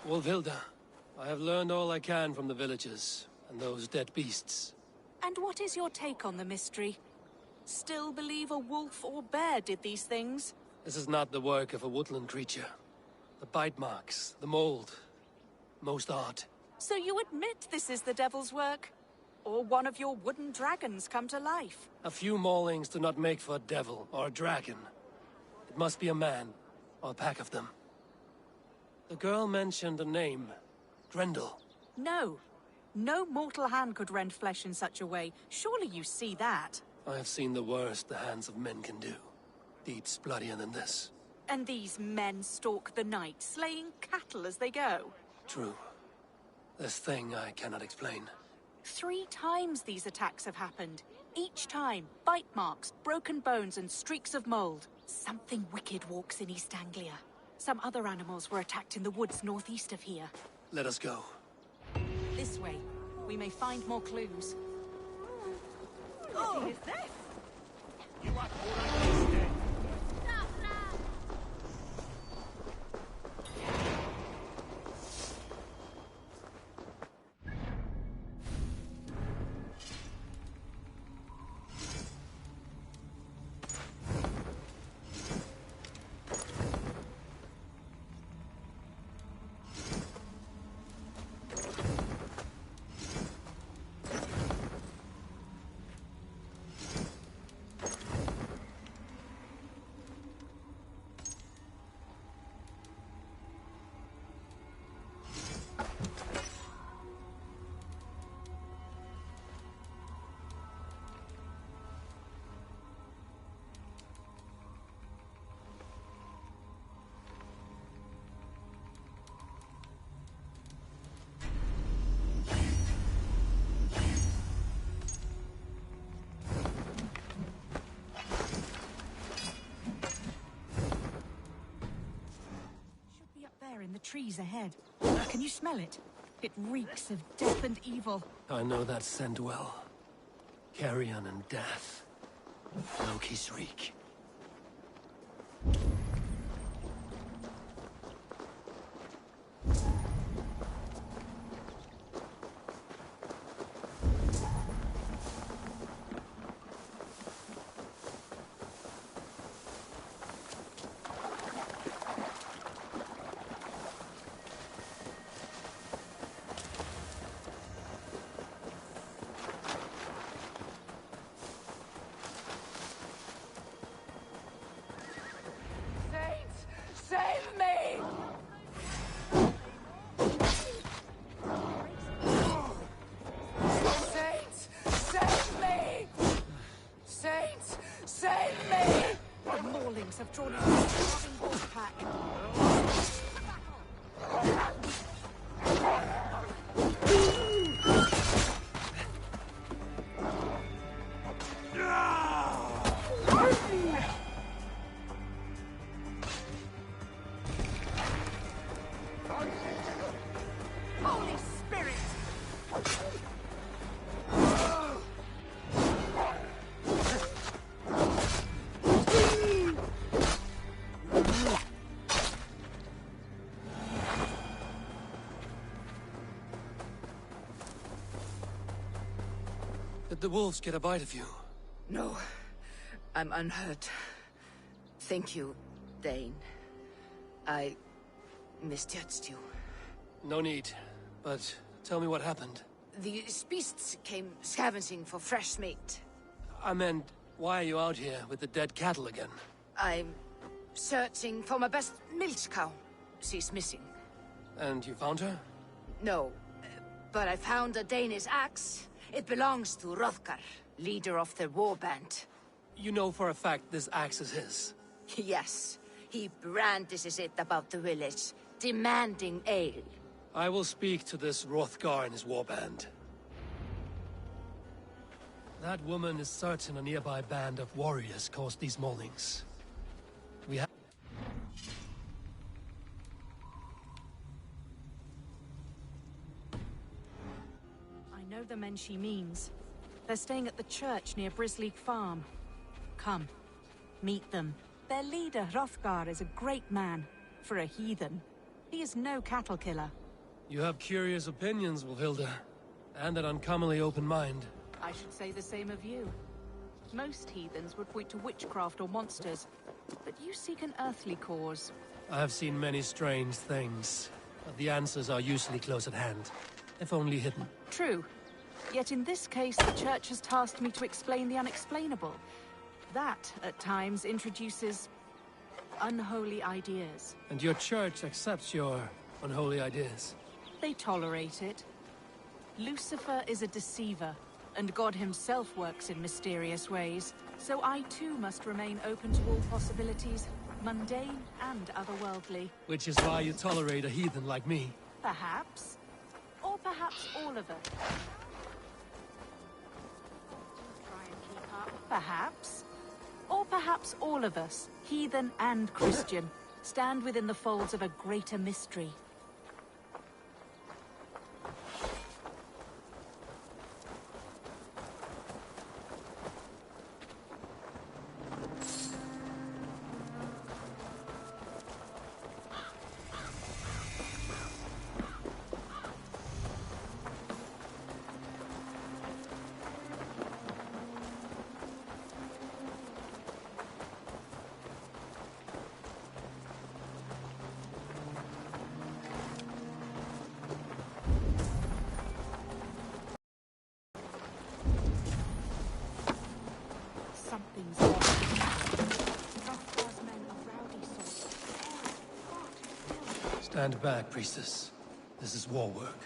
Wolfhilda, I have learned all I can from the villagers and those dead beasts. And what is your take on the mystery? Still believe a wolf or bear did these things? This is not the work of a woodland creature. The bite marks, the mold, most odd. So you admit this is the devil's work? Or one of your wooden dragons come to life? A few maulings do not make for a devil or a dragon. It must be a man, or a pack of them. The girl mentioned a name. Grendel. No. No mortal hand could rend flesh in such a way. Surely you see that. I have seen the worst the hands of men can do. Deeds bloodier than this. And these men stalk the night, slaying cattle as they go. True. This thing I cannot explain. 3 times these attacks have happened. Each time, bite marks, broken bones, and streaks of mold. Something wicked walks in East Anglia. Some other animals were attacked in the woods northeast of here. Let us go. This way. We may find more clues. What is this? You are all dead. In the trees ahead. Can you smell it? It reeks of death and evil. I know that scent well. Carrion and death. Loki's reek. Have drawn in a starving wolf pack. Holy Spirit! Did the wolves get a bite of you? No, I'm unhurt. Thank you, Dane. I misjudged you. No need, but tell me what happened. These beasts came scavenging for fresh meat. I meant, why are you out here with the dead cattle again? I'm searching for my best milch cow. She's missing. And you found her? No, but I found a Danish axe. It belongs to Hrothgar, leader of the warband. You know for a fact this axe is his? Yes, he brandishes it about the village, demanding ale. I will speak to this Hrothgar and his warband. That woman is certain a nearby band of warriors caused these maulings. We have... I know the men she means. They're staying at the church near Brisleek Farm. come. Meet them. Their leader, Hrothgar, is a great man. For a heathen. He is no cattle killer. You have curious opinions, Wilhilda. And an uncommonly open mind. I should say the same of you. Most heathens would point to witchcraft or monsters, but you seek an earthly cause. I have seen many strange things, but the answers are usually close at hand, if only hidden. True. Yet in this case, the Church has tasked me to explain the unexplainable. That, at times, introduces unholy ideas. And your church accepts your unholy ideas? They tolerate it. Lucifer is a deceiver, and God himself works in mysterious ways. So I too must remain open to all possibilities, mundane and otherworldly. Which is why you tolerate a heathen like me. Perhaps. Or perhaps all of us. Try and keep up. Perhaps. Or perhaps all of us, heathen and Christian, stand within the folds of a greater mystery. Something's wrong. Hrothgar's men are rowdy sorts. Far too still. Stand back, priestess. This is war work.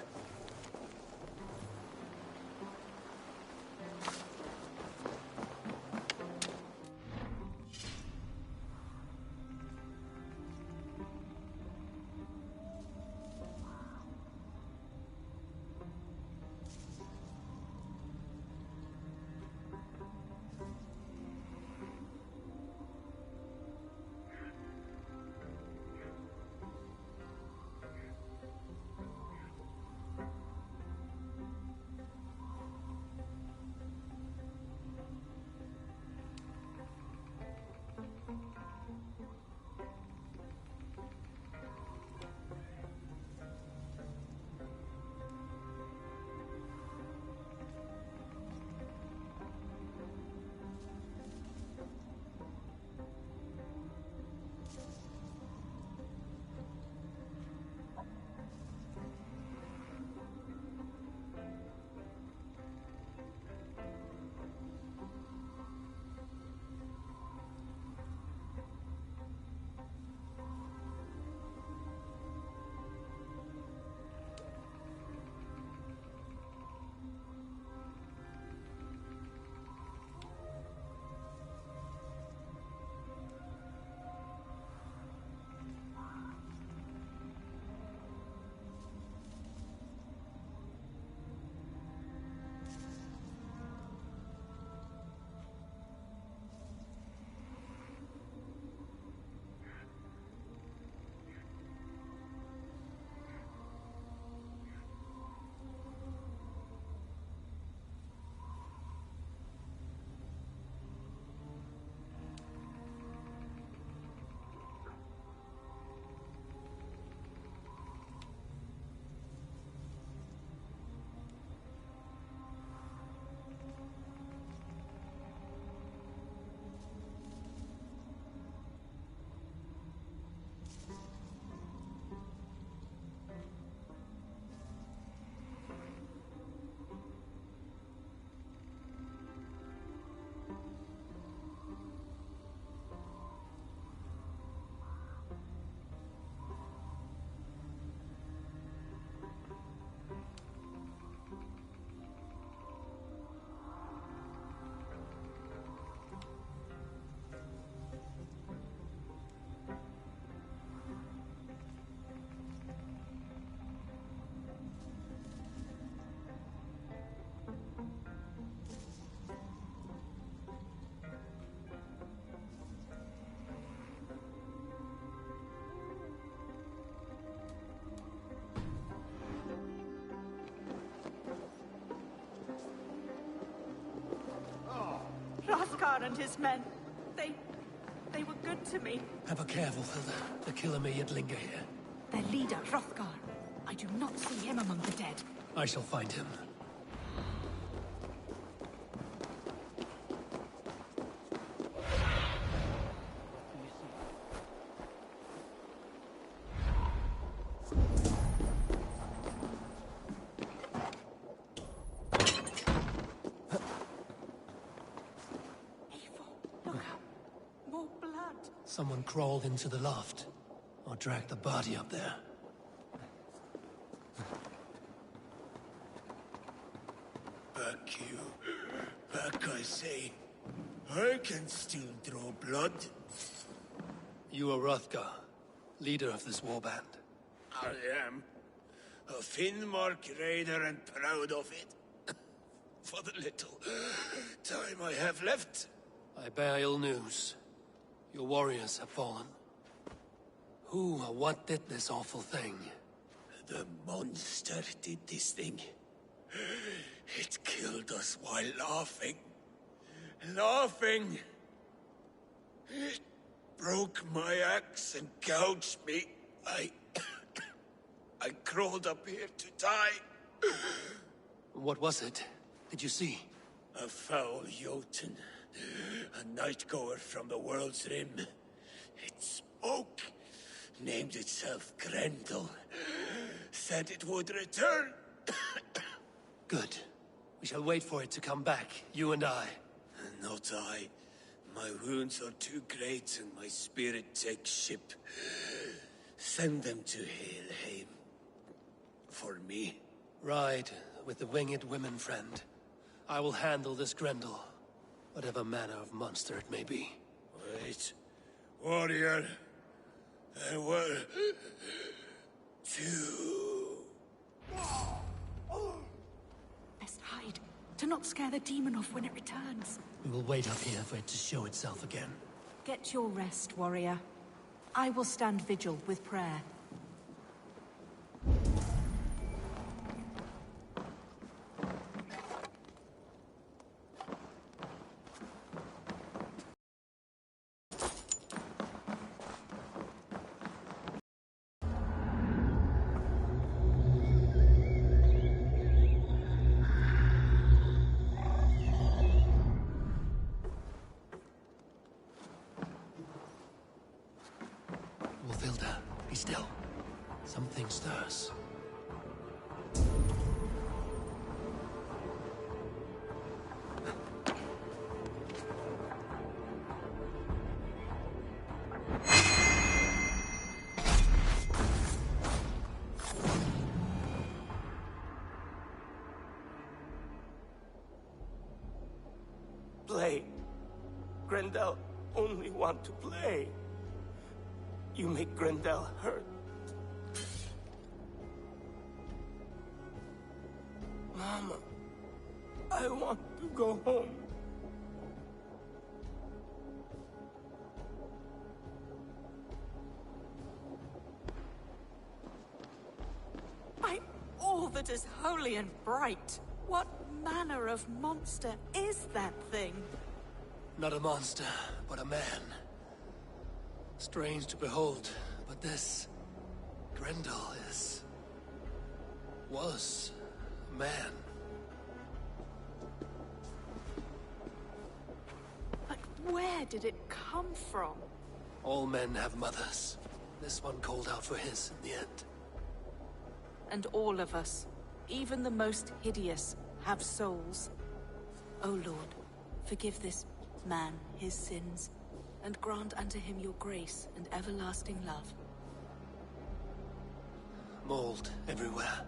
Hrothgar and his men. They were good to me. Ever careful, Hilda. The killer may yet linger here. Their leader, Hrothgar. I do not see him among the dead. I shall find him. Someone crawled into the loft, or dragged the body up there. Back you. Back, I say. I can still draw blood. You are Hrothgar, leader of this warband. I am. A Finnmark raider and proud of it. For the little time I have left. I bear ill news. Your warriors have fallen. Who or what did this awful thing? The monster did this thing. It killed us while laughing. Laughing! It broke my axe and gouged me. I crawled up here to die. What was it? Did you see? A foul Jotun. A night-goer from the world's rim. It spoke. Named itself Grendel. Said it would return. Good. We shall wait for it to come back, you and I. Not I. My wounds are too great and my spirit takes ship. Send them to Helheim. For me. Ride with the winged women, friend. I will handle this Grendel. Whatever manner of monster it may be. Wait. Warrior. There were... two... Best hide, to not scare the demon off when it returns. We will wait up here for it to show itself again. Get your rest, warrior. I will stand vigil with prayer. Wolfilda, be still. Something stirs. Play. Grendel only want to play. You make Grendel hurt. Mama, I want to go home. All that is holy and bright. What manner of monster is that thing? Not a monster, but a man. Strange to behold, but this... Grendel was a man. But where did it come from? All men have mothers. This one called out for his in the end. And all of us, even the most hideous, have souls. O Lord, forgive this man his sins, and grant unto him your grace and everlasting love. Mold everywhere.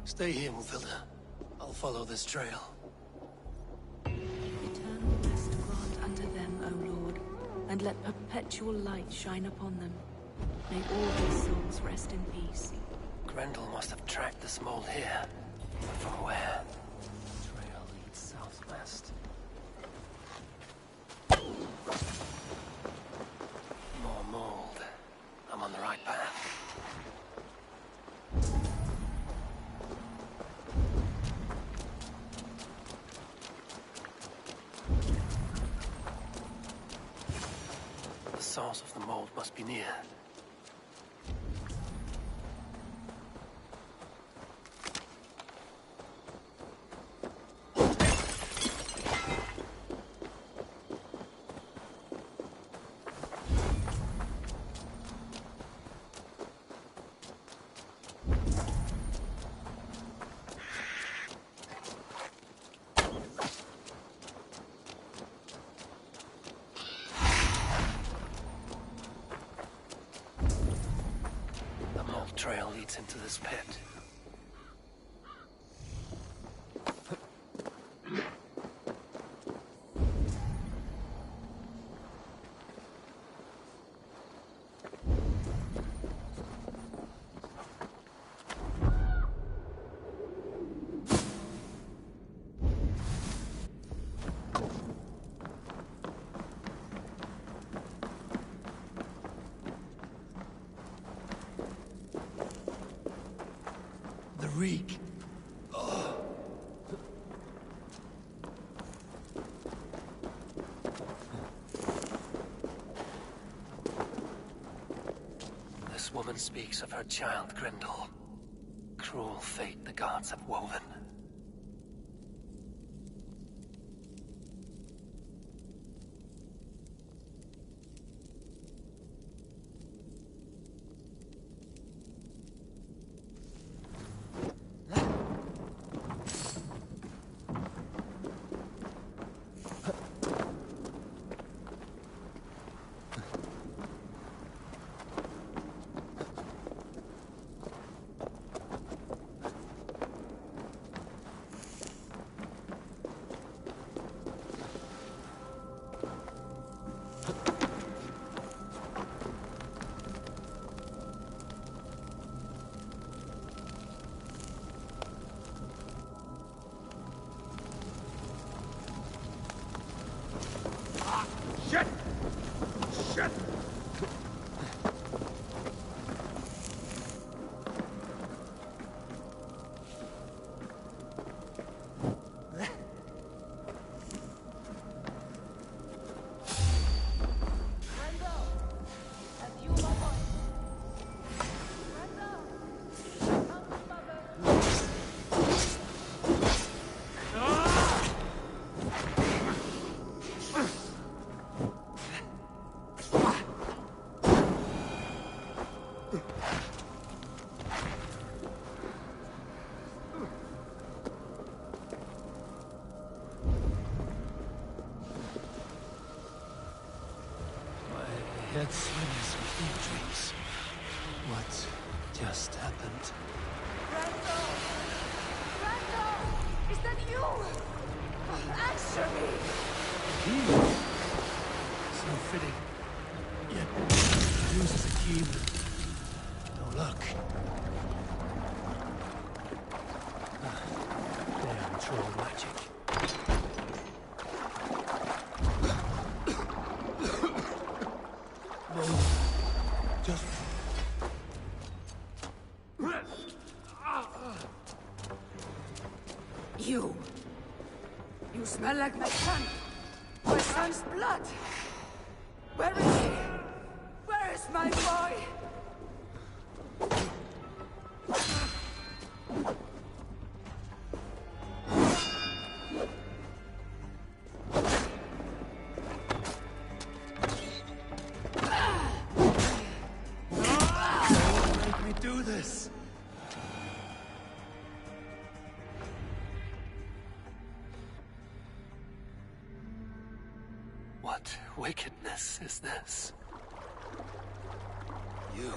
Stay here, Wolfilda. I'll follow this trail. Eternal rest grant unto them, O Lord, and let perpetual light shine upon them. May all these souls rest in peace. Grendel must have tracked this mold here. But from where? The trail leads southwest. More mold. I'm on the right path. source of the mold must be near. Trail leads into this pit. The reek. Oh. This woman speaks of her child, Grendel. Cruel fate the gods have woven. Shit! Shit! Head swims within dreams. What just happened? Randall! Randall! Is that you? Answer me! He? So fitting. Yet, uses a key. No luck. Damn troll magic. Just... You smell like my son. My son's blood. Where is he? Where is my boy? Don't make me do this. What wickedness is this? You,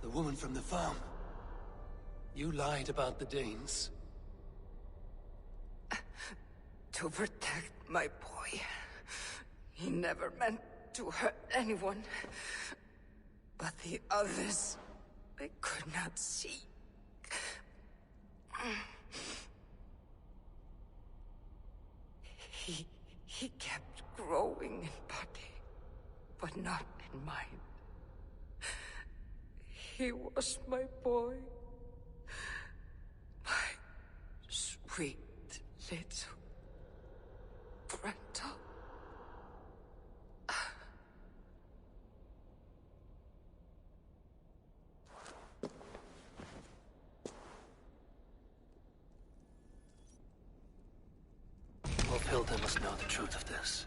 the woman from the farm. You lied about the Danes. To protect my boy. He never meant to hurt anyone. But the others, I could not see. He kept growing in body, but not in mind. He was my boy. My sweet little Grendel. the truth of this.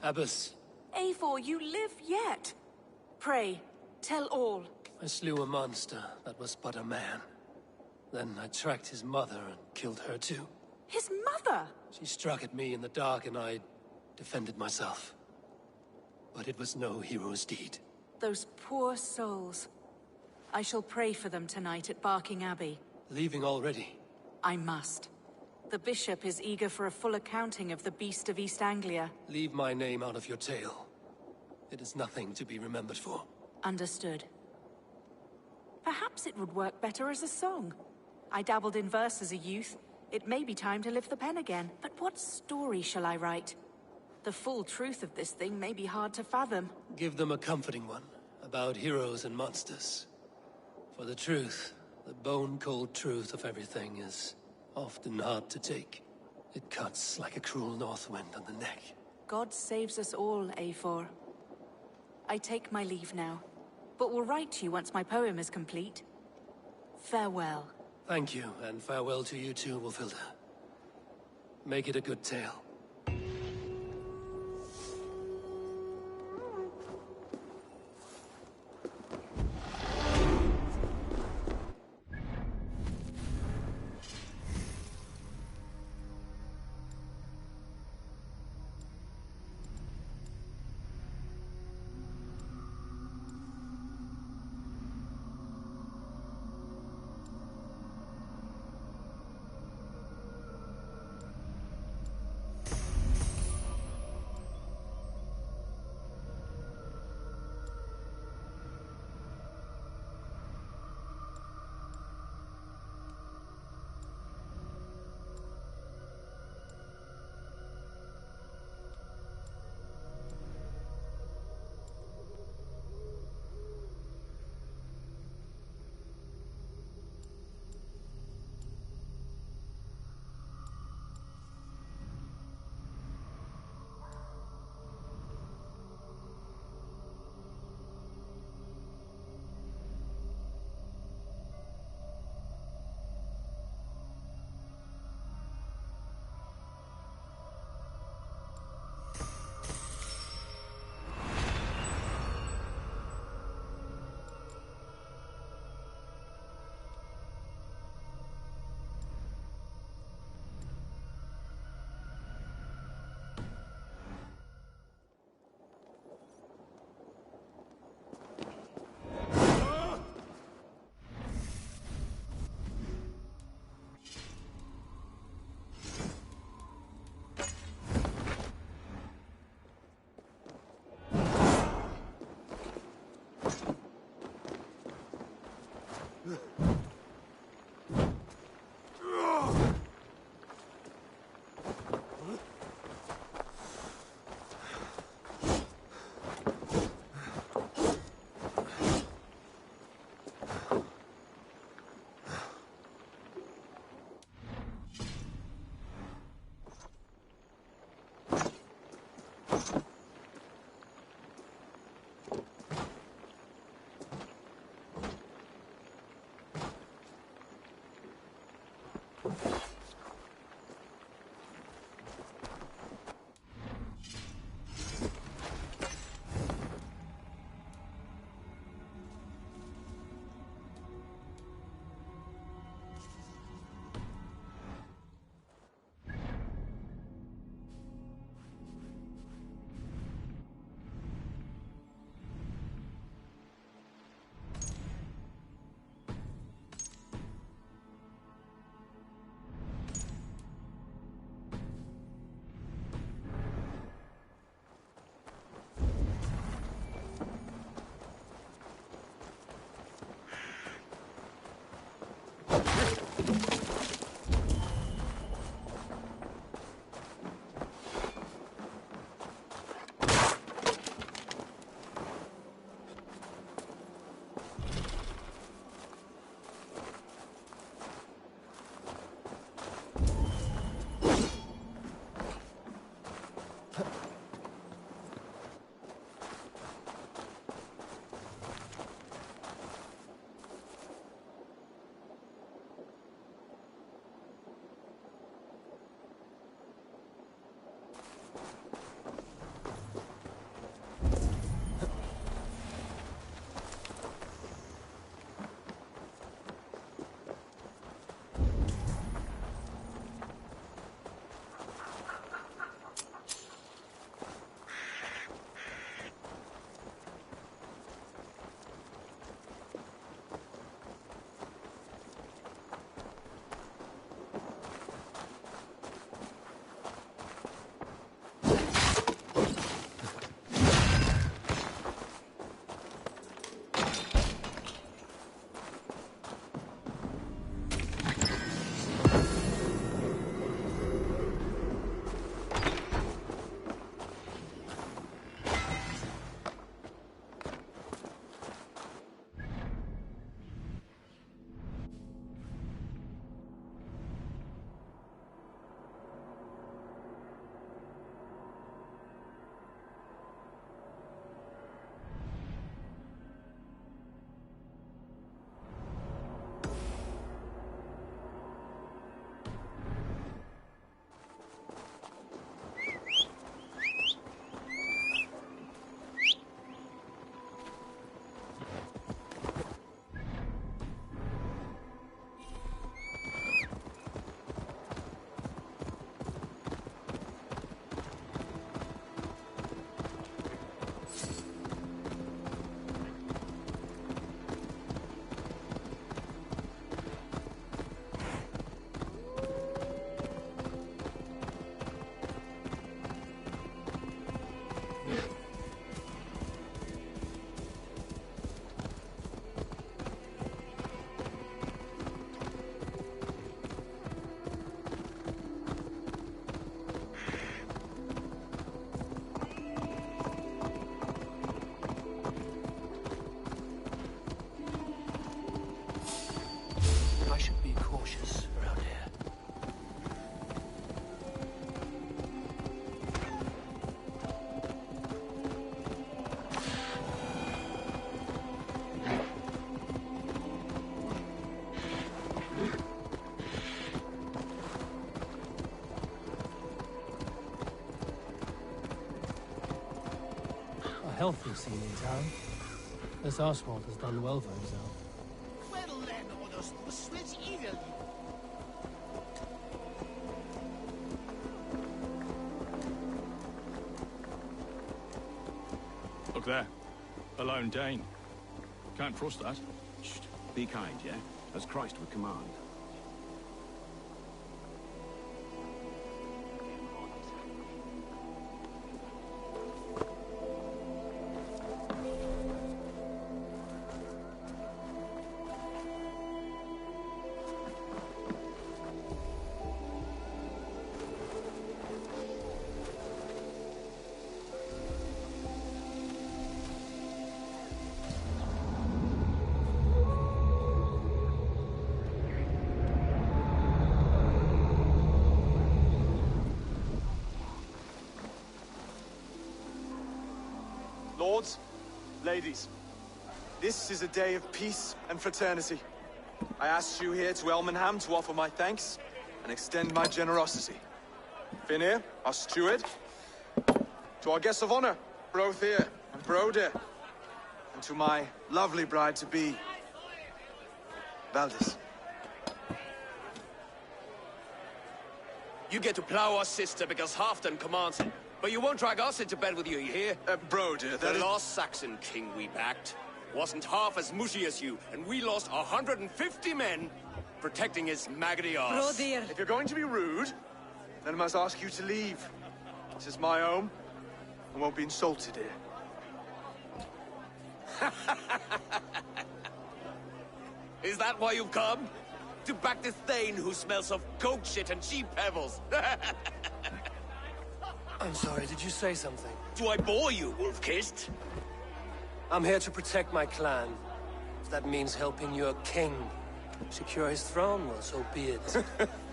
Abbess, Eivor, you live yet? Pray, tell all. I slew a monster that was but a man. Then I tracked his mother and killed her too. His mother? She struck at me in the dark and I defended myself. But it was no hero's deed. Those poor souls. I shall pray for them tonight at Barking Abbey. Leaving already? I must. The bishop is eager for a full accounting of the Beast of East Anglia. Leave my name out of your tale. It is nothing to be remembered for. Understood. Perhaps it would work better as a song. I dabbled in verse as a youth. It may be time to lift the pen again. But what story shall I write? The full truth of this thing may be hard to fathom. Give them a comforting one, about heroes and monsters. For the truth, the bone-cold truth of everything is often hard to take. It cuts like a cruel north wind on the neck. God saves us all, Eivor. I take my leave now, but will write to you once my poem is complete. Farewell. Thank you, and farewell to you too, Wolfilda. Make it a good tale. Healthy scene in town. This Oswald has done well for himself. Well then, others must switch eagerly. Look there. A lone Dane. Can't trust that. Shh. Be kind, yeah? As Christ would command. Lords, ladies, this is a day of peace and fraternity. I asked you here to Elmenham to offer my thanks and extend my generosity. Finir, our steward, to our guests of honor, Brothir and Brodir, and to my lovely bride-to-be, Valdis. You get to plow our sister because Halfdan commands it. But you won't drag us into bed with you, you hear? Brodir, The last Saxon king we backed wasn't half as mushy as you, and we lost 150 men protecting his maggoty arse. Brodir. If you're going to be rude, then I must ask you to leave. This is my home. I won't be insulted here. Is that why you've come? To back this Thane who smells of goat shit and sheep pebbles? I'm sorry, did you say something? Do I bore you, wolf-kissed? I'm here to protect my clan. If that means helping your king secure his throne, well, so be it.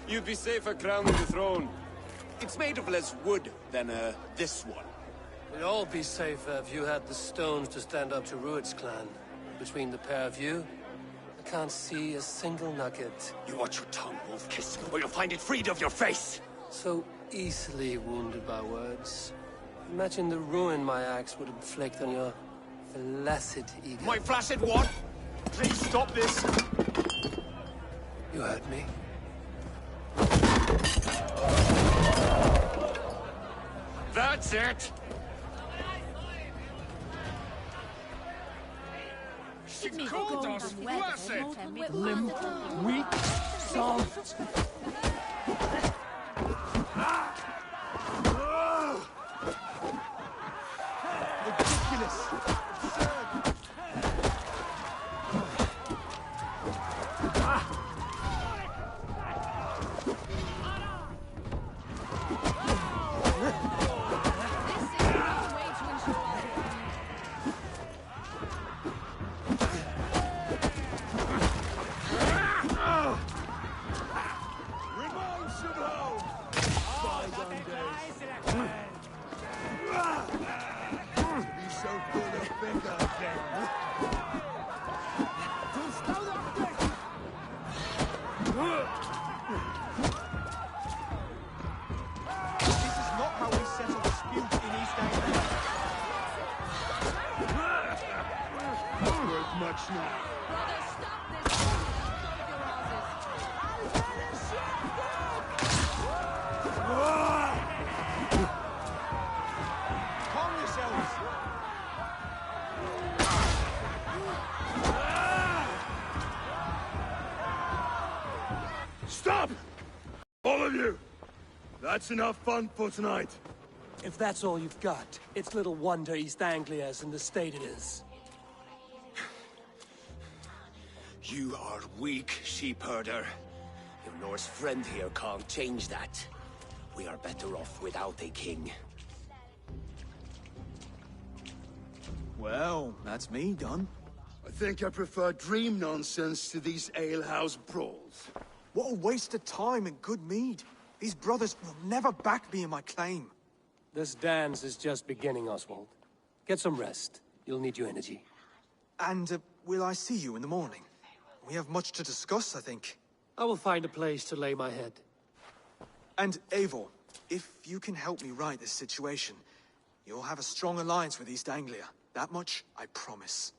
You'd be safer crowning the throne. It's made of less wood than, this one. We'd all be safer if you had the stones to stand up to Rued's clan. Between the pair of you, I can't see a single nugget. You watch your tongue, wolf-kiss, or you'll find it freed of your face! So easily wounded by words. Imagine the ruin my axe would inflict on your flaccid ego. My flaccid what? Please stop this! You heard me. That's it! She called us flaccid! Limp, weak, soft. Ridiculous. Stop! All of you! That's enough fun for tonight. If that's all you've got, it's little wonder East Anglia's in the state it is. You are weak, sheep herder. Your Norse friend here can't change that. We are better off without a king. Well, that's me done. I think I prefer dream nonsense to these alehouse brawls. What a waste of time and good mead. These brothers will never back me in my claim. This dance is just beginning, Oswald. Get some rest. You'll need your energy. And, will I see you in the morning? We have much to discuss, I think. I will find a place to lay my head. And, Eivor, if you can help me right this situation, you'll have a strong alliance with East Anglia. That much, I promise.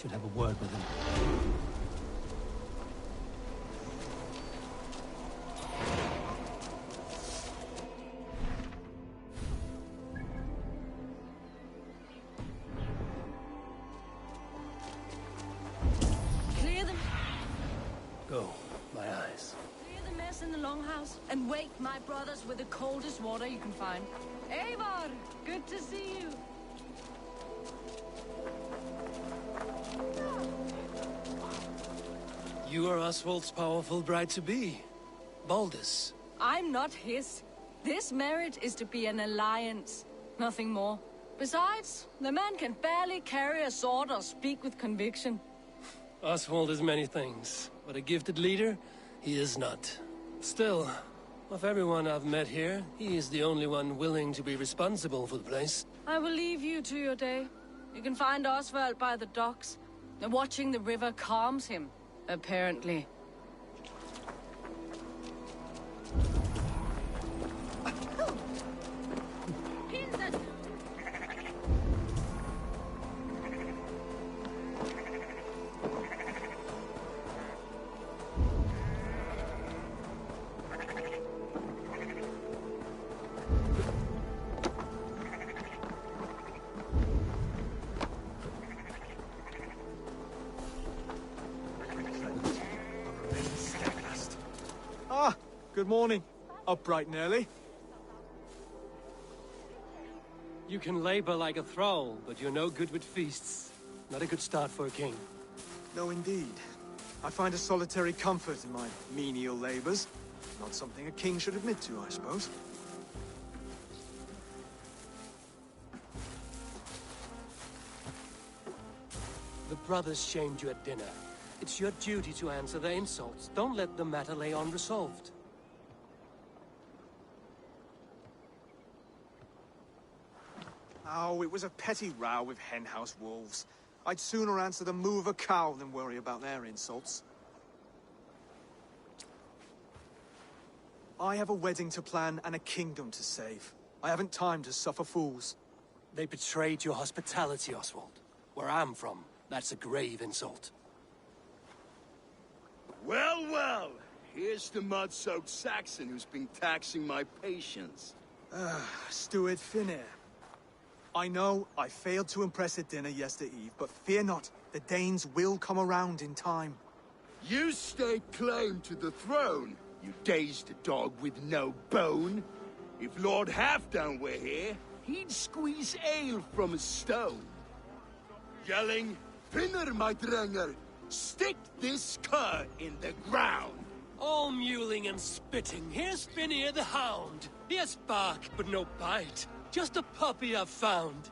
should have a word with him. Clear them. Go, my eyes. Clear the mess in the longhouse and wake my brothers with the coldest water you can find. Eivor, good to see you. You are Oswald's powerful bride-to-be, Baldus. I'm not his. This marriage is to be an alliance, nothing more. Besides, the man can barely carry a sword or speak with conviction. Oswald is many things, but a gifted leader, he is not. Still, of everyone I've met here, he is the only one willing to be responsible for the place. I will leave you to your day. You can find Oswald by the docks. Watching the river calms him, apparently. Ah, good morning. Up bright and early. You can labor like a thrall, but you're no good with feasts. Not a good start for a king. No, indeed. I find a solitary comfort in my menial labors. Not something a king should admit to, I suppose. The brothers shamed you at dinner. It's your duty to answer their insults. Don't let the matter lay unresolved. Oh, it was a petty row with henhouse wolves. I'd sooner answer the moo of a cow than worry about their insults. I have a wedding to plan and a kingdom to save. I haven't time to suffer fools. They betrayed your hospitality, Oswald. Where I'm from, that's a grave insult. Well, well. Here's the mud-soaked Saxon who's been taxing my patience. Steward Finnair. I know I failed to impress at dinner yesterday eve, but fear not, the Danes will come around in time. You stake claim to the throne, you dazed dog with no bone. If Lord Halfdan were here, he'd squeeze ale from a stone. Yelling, Finner, my drenger, stick this cur in the ground. All mewling and spitting. Here's Finnear the hound. He has bark, but no bite. Just a puppy I've found.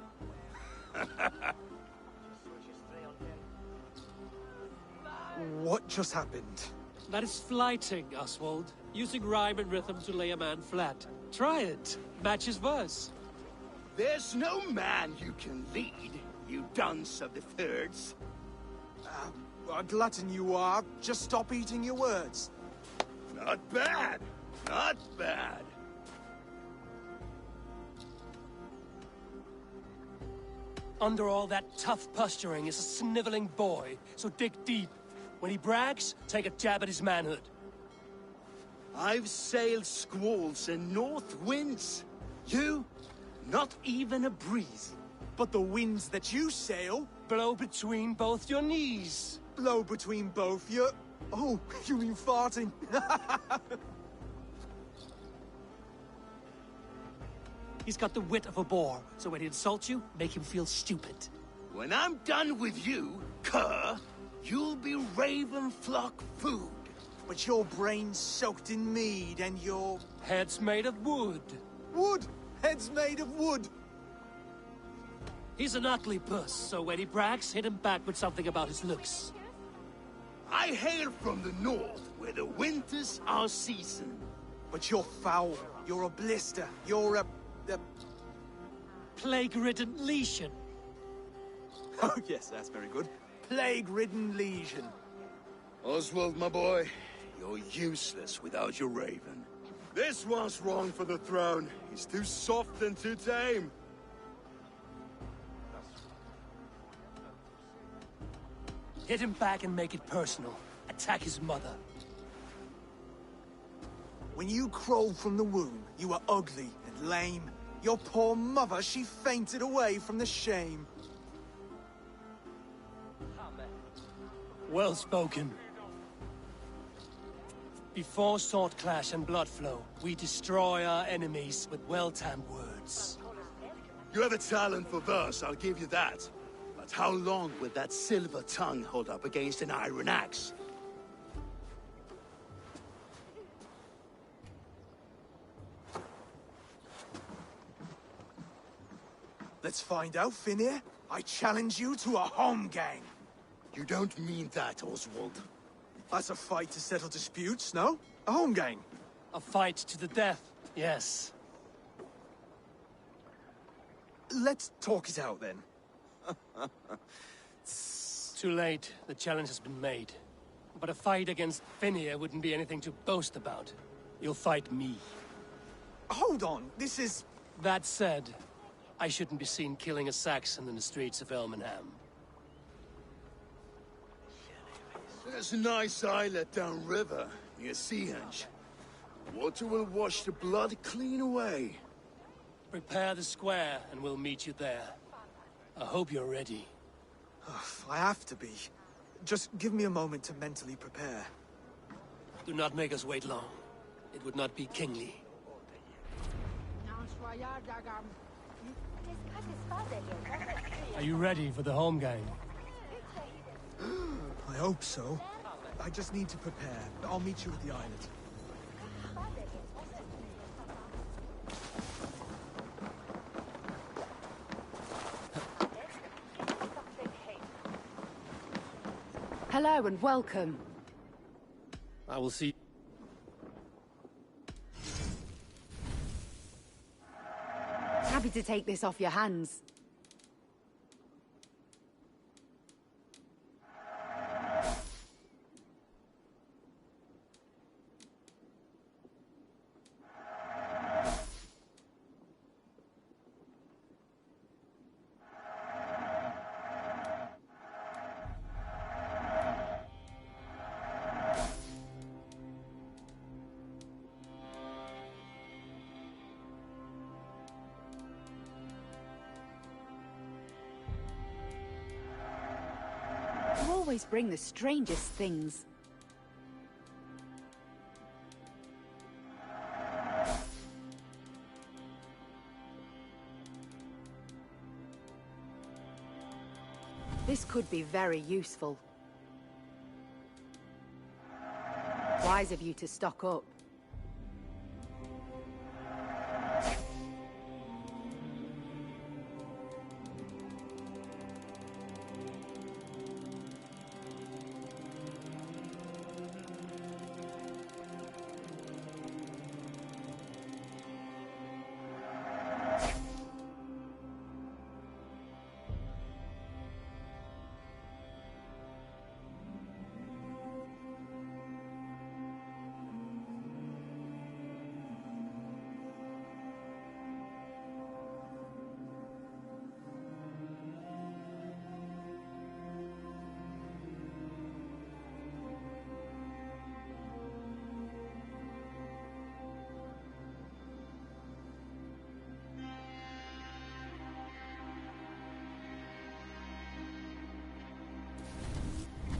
What just happened? That is flighting, Oswald. Using rhyme and rhythm to lay a man flat. Try it. Match his verse. There's no man you can lead, you dunce of the thirds. A glutton you are. Just stop eating your words. Not bad. Not bad. Under all that tough posturing is a sniveling boy, so dig deep. When he brags, take a jab at his manhood. I've sailed squalls and north winds. You, not even a breeze. But the winds that you sail... Blow between both your knees. Blow between both your... Oh, you mean farting? He's got the wit of a boar, so when he insults you, make him feel stupid. When I'm done with you, cur, you'll be raven flock food. But your brain's soaked in mead and your... Head's made of wood. Wood! Head's made of wood! He's an ugly puss, so when he brags, hit him back with something about his looks. I hail from the north, where the winters are season. But you're foul. You're a blister. You're a... Plague-ridden lesion. Oh, yes, that's very good. Plague-ridden lesion. Oswald, my boy, you're useless without your raven. This one's wrong for the throne. He's too soft and too tame. Hit him back and make it personal. Attack his mother. When you crawled from the womb, you were ugly and lame. Your poor mother, she fainted away from the shame. Well spoken. Before sword clash and blood flow, we destroy our enemies with well-timed words. You have a talent for verse, I'll give you that. But how long will that silver tongue hold up against an iron axe? Let's find out, Finir. I challenge you to a home gang. You don't mean that, Oswald. That's a fight to settle disputes, no? A home gang. A fight to the death, yes. Let's talk it out, then. Too late. The challenge has been made. But a fight against Finir wouldn't be anything to boast about. You'll fight me. Hold on, this is... That said, I shouldn't be seen killing a Saxon in the streets of Elmenham. There's a nice islet downriver, near Seahenge. Water will wash the blood clean away. Prepare the square, and we'll meet you there. I hope you're ready. I have to be. Just give me a moment to mentally prepare. Do not make us wait long. It would not be kingly. Are you ready for the home gang? I hope so. I just need to prepare. I'll meet you at the islet. Hello and welcome. I will see. Happy to take this off your hands. You always bring the strangest things. This could be very useful. Wise of you to stock up.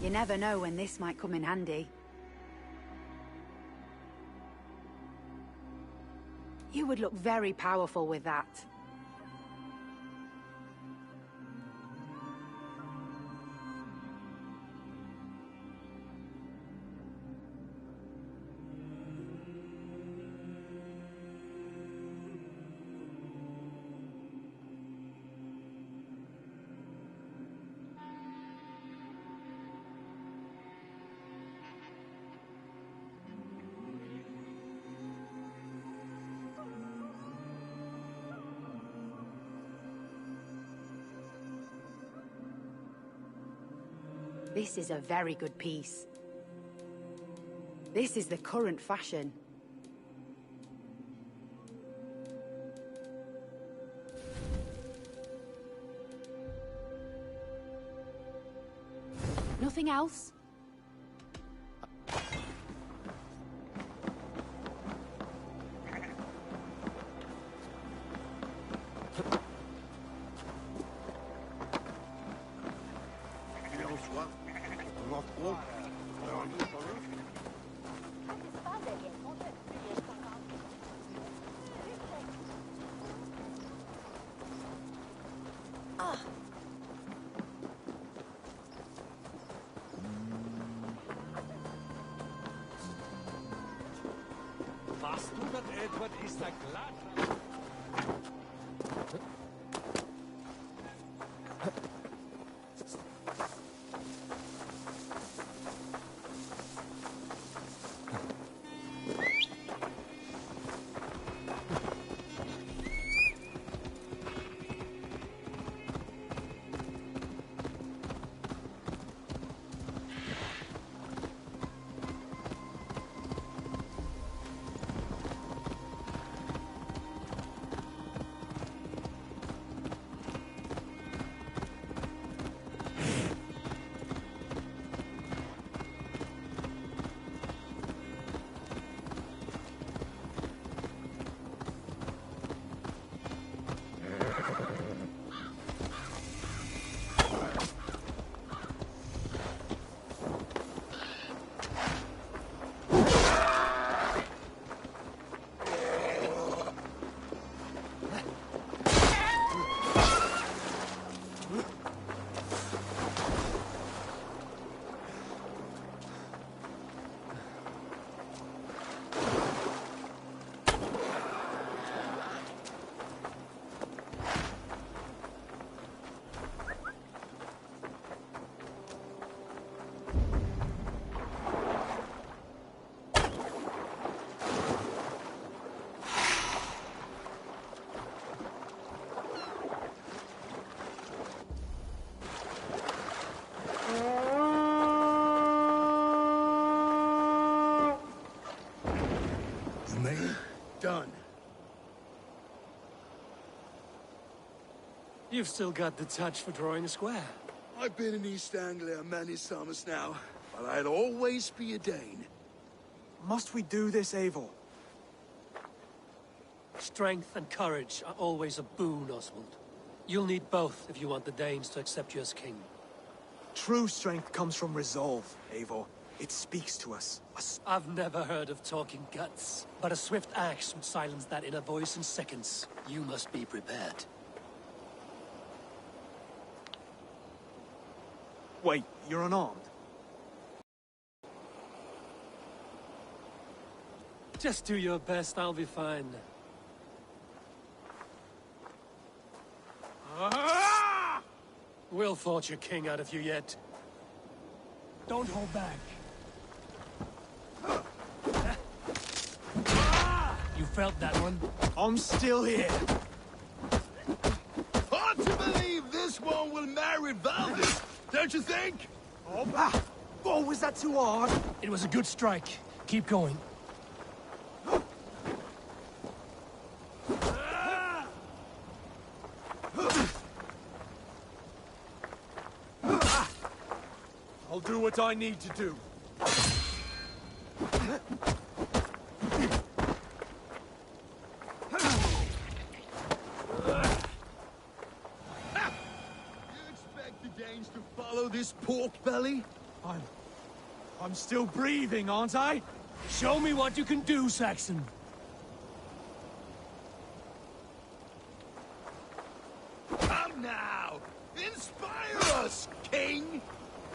You never know when this might come in handy. You would look very powerful with that. This is a very good piece. This is the current fashion. Nothing else? Weißt du, dass Edward ist ein glatt? Done. You've still got the touch for drawing a square. I've been in East Anglia many summers now, but I'll always be a Dane. Must we do this, Eivor? Strength and courage are always a boon, Oswald. You'll need both if you want the Danes to accept you as king. True strength comes from resolve, Eivor. It speaks to us. I've never heard of talking guts, but a swift axe would silence that inner voice in seconds. You must be prepared. Wait, you're unarmed? Just do your best, I'll be fine. We'll forge your king out of you yet. Don't hold back. You felt that one? I'm still here. Hard to believe this one will marry Valdis, don't you think? Oh, was that too hard? It was a good strike. Keep going. I'll do what I need to do. This pork belly? I'm still breathing, aren't I? Show me what you can do, Saxon. Come now! Inspire us, King!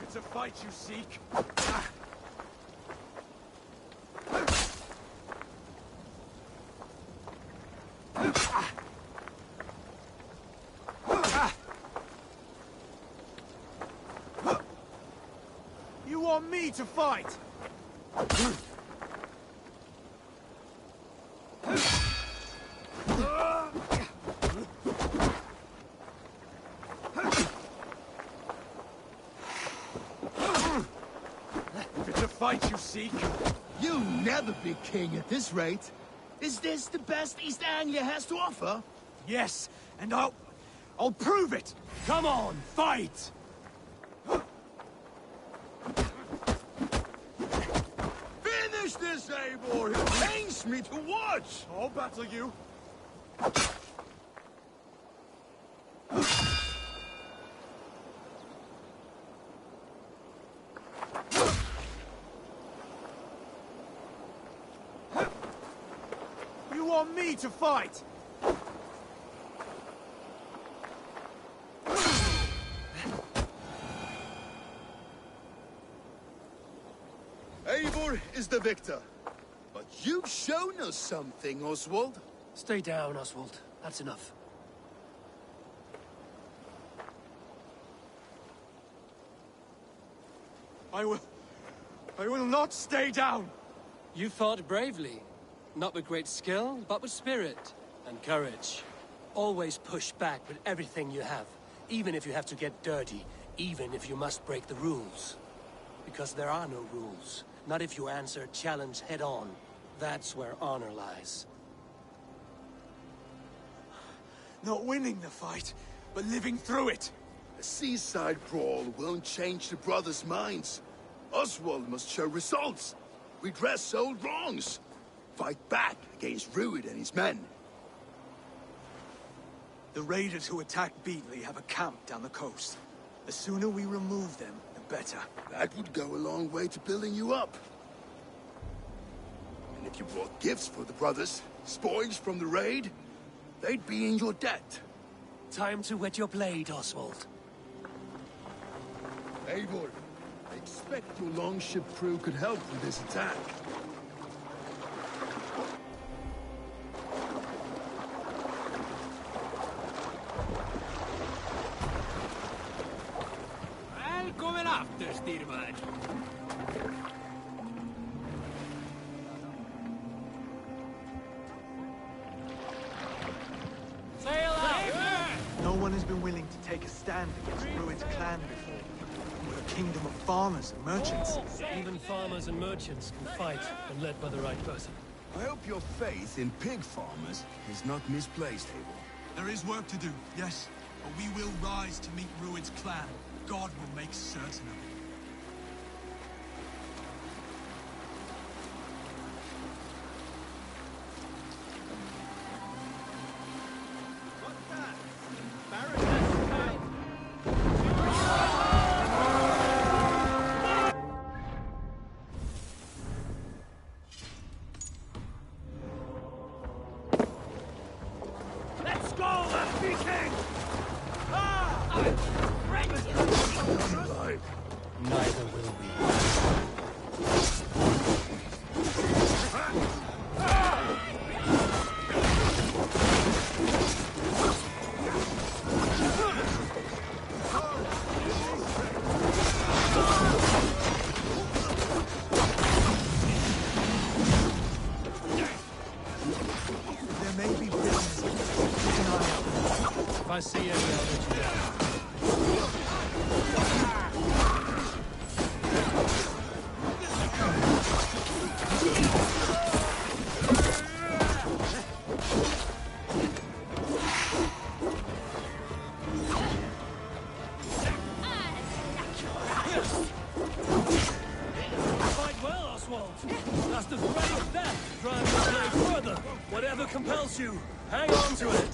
It's a fight you seek. You want me to fight? If it's a fight you seek... You'll never be king at this rate. Is this the best East Anglia has to offer? Yes, and I'll prove it! Come on, fight! is this, Eivor? It pains me to watch! I'll battle you. You want me to fight? Eivor is the victor. But you've shown us something, Oswald. Stay down, Oswald. That's enough. I will not stay down! You fought bravely. Not with great skill, but with spirit and courage. Always push back with everything you have. Even if you have to get dirty. Even if you must break the rules. Because there are no rules. Not if you answer a challenge head-on. That's where honor lies. Not winning the fight, but living through it. A seaside brawl won't change the brothers' minds. Oswald must show results. Redress old wrongs. Fight back against Rued and his men. The raiders who attacked Beatley have a camp down the coast. The sooner we remove them, the better. That would go a long way to building you up. And if you brought gifts for the brothers, spoils from the raid, they'd be in your debt. Time to wet your blade, Oswald. Eivor, I expect your longship crew could help with this attack. Välkommen after, styrman. Sail out! No one has been willing to take a stand against Rued's clan before. We're a kingdom of farmers and merchants. Even farmers and merchants can fight when led by the right person. I hope your faith in pig farmers is not misplaced, Eivor. There is work to do, yes. But we will rise to meet Rued's clan. God will make certain of it. Let's go, Viking! Neither will we. There may be business. Keep an eye out. If I see any, I'll let you know. Fight well, Oswald. That's the threat of death. Drive your blade further. Whatever compels you, hang on to it.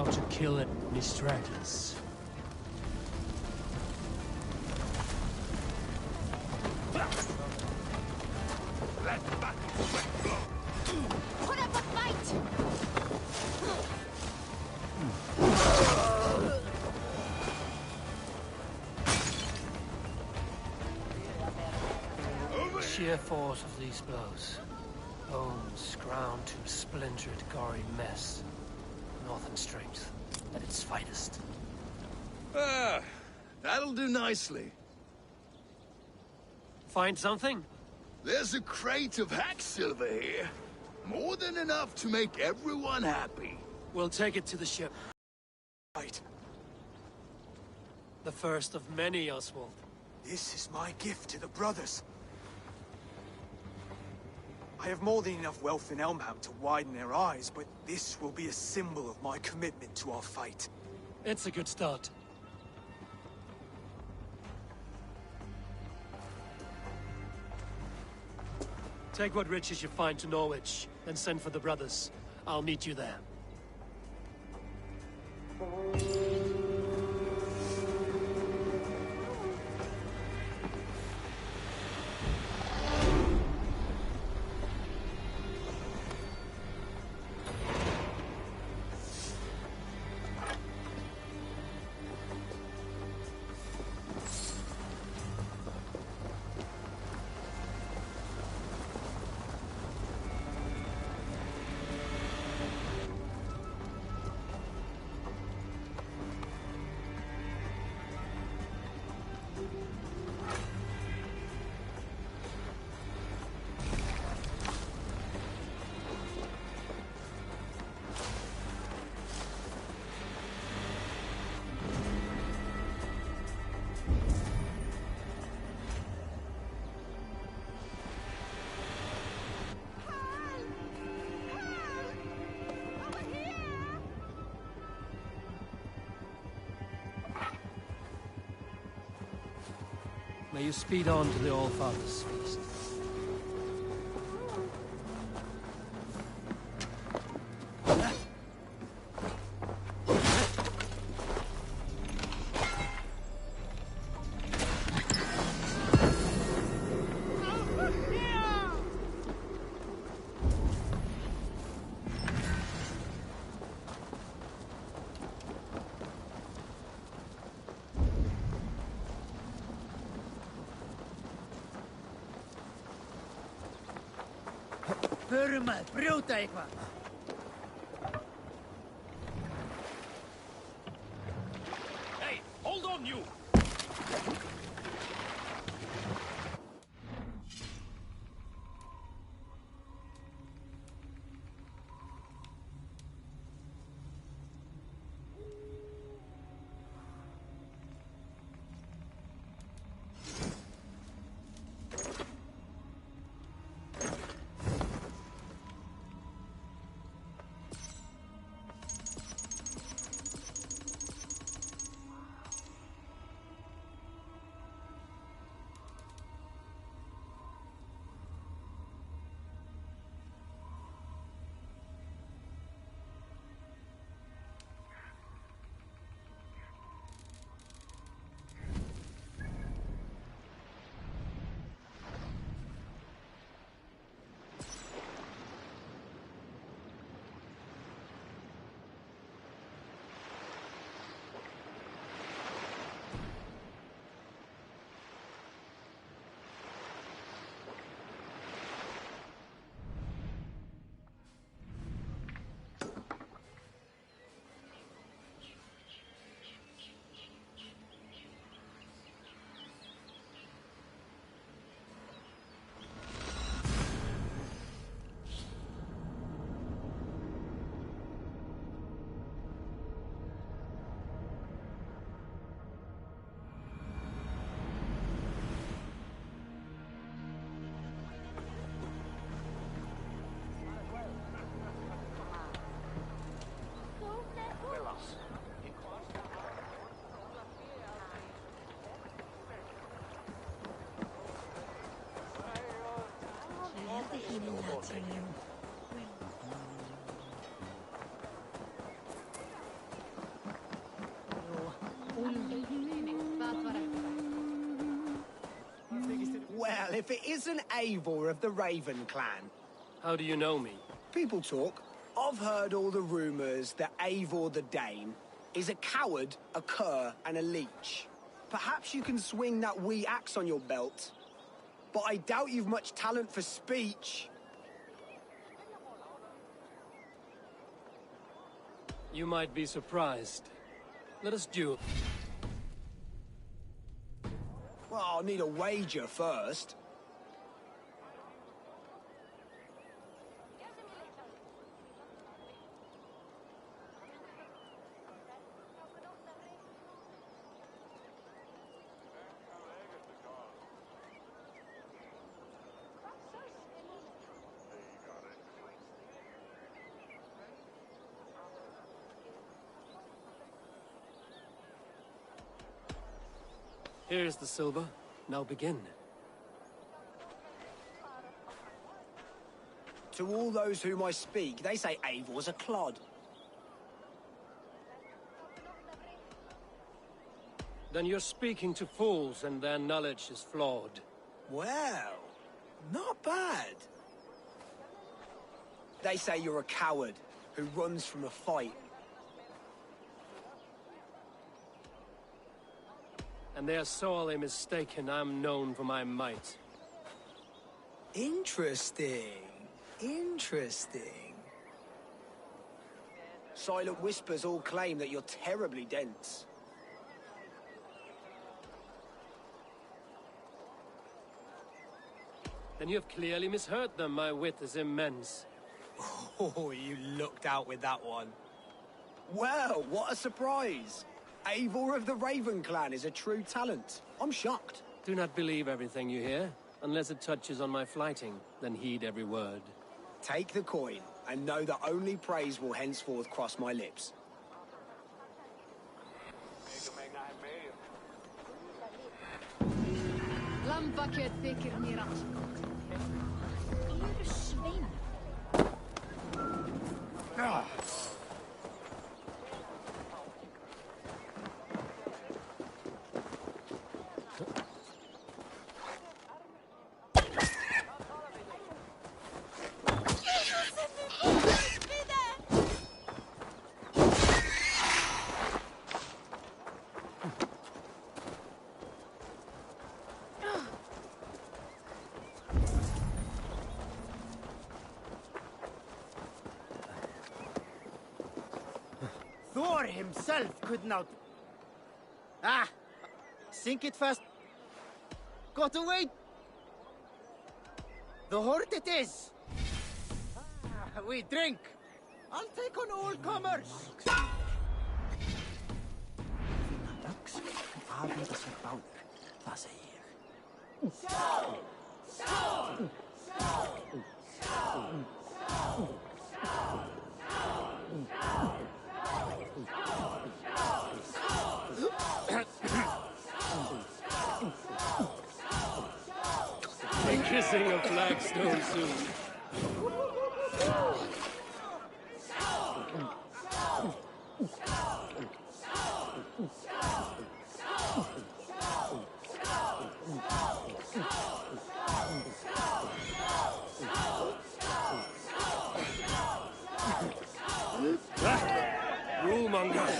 how to kill it, Mistrators. Put up a fight! Sheer force of these blows. Bones ground to a splintered, gory mess. Northern strength at its finest. Ah, that'll do nicely. Find something? There's a crate of hack silver here. More than enough to make everyone happy. We'll take it to the ship. Right. The first of many, Oswald. This is my gift to the brothers. I have more than enough wealth in Elmham to widen their eyes, but this will be a symbol of my commitment to our fight. It's a good start. Take what riches you find to Norwich, then send for the brothers. I'll meet you there. May you speed on to the All-Father's feast. Purma, brjóta eitthvað. Hey, hold on, you! if it isn't Eivor of the Raven clan. How do you know me? People talk. I've heard all the rumors that Eivor the Dane is a coward, a cur, and a leech. Perhaps you can swing that wee axe on your belt. But I doubt you've much talent for speech. You might be surprised. Let us duel. Well, I'll need a wager first. Here's the silver. Now begin. To all those whom I speak, they say Eivor's a clod. Then you're speaking to fools and their knowledge is flawed. Well, not bad. They say you're a coward who runs from a fight. And they're sorely mistaken. I'm known for my might. Interesting. Interesting. Silent whispers all claim that you're terribly dense. Then you have clearly misheard them. My wit is immense. Oh, you looked out with that one. Well, what a surprise! Eivor of the Raven clan is a true talent. I'm shocked. Do not believe everything you hear. Unless it touches on my flighting, then heed every word. Take the coin, and know that only praise will henceforth cross my lips. Lambakkjöt þykir mér anskot. Eru svein. Thor himself could not... Ah! Sink it fast. Got away! The horde it is! We drink! I'll take on all comers! Finna dags en afhenda sér báðir. Það segi ég. Skál! Skál! Skál! Skál! Be kissing a flagstone soon. Rulemonger.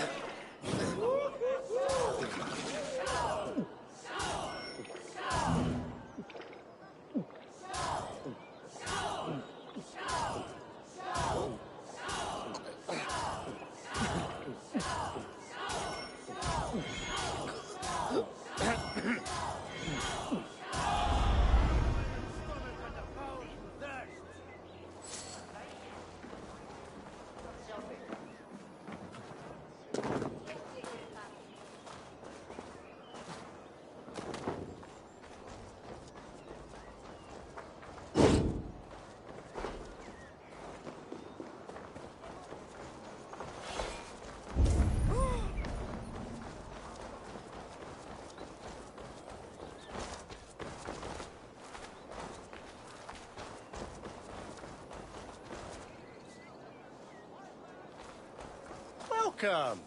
Welcome.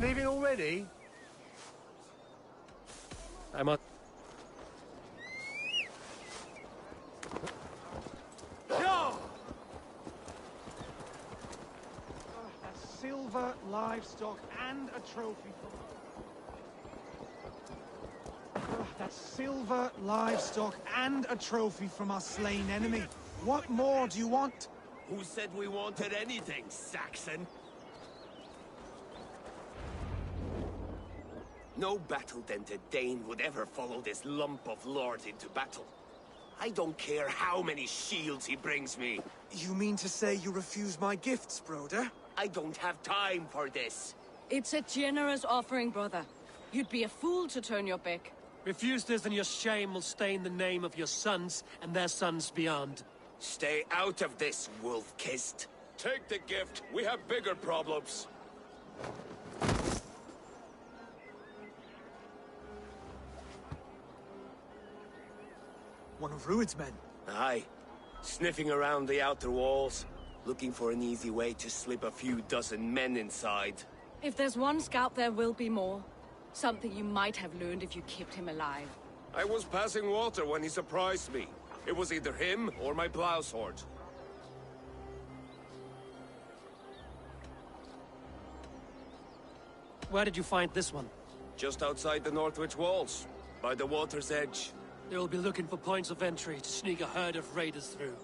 Leaving already? I'm on. Silver, livestock, and a trophy from... That's silver, livestock, and a trophy from our slain enemy. What more do you want? Who said we wanted anything, Saxon? No battle-dented Dane would ever follow this lump of lord into battle. I don't care how many shields he brings me. You mean to say you refuse my gifts, Broder? I don't have time for this. It's a generous offering, brother. You'd be a fool to turn your back. Refuse this and your shame will stain the name of your sons and their sons beyond. Stay out of this, wolf-kissed. Take the gift. We have bigger problems. One of Rued's men. Aye. Sniffing around the outer walls. Looking for an easy way to slip a few dozen men inside. If there's one scout, there will be more. Something you might have learned if you kept him alive. I was passing water when he surprised me. It was either him or my plow sword. Where did you find this one? Just outside the Northwich walls, by the water's edge. They'll be looking for points of entry to sneak a herd of raiders through.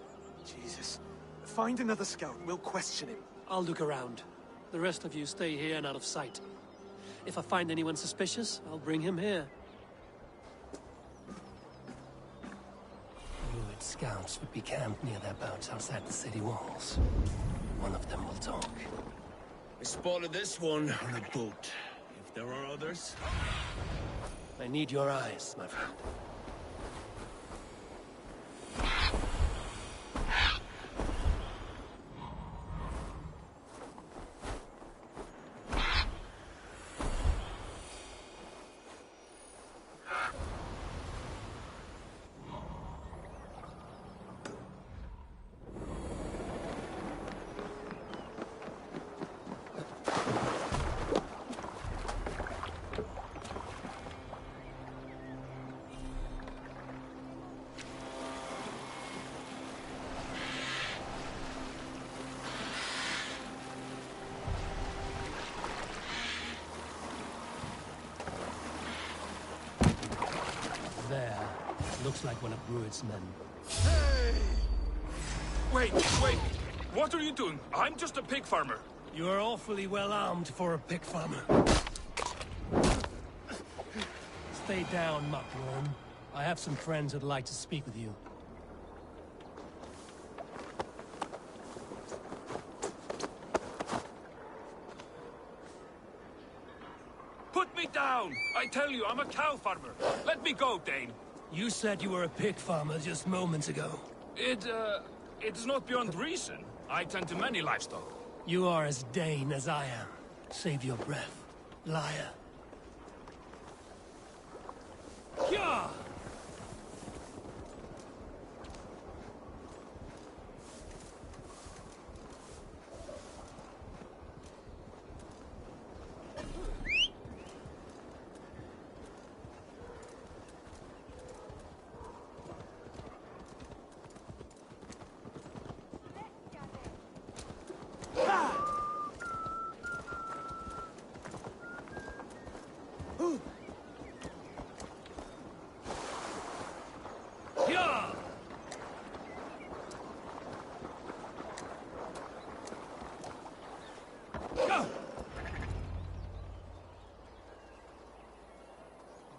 Jesus. Find another scout, we'll question him. I'll look around. The rest of you stay here and out of sight. If I find anyone suspicious, I'll bring him here. Rued scouts would be camped near their boats outside the city walls. One of them will talk. I spotted this one on a boat. If there are others... I need your eyes, my friend. There. Looks like one of Rued's men. Hey! Wait! What are you doing? I'm just a pig farmer. You are awfully well armed for a pig farmer. Stay down, muckworm. I have some friends who'd like to speak with you. Put me down! I tell you, I'm a cow farmer. Let me go, Dane. You said you were a pig farmer just moments ago. It's not beyond reason. I tend to many livestock. You are as Dane as I am. Save your breath, liar. Yeah!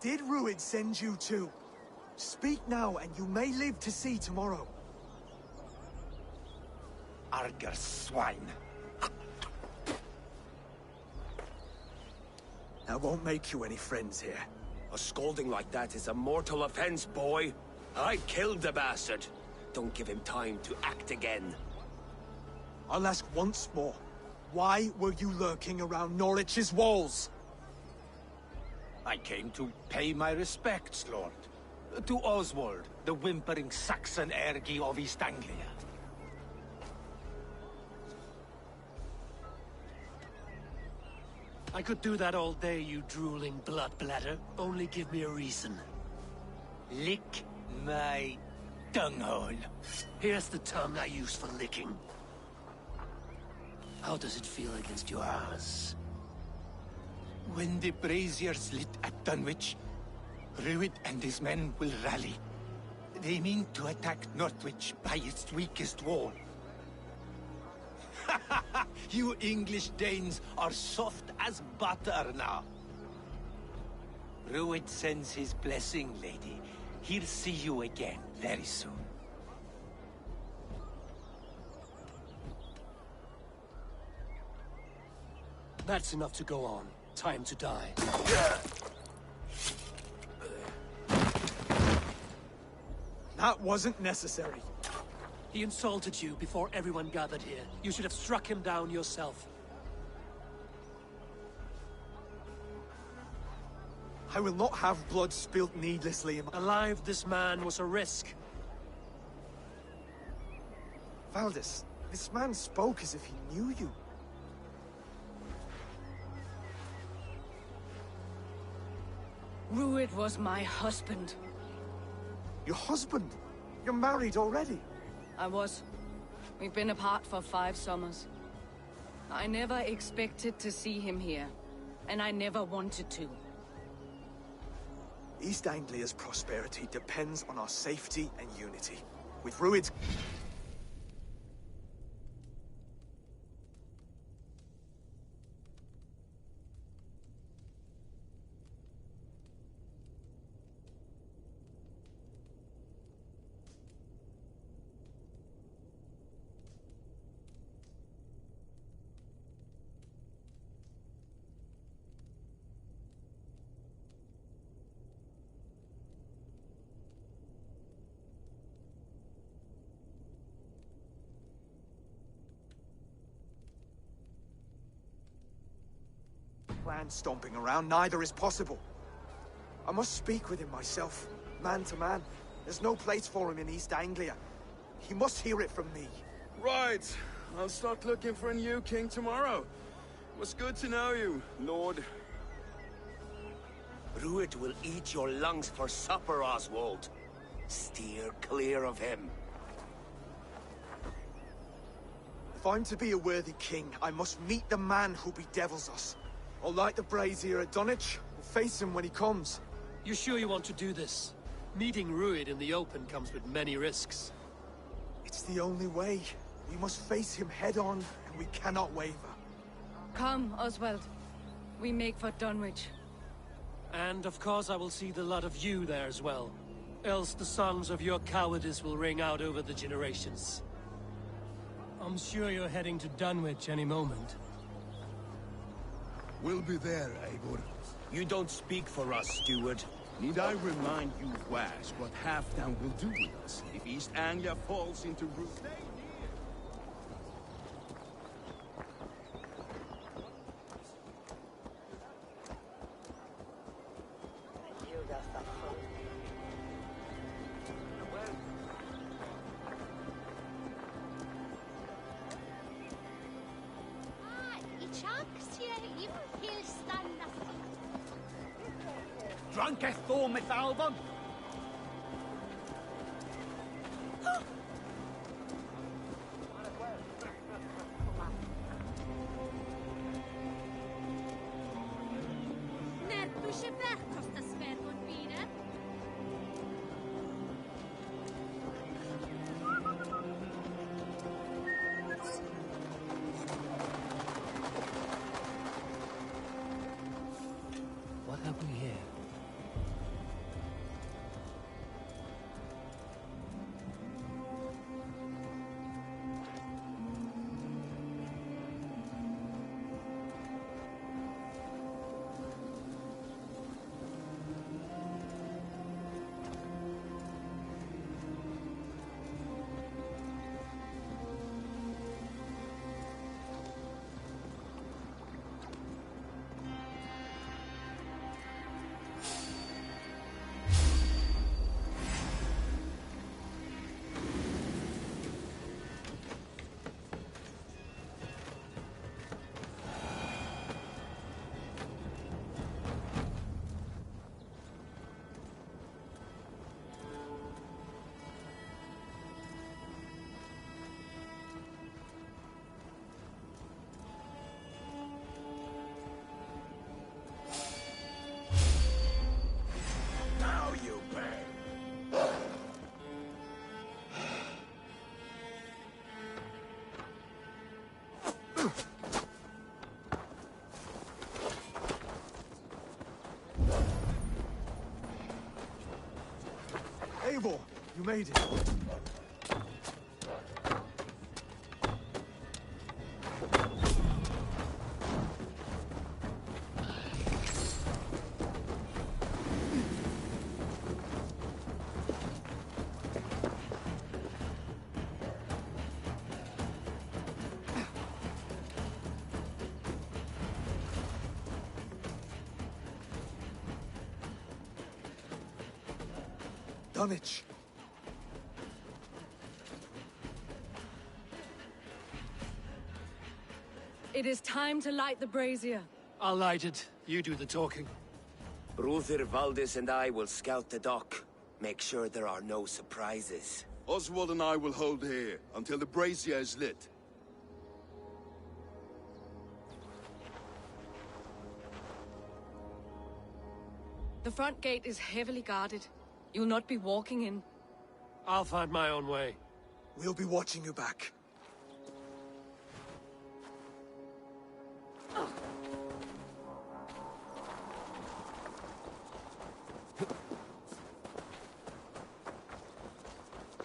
Did Rued send you too? Speak now, and you may live to see tomorrow. Arger swine. That won't make you any friends here. A scolding like that is a mortal offense, boy. I killed the bastard. Don't give him time to act again. I'll ask once more. Why were you lurking around Norwich's walls? I came to pay my respects, Lord. To Oswald, the whimpering Saxon Ergi of East Anglia. I could do that all day, you drooling blood bladder. Only give me a reason. Lick my tonguehole. Here's the tongue I use for licking. How does it feel against yours? When the braziers lit at Dunwich, Rued and his men will rally. They mean to attack Northwich by its weakest wall. You English Danes are soft as butter now. Rued sends his blessing, lady. He'll see you again very soon. That's enough to go on. Time to die. That wasn't necessary. He insulted you before everyone gathered here. You should have struck him down yourself. I will not have blood spilt needlessly in my... Alive, this man was a risk. Valdis, this man spoke as if he knew you. Rued was my husband. Your husband? You're married already? I was. We've been apart for 5 summers. I never expected to see him here, and I never wanted to. East Anglia's prosperity depends on our safety and unity. With Rued's... plan stomping around, neither is possible. I must speak with him myself, man to man. There's no place for him in East Anglia. He must hear it from me. Right. I'll start looking for a new king tomorrow. It was good to know you, Lord. Rued will eat your lungs for supper, Oswald. Steer clear of him. If I'm to be a worthy king, I must meet the man who bedevils us. I'll light the brazier at Dunwich and face him when he comes. You sure you want to do this? Meeting Rued in the open comes with many risks. It's the only way. We must face him head-on, and we cannot waver. Come, Oswald. We make for Dunwich. And of course I will see the lot of you there as well. Else the songs of your cowardice will ring out over the generations. I'm sure you're heading to Dunwich any moment. We'll be there, Eivor. You don't speak for us, steward. Need I remind you, Wash, what Halfdan will do with us if East Anglia falls into Rued? Drunketh Thormith Alban! What have we here? Eivor, you made it. Dunwich. It is time to light the brazier. I'll light it. You do the talking. Brother Valdis and I will scout the dock. Make sure there are no surprises. Oswald and I will hold here until the brazier is lit. The front gate is heavily guarded. You'll not be walking in. I'll find my own way. We'll be watching you back.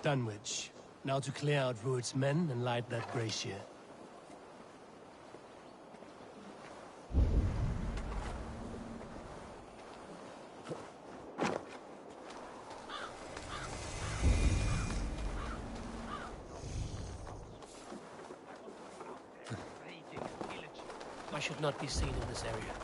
Dunwich. Now to clear out Rued's men and light that brazier. I should not be seen in this area.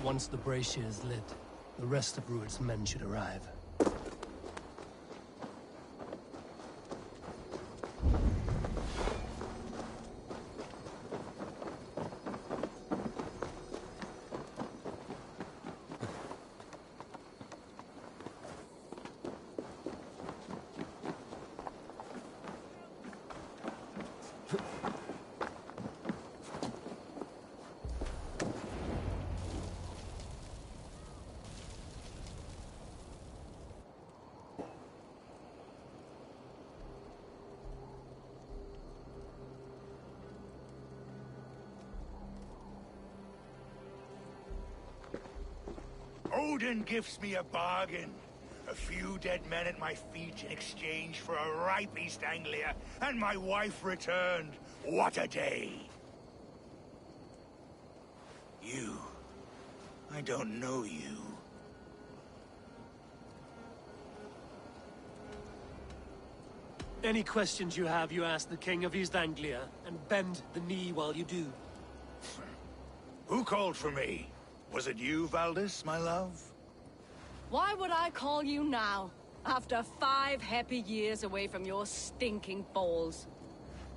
Once the brazier is lit, the rest of Rued's men should arrive. Odin gives me a bargain. A few dead men at my feet in exchange for a ripe East Anglia, and my wife returned. What a day! You. I don't know you. Any questions you have, you ask the King of East Anglia, and bend the knee while you do. Who called for me? Was it you, Valdis, my love? Why would I call you now, after 5 happy years away from your stinking balls?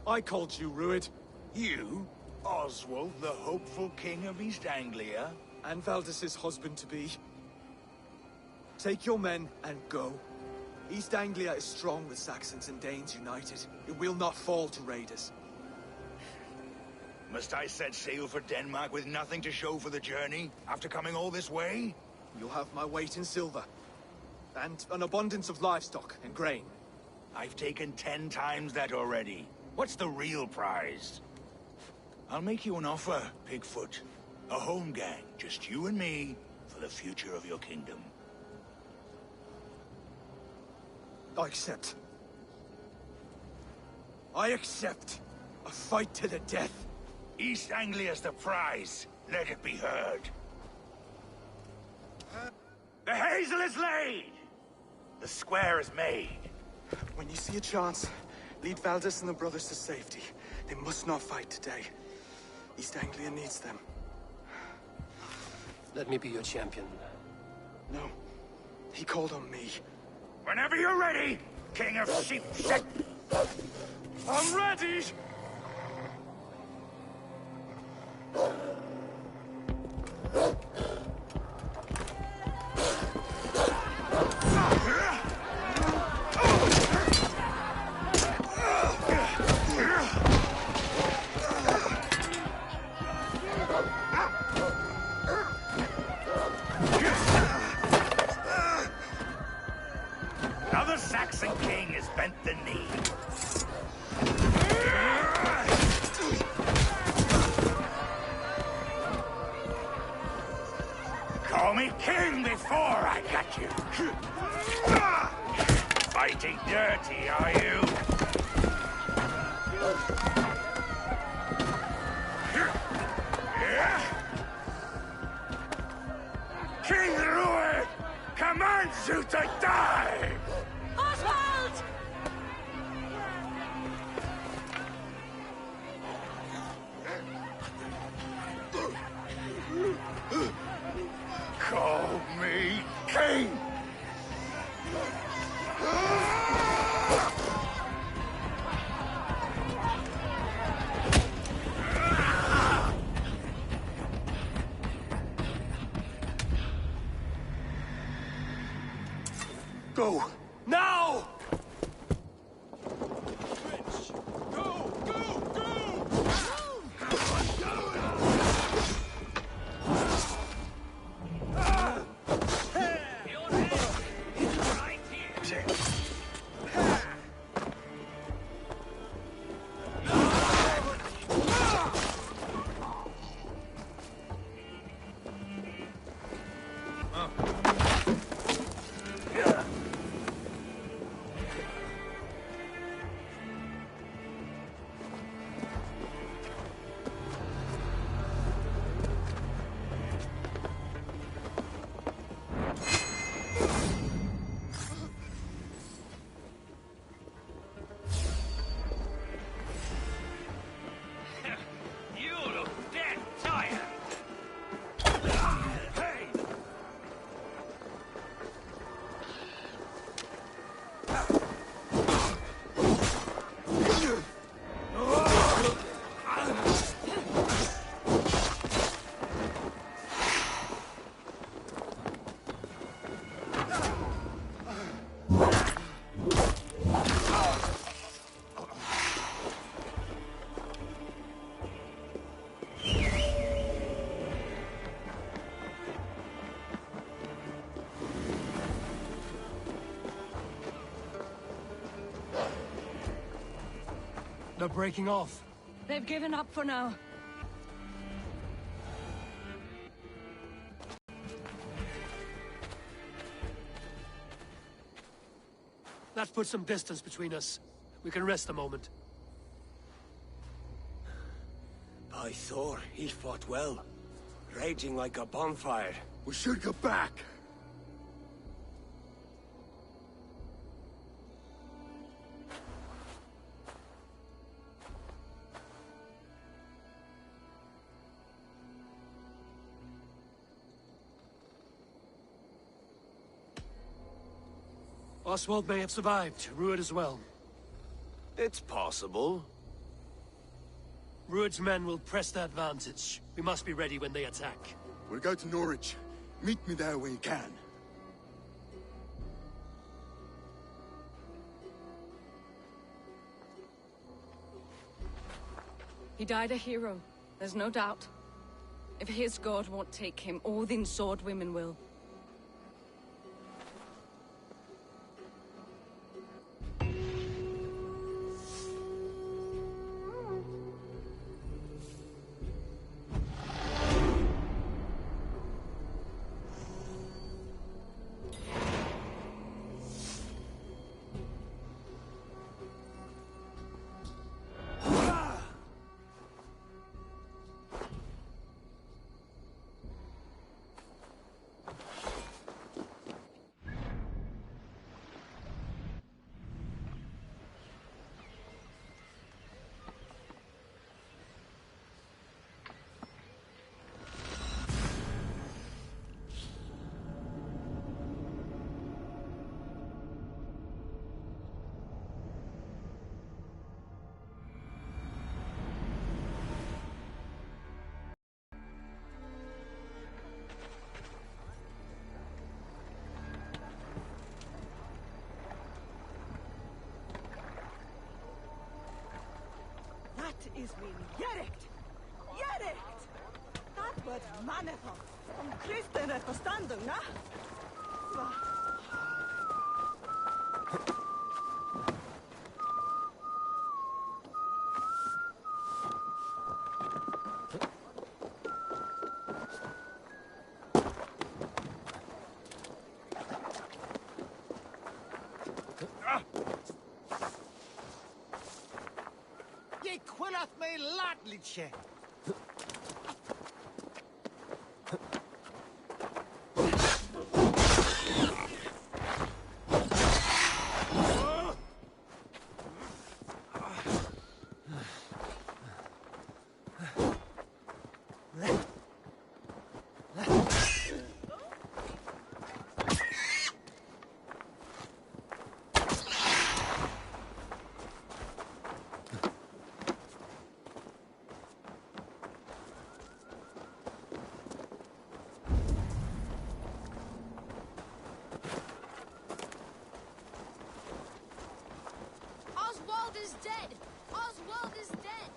I called you, Rued. You? Oswald, the hopeful King of East Anglia? And Valdis's husband-to-be. Take your men and go. East Anglia is strong with Saxons and Danes united. It will not fall to raiders. Must I set sail for Denmark with nothing to show for the journey, after coming all this way? You'll have my weight in silver. And an abundance of livestock and grain. I've taken 10 times that already. What's the real prize? I'll make you an offer, Pigfoot. A home gang, just you and me, for the future of your kingdom. I accept. I accept. A fight to the death. East Anglia's the prize. Let it be heard. The hazel is laid! The square is made. When you see a chance, lead Valdis and the brothers to safety. They must not fight today. East Anglia needs them. Let me be your champion. No. He called on me. Whenever you're ready, King of Sheep Set. I'm ready! Now the Saxon king has bent the knee. Call me king before I got you. Fighting dirty, are you? King Rued commands you to die! Oswald! Call me king! Go! Now! They're breaking off. They've given up for now. That puts some distance between us. We can rest a moment. By Thor, he fought well. Raging like a bonfire. We should go back. Oswald may have survived. Rued as well. It's possible. Rued's men will press the advantage. We must be ready when they attack. We'll go to Norwich. Meet me there when you can. He died a hero, there's no doubt. If his god won't take him, Odin's sword women will. That is min Erikt! Erikt! Dat was mannefall. Om kristen är förståndna. Je kvillat mig ladliche. Oswald is dead! Oswald is dead!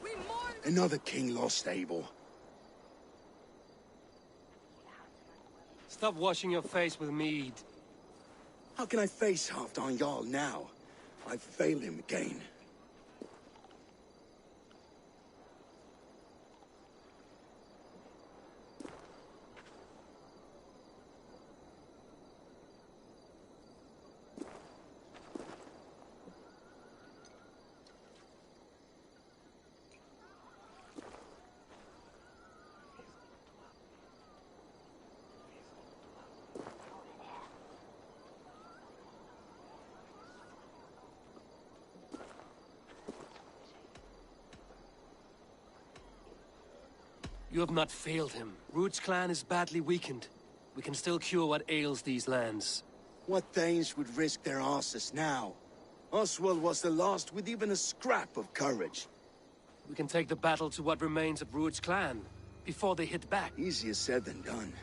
We mourn... Another king lost, Abel. Stop washing your face with mead. How can I face Halfdan Jarl now? I've failed him again. You have not failed him. Rued's clan is badly weakened. We can still cure what ails these lands. What Danes would risk their asses now? Oswald was the last with even a scrap of courage. We can take the battle to what remains of Rued's clan, before they hit back. Easier said than done.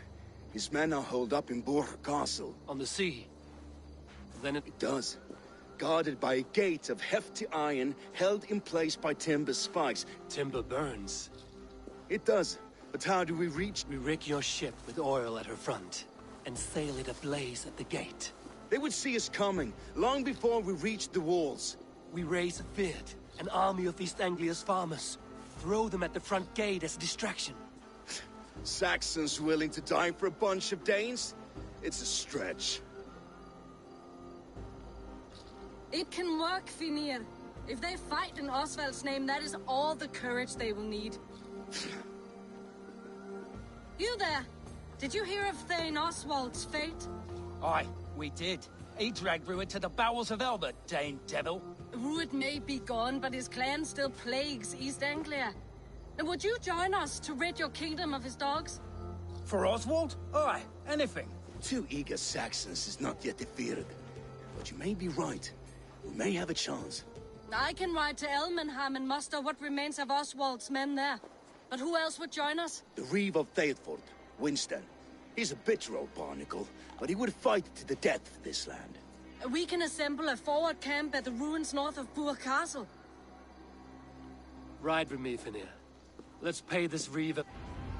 His men are holed up in Borg Castle. On the sea. Then it does. Guarded by a gate of hefty iron, held in place by timber spikes. Timber burns. It does. But how do we reach? We rig your ship with oil at her front, and sail it ablaze at the gate. They would see us coming, long before we reached the walls. We raise a Fyrd, an army of East Anglia's farmers. Throw them at the front gate as a distraction. Saxons willing to die for a bunch of Danes? It's a stretch. It can work, Finir. If they fight in Oswald's name, that is all the courage they will need. You there! Did you hear of Thane Oswald's fate? Aye, we did. He dragged Rued to the bowels of Elbert, Dane devil. Rued may be gone, but his clan still plagues East Anglia. And would you join us to rid your kingdom of his dogs? For Oswald? Aye, anything. 2 eager Saxons is not yet defeated. But you may be right. We may have a chance. I can ride to Elmenham and muster what remains of Oswald's men there. But who else would join us? The Reeve of Thetford, Winston. He's a bitter old barnacle, but he would fight to the death for this land. We can assemble a forward camp at the ruins north of Bur Castle. Ride with me, Finir. Let's pay this Reeve a...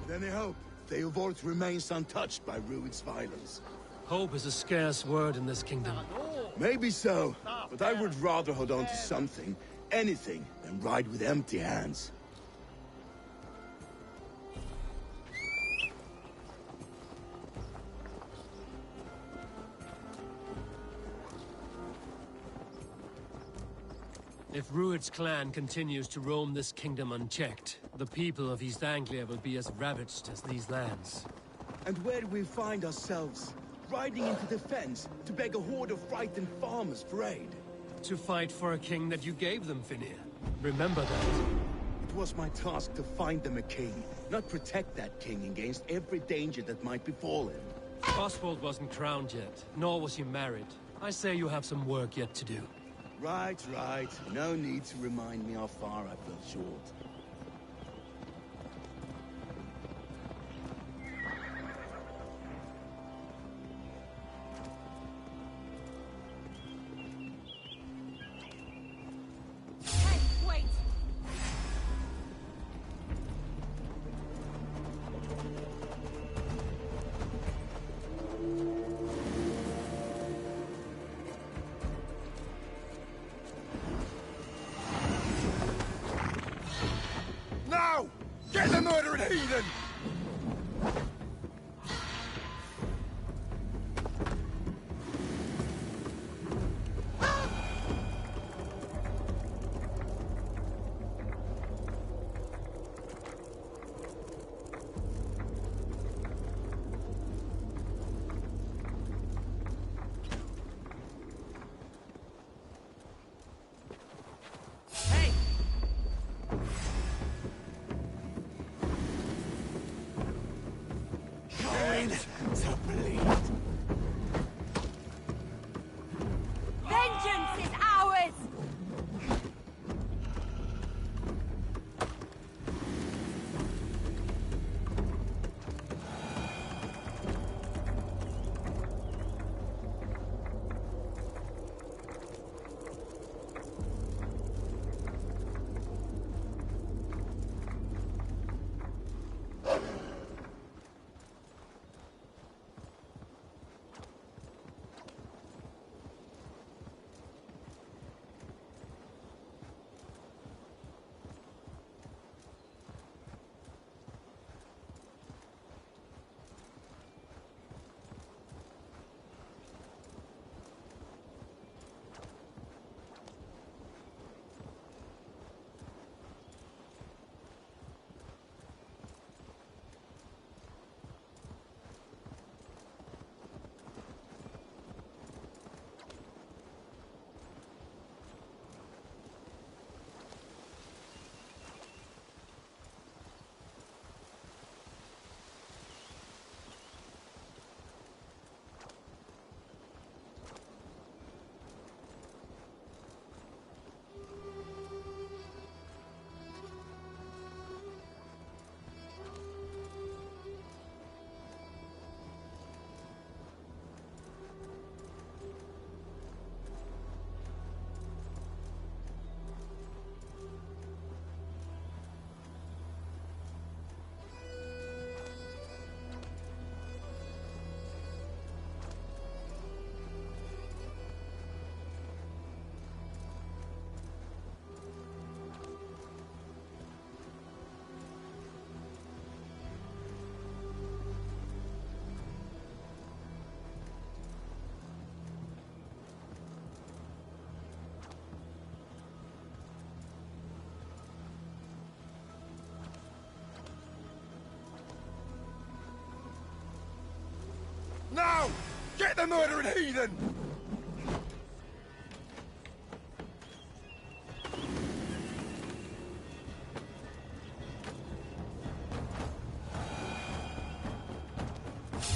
With any hope, Theodford remains untouched by Rued's violence. Hope is a scarce word in this kingdom. Maybe so, but I would rather hold on to something, anything, than ride with empty hands. If Rued's clan continues to roam this kingdom unchecked, the people of East Anglia will be as ravaged as these lands. And where do we find ourselves? Riding into the fens to beg a horde of frightened farmers for aid? To fight for a king that you gave them, Finir. Remember that. It was my task to find them a king, not protect that king against every danger that might befall him. Oswald wasn't crowned yet, nor was he married. I say you have some work yet to do. Right. No need to remind me how far I fell short. Hey, wait! Now! Get the murdering heathen! Vengeance is ours! the murdering heathen!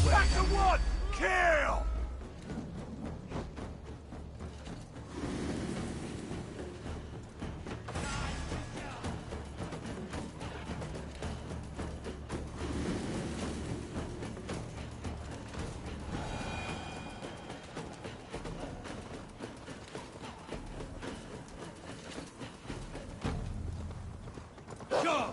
Back to one! Kill! Go!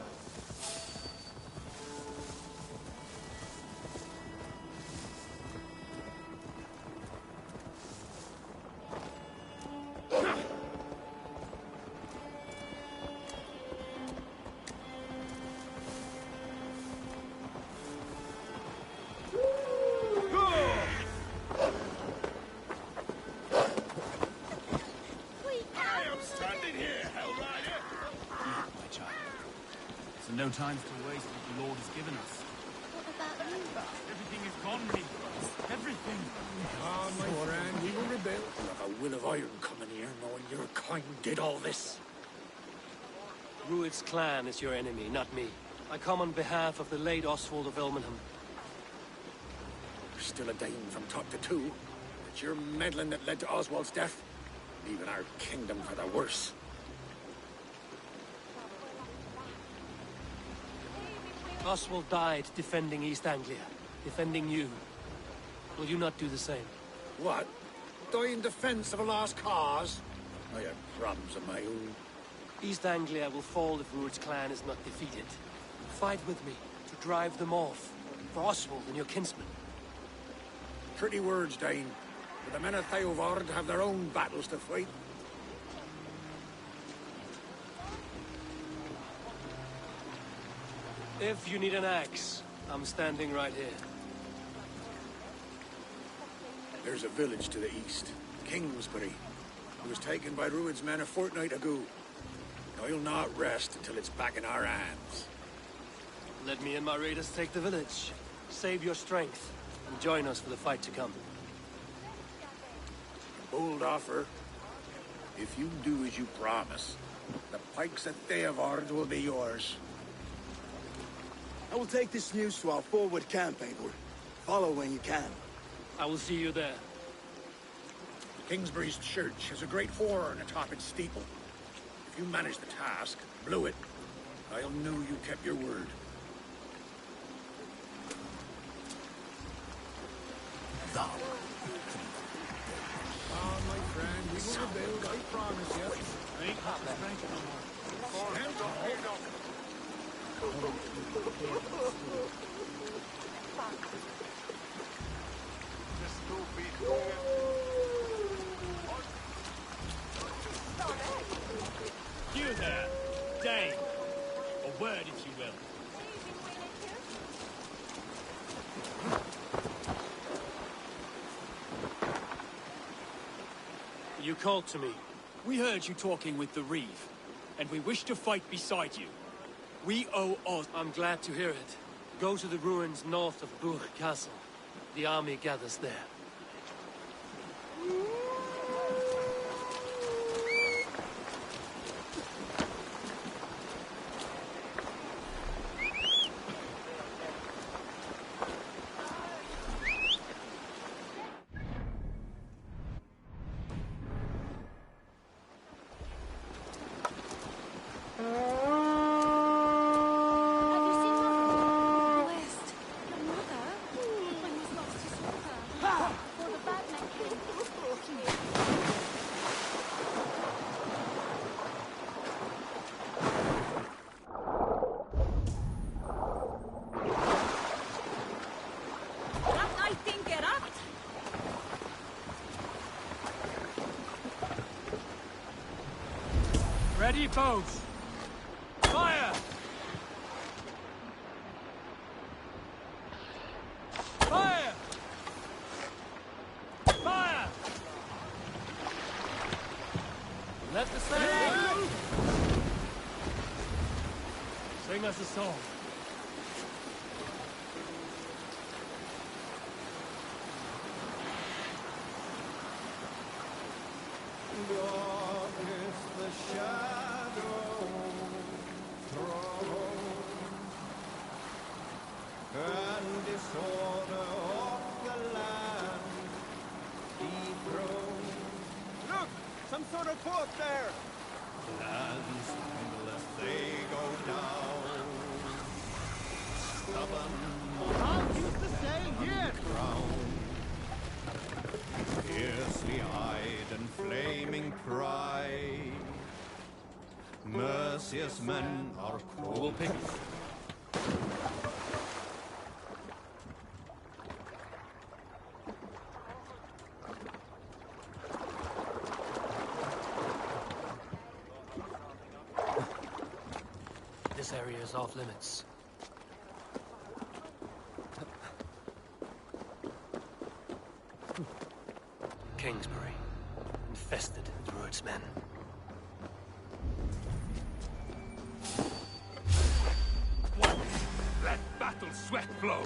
I am standing here, Hellrider! My child. So no time to waste what the Lord has given us. What about you? Everything is gone, Reeve. Everything. Ah, my friend, we will rebel. You'll have a will of iron coming here, knowing your kind did all this. Rued's clan is your enemy, not me. I come on behalf of the late Oswald of Elmenham. We're still a dying from top to two. It's your meddling that led to Oswald's death, leaving our kingdom for the worse. Oswald died defending East Anglia, defending you. Will you not do the same? What? Die in defense of a lost cause? I have problems of my own. East Anglia will fall if Rued's clan is not defeated. Fight with me to drive them off, for Oswald and your kinsmen. Pretty words, Dane. But the men of Theovard have their own battles to fight. If you need an axe, I'm standing right here. There's a village to the east, Kingsbury. It was taken by Rued's men a fortnight ago. I'll not rest until it's back in our hands. Let me and my raiders take the village. Save your strength, and join us for the fight to come. Bold offer. If you do as you promise, the pikes at Theovard will be yours. I will take this news to our forward camp, Eivor. Follow when you can. I will see you there. Kingsbury's church has a great horn atop its steeple. If you manage the task, blew it, I'll know you kept your word. Thou. Ah, my friend, we will rebuild, I promise you. Ain't got the strength no more. Stand up, hold up. You there, Dane. A word, if you will. You called to me. We heard you talking with the Reeve, and we wish to fight beside you. We owe Oz. I'm glad to hear it. Go to the ruins north of Burg Castle. The army gathers there. Ready, foes! Fire! Fire! Fire! Let the sound! Sing us a song. dark is the shadow thrown, and disorder of the land dethroned. Look! Some sort of fort there! Lands endless they go down. Stubborn I'll use the sail here! crown. Fiercely eyed and flaming pride. Merciless men are cold. This area is off limits. Kingsbury, infested with Druid's men. Let battle sweat flow!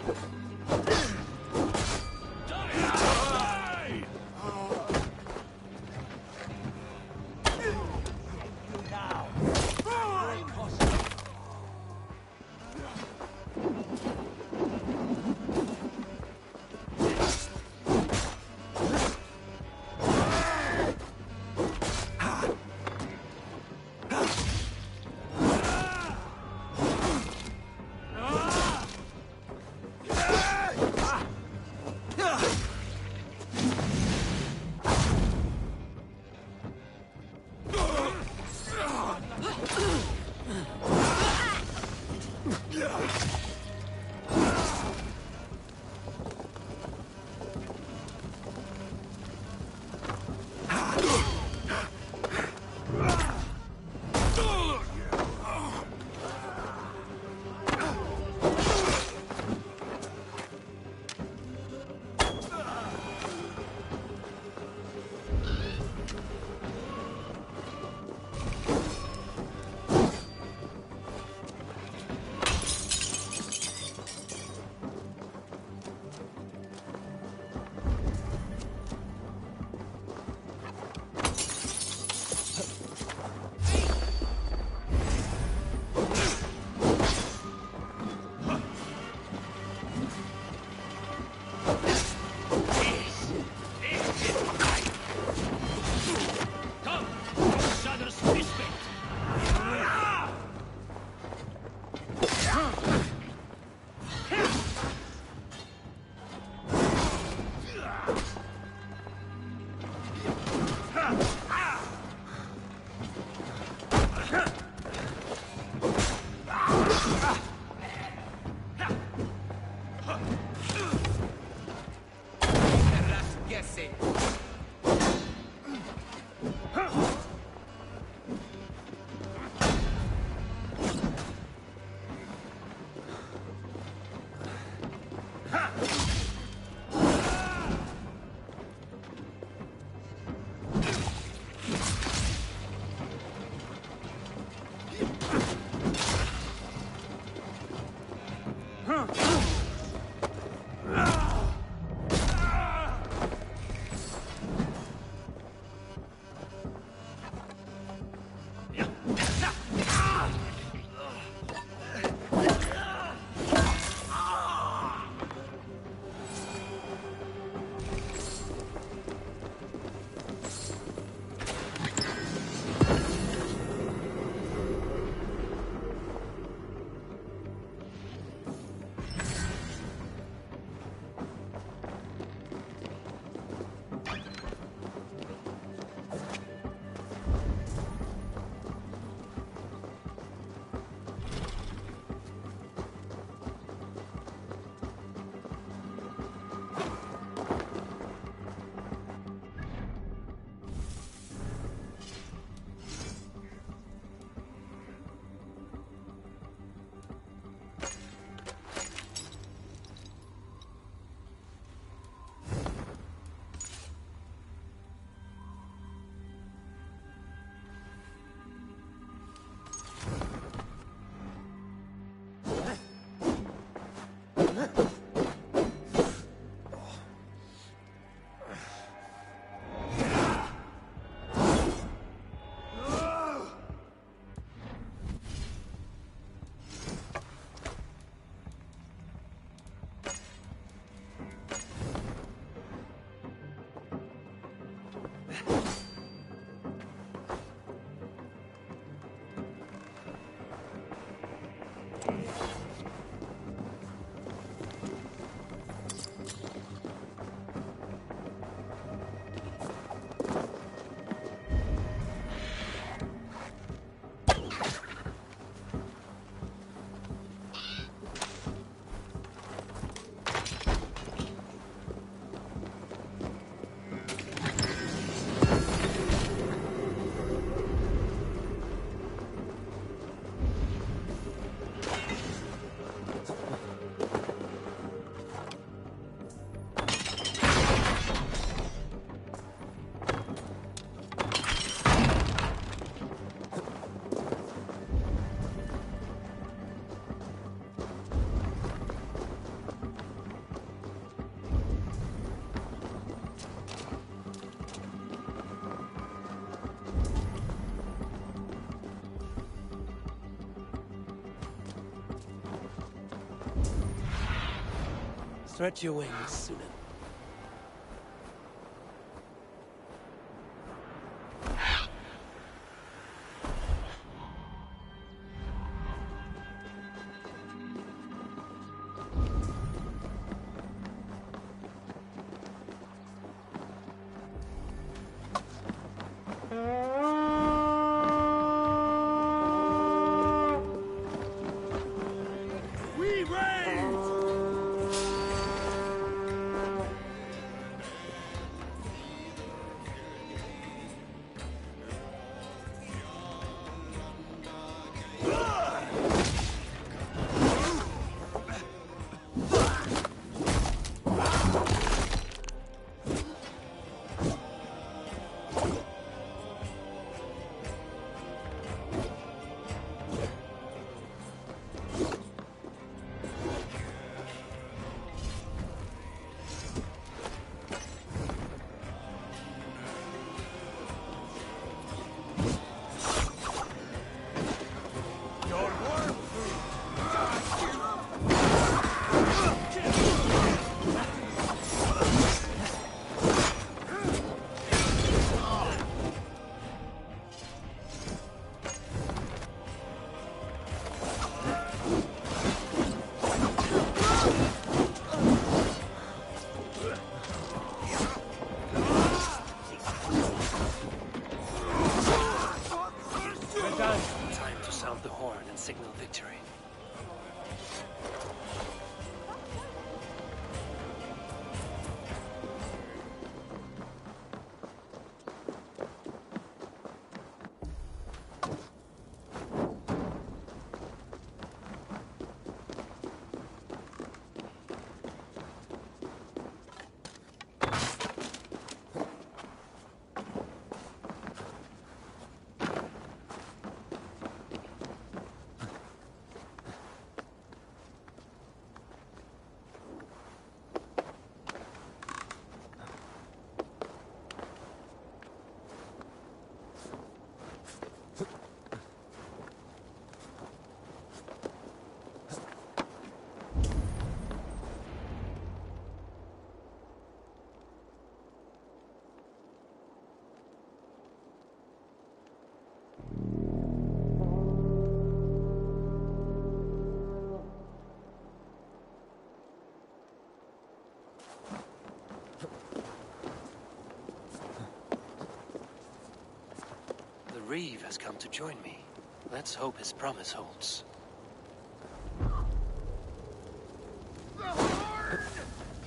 Stretch your wings, Sunan. We reign! Time to sound the horn and signal victory. The Reeve has come to join me. Let's hope his promise holds. The horn!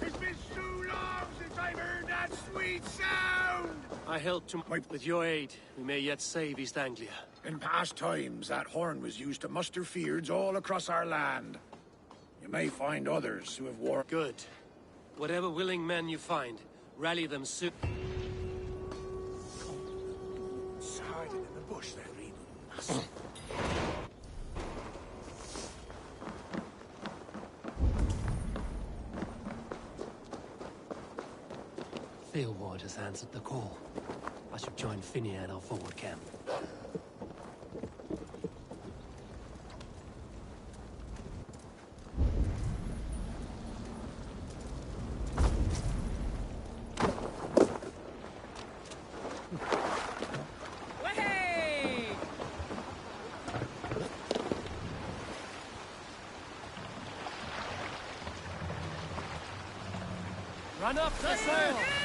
It's been so long since I've heard that sweet sound! I helped to with your aid. We may yet save East Anglia. In past times, that horn was used to muster fyrds all across our land. You may find others who have war. Good. Whatever willing men you find, rally them soon. It's hiding in the bush, that Reeve. Field Ward has answered the call. I should join Finia at our forward camp. Run up the sail!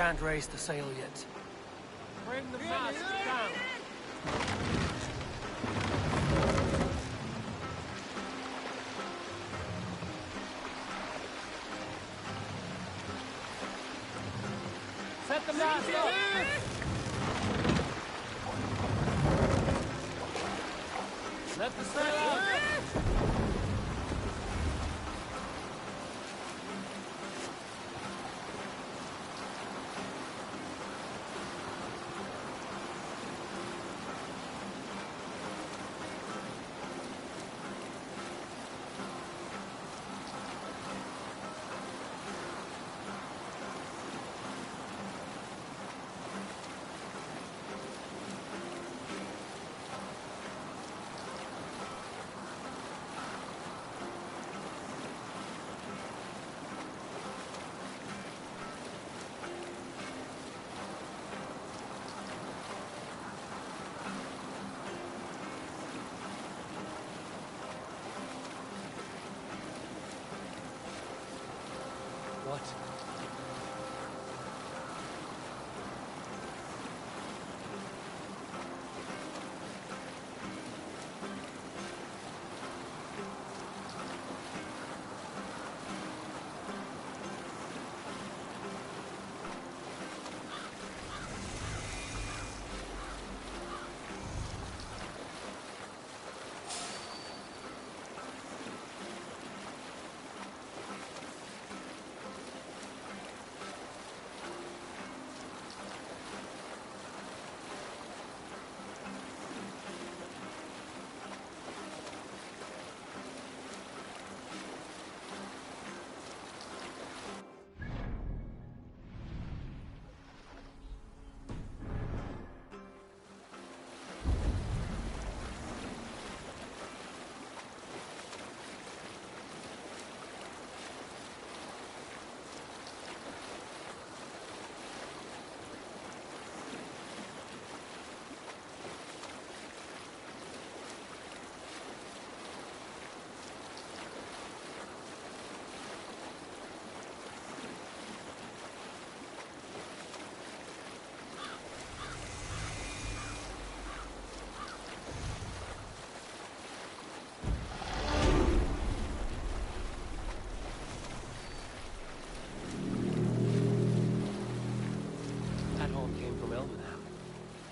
can't raise the sail yet. Bring the mast down. Set the mast up. Let the sail out. What?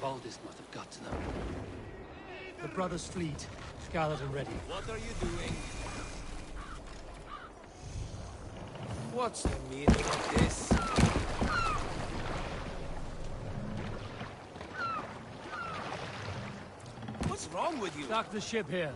Baldest must have got to them. The brothers' fleet, gathered and ready. What are you doing? What's the meaning of this? What's wrong with you? Dock the ship here.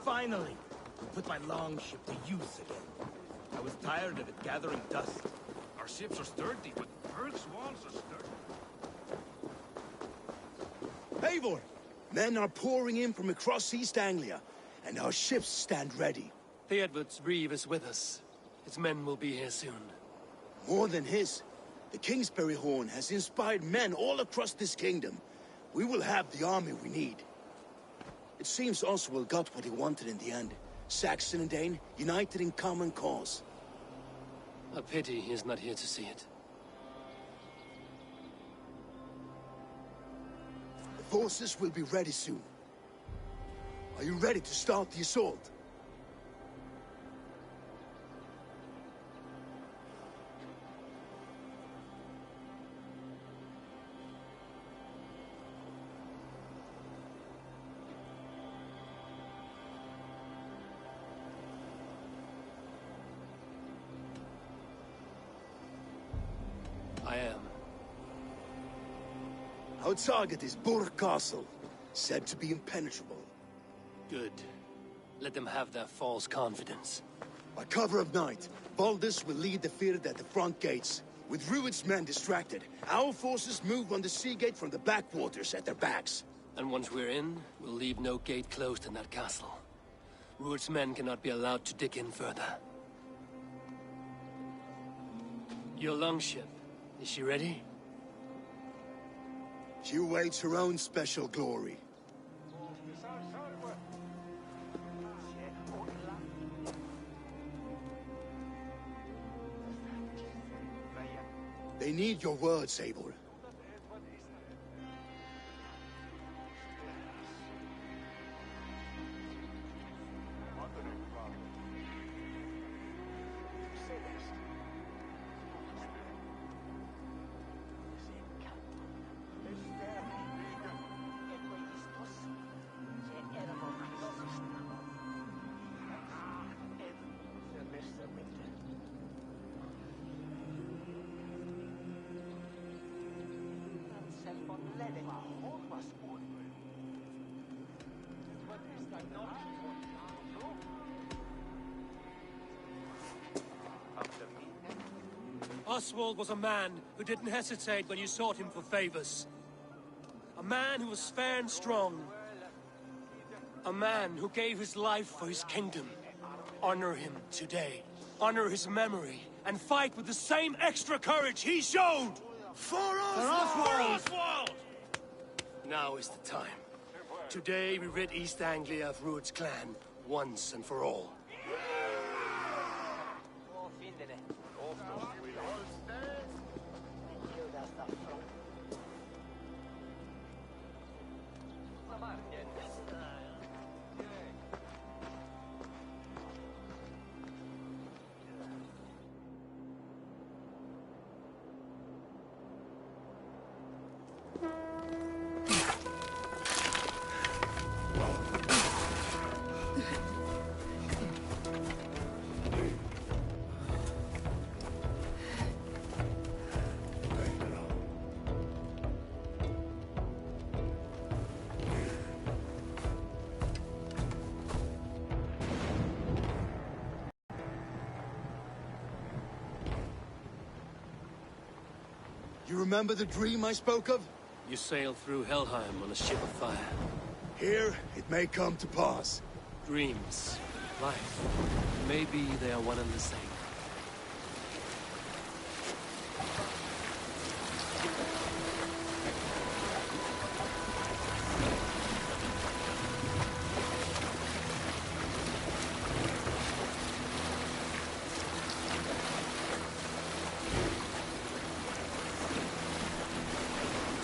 Finally, put my longship to use again. I was tired of it gathering dust. Our ships are sturdy, but Berg's walls are sturdy. Eivor! Men are pouring in from across East Anglia, and our ships stand ready. Theodred's reeve is with us. His men will be here soon. More than his. The Kingsbury Horn has inspired men all across this kingdom. We will have the army we need. It seems Oswald got what he wanted in the end. Saxon and Dane, united in common cause. A pity he is not here to see it. The forces will be ready soon. Are you ready to start the assault? I am. Our target is Burg Castle, said to be impenetrable. Good. Let them have their false confidence. By cover of night, Valdis will lead the Fird at the front gates. With Rued's men distracted, our forces move on the sea gate from the backwaters at their backs. And once we're in, we'll leave no gate closed in that castle. Rued's men cannot be allowed to dig in further. Your longship, is she ready? She awaits her own special glory. They need your words, Eivor. Oswald was a man who didn't hesitate when you sought him for favors. A man who was fair and strong. A man who gave his life for his kingdom. Honor him today. Honor his memory. And fight with the same extra courage he showed! For Oswald! For Oswald! Now is the time. Today we rid East Anglia of Rued's clan, once and for all. You remember the dream I spoke of? You sailed through Helheim on a ship of fire. Here, it may come to pass. Dreams, life, maybe they are one and the same.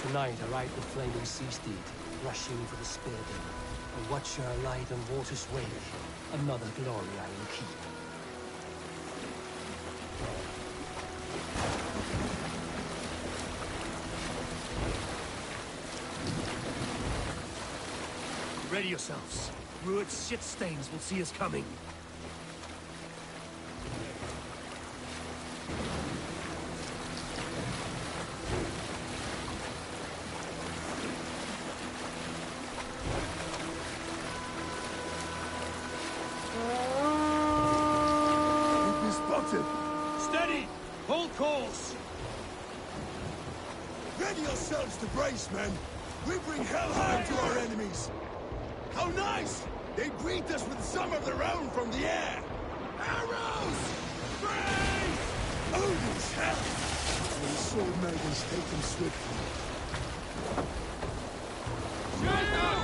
Tonight I ride the flaming sea steed, rushing for the spear den. A watcher light on water's wake, another glory I will keep. Ready yourselves. Rued's shit stains will see us coming. Steady! Hold course! Ready yourselves to brace, men! We bring Helheim to our enemies! How nice! They greet us with some of their own from the air! Arrows! Brace! Odin's hell! When the sword maidens take them swiftly. Shoot them!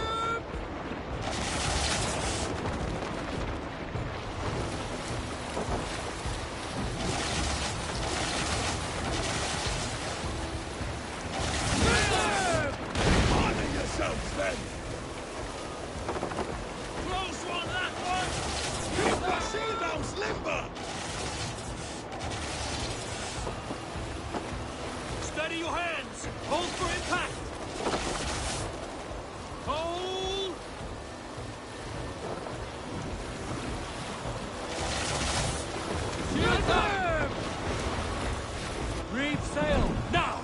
Steady your hands! Hold for impact! Hold! Shoot them! Reef sail, now!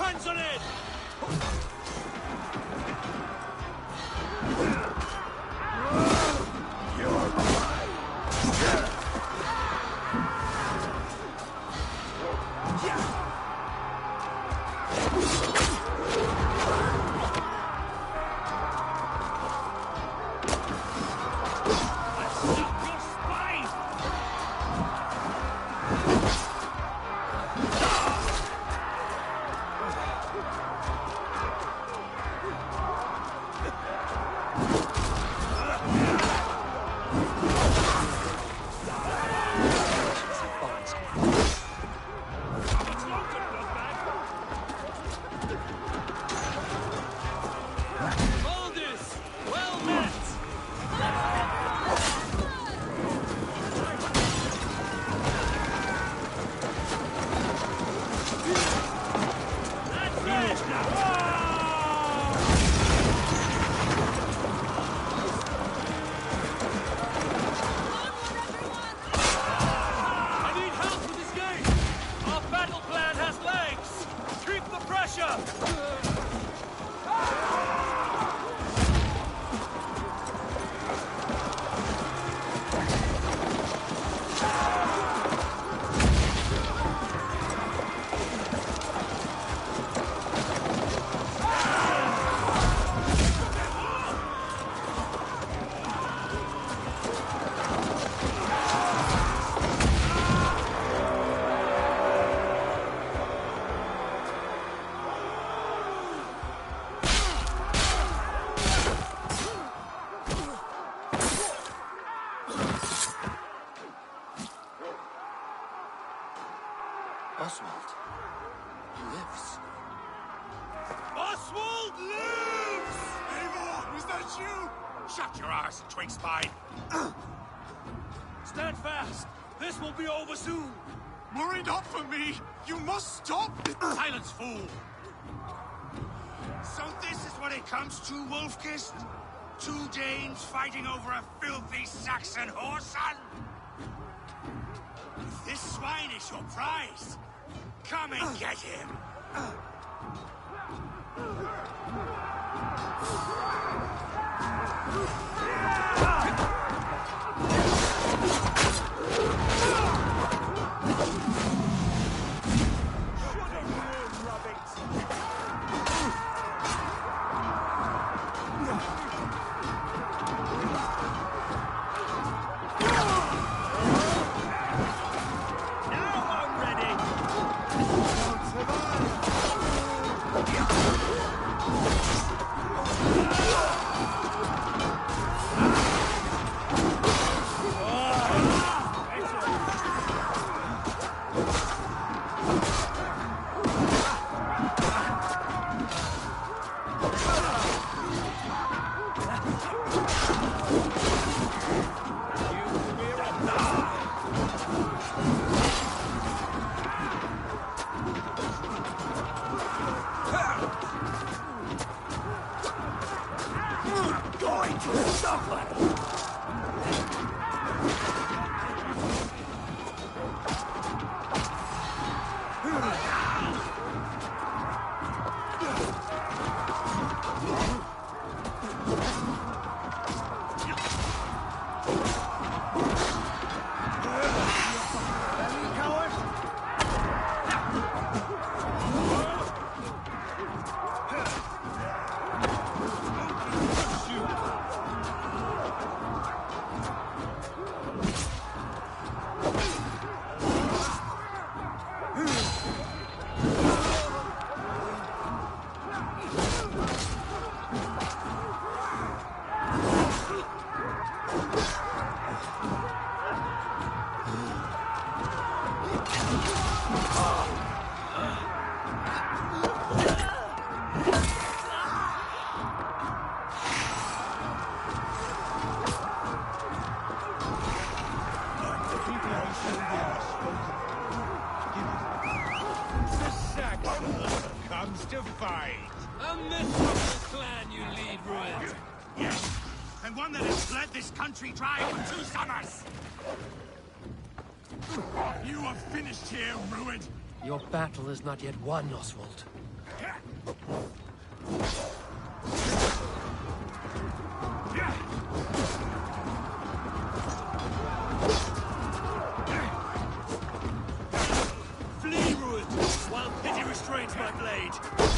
hands on it! You're mine! Oswald. He lives. Oswald lives! Eivor, is that you? Shut your arse, twig spine. Stand fast! This will be over soon! Worry not for me! You must stop! Silence, fool! So this is what it comes to, Wolfkist? 2 Danes fighting over a filthy Saxon whoreson? If this swine is your prize, come and get him! To fight. A miserable clan you lead, Ruined. Yes, and one that has bled this country dry for 2 summers. You are finished here, Ruined. Your battle is not yet won, Oswald. my blade!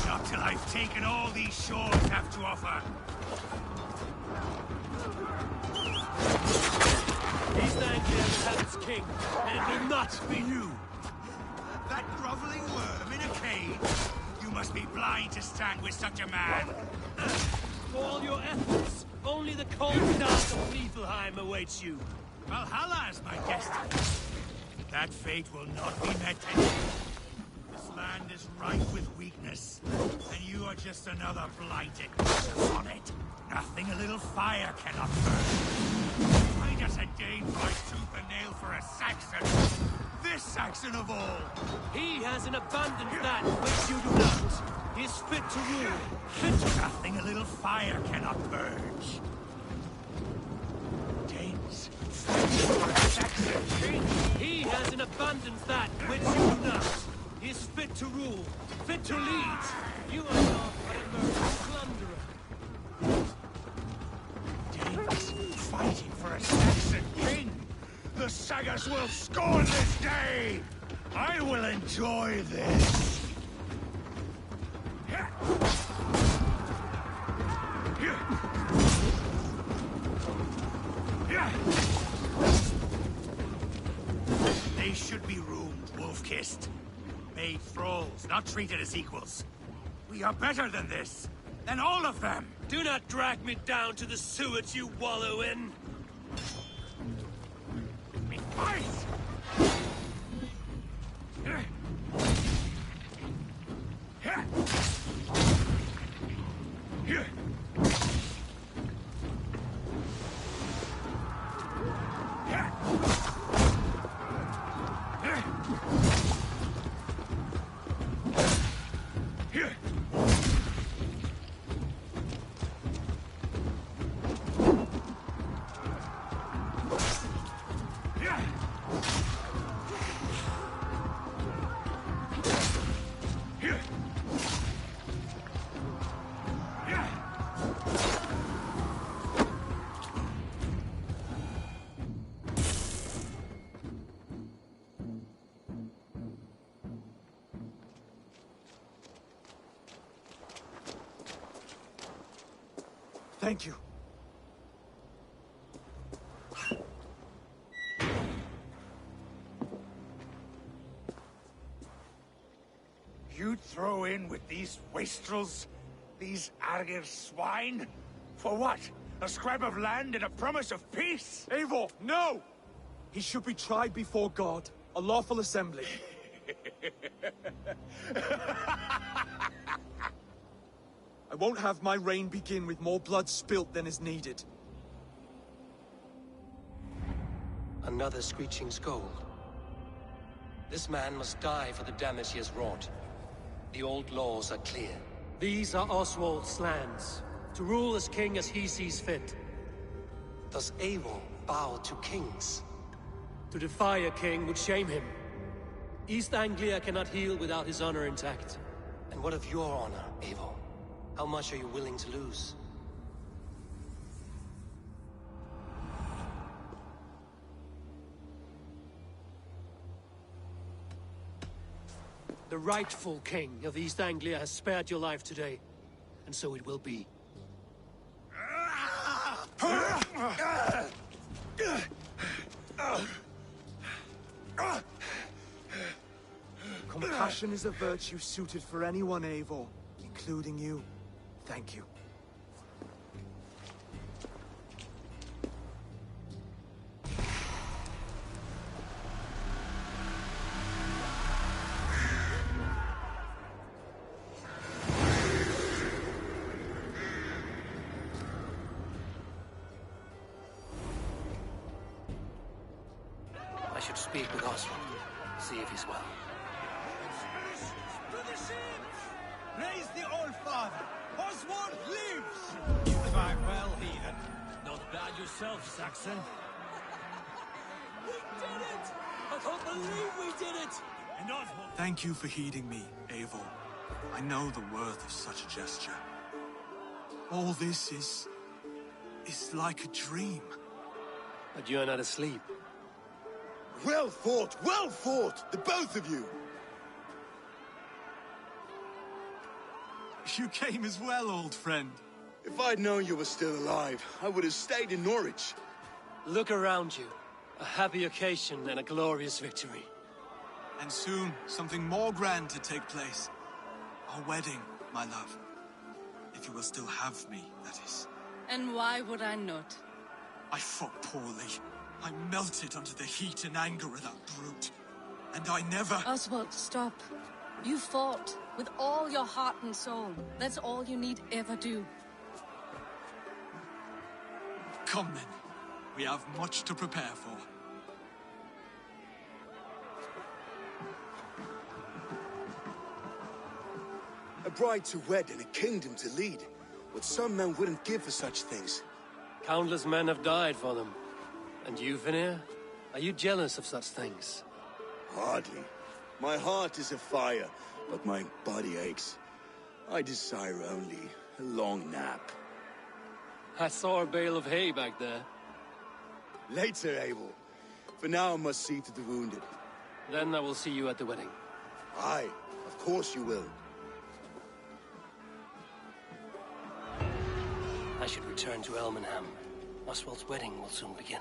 Not till I've taken all these shores have to offer. East Anglia will have its king, and it will not be you. That groveling worm in a cage? You must be blind to stand with such a man. For all your efforts, only the cold dark of Niflheim awaits you. Valhalla is my destiny. That fate will not be met today. This land is rife with weakness, and you are just another blighted on it. Nothing a little fire cannot burn. Why does a Dane fight tooth and nail for a Saxon? This Saxon of all! He has in abundance that which you do not. He is fit to rule, fit to... Nothing a little fire cannot purge. Danes, fight for a Saxon king! He has in abundance that which you do not. He is fit to rule, fit to lead. You are not but a murderous plunderer. Danes, fighting for a Saxon king! The Sagas will scorn this day! I will enjoy this! They should be roomed, wolf-kissed. Made thralls, not treated as equals. We are better than this, than all of them! Do not drag me down to the sewage you wallow in! Fight! Thank you. You'd throw in with these wastrels? These Argir swine? For what? A scrap of land and a promise of peace? Eivor, no! He should be tried before God, a lawful assembly. I won't have my reign begin with more blood spilt than is needed. Another screeching scold. This man must die for the damage he has wrought. The old laws are clear. These are Oswald's lands, to rule as king as he sees fit. Does Eivor bow to kings? To defy a king would shame him. East Anglia cannot heal without his honor intact. And what of your honor, Eivor? How much are you willing to lose? The rightful king of East Anglia has spared your life today, and so it will be. Compassion is a virtue suited for anyone, Eivor, including you. Thank you. I should speak with Oswald, see if he's well. Praise the Old Father! Oswald lives! You fight well, heathen. Not bad yourself, Saxon. We did it! I can't believe we did it! And Oswald... Thank you for heeding me, Eivor. I know the worth of such a gesture. All this is like a dream. But you're not asleep. Well fought, the both of you! You came as well, old friend. If I'd known you were still alive, I would have stayed in Norwich. Look around you. A happy occasion and a glorious victory. And soon, something more grand to take place. Our wedding, my love. If you will still have me, that is. And why would I not? I fought poorly. I melted under the heat and anger of that brute. And I never... Oswald, stop. You fought with all your heart and soul. That's all you need ever do. Come then. We have much to prepare for. A bride to wed and a kingdom to lead. What some men wouldn't give for such things. Countless men have died for them. And you, Vanir? Are you jealous of such things? Hardly. My heart is afire, but my body aches. I desire only a long nap. I saw a bale of hay back there. Later, Abel. For now, I must see to the wounded. Then I will see you at the wedding. Aye, of course you will. I should return to Elmenham. Oswald's wedding will soon begin.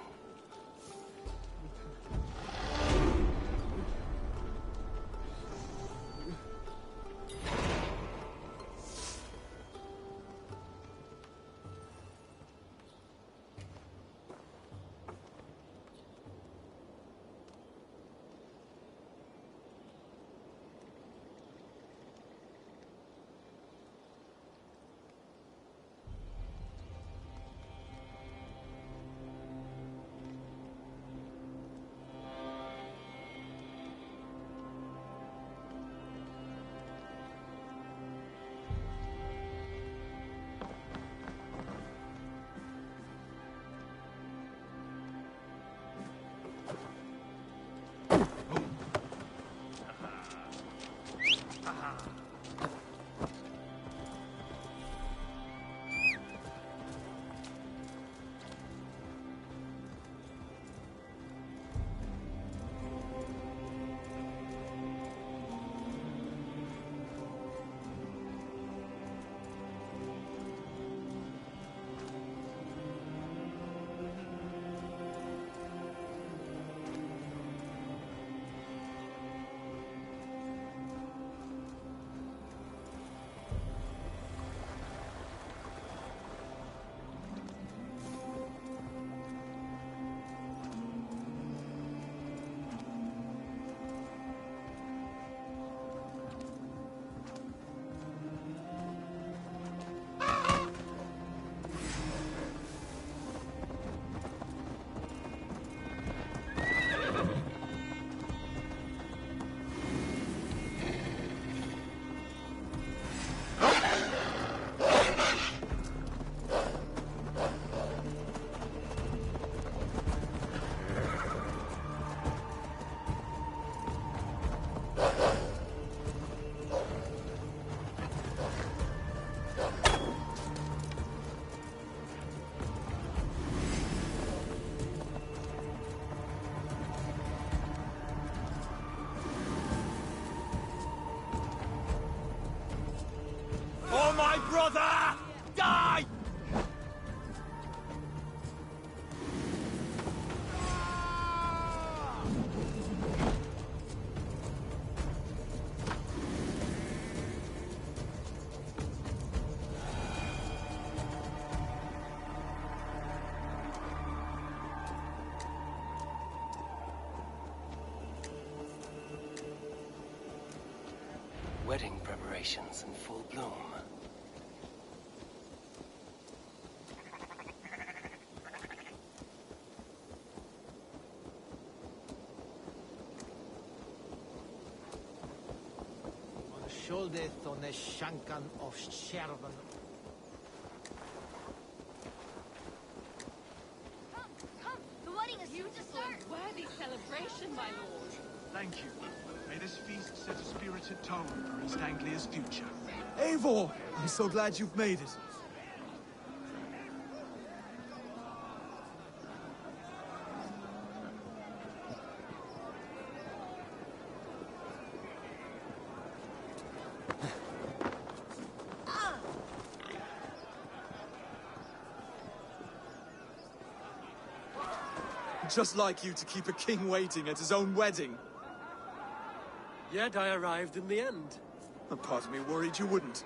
Oh, my brother! Die! Wedding preparations in full bloom. Shuldeth on the Shankan of Shervan. Come! The wedding is soon to start! Worthy celebration, my lord. Thank you. May this feast set a spirited tone for East Anglia's future. Eivor! I'm so glad you've made it. Just like you to keep a king waiting at his own wedding. Yet I arrived in the end. A part of me worried you wouldn't.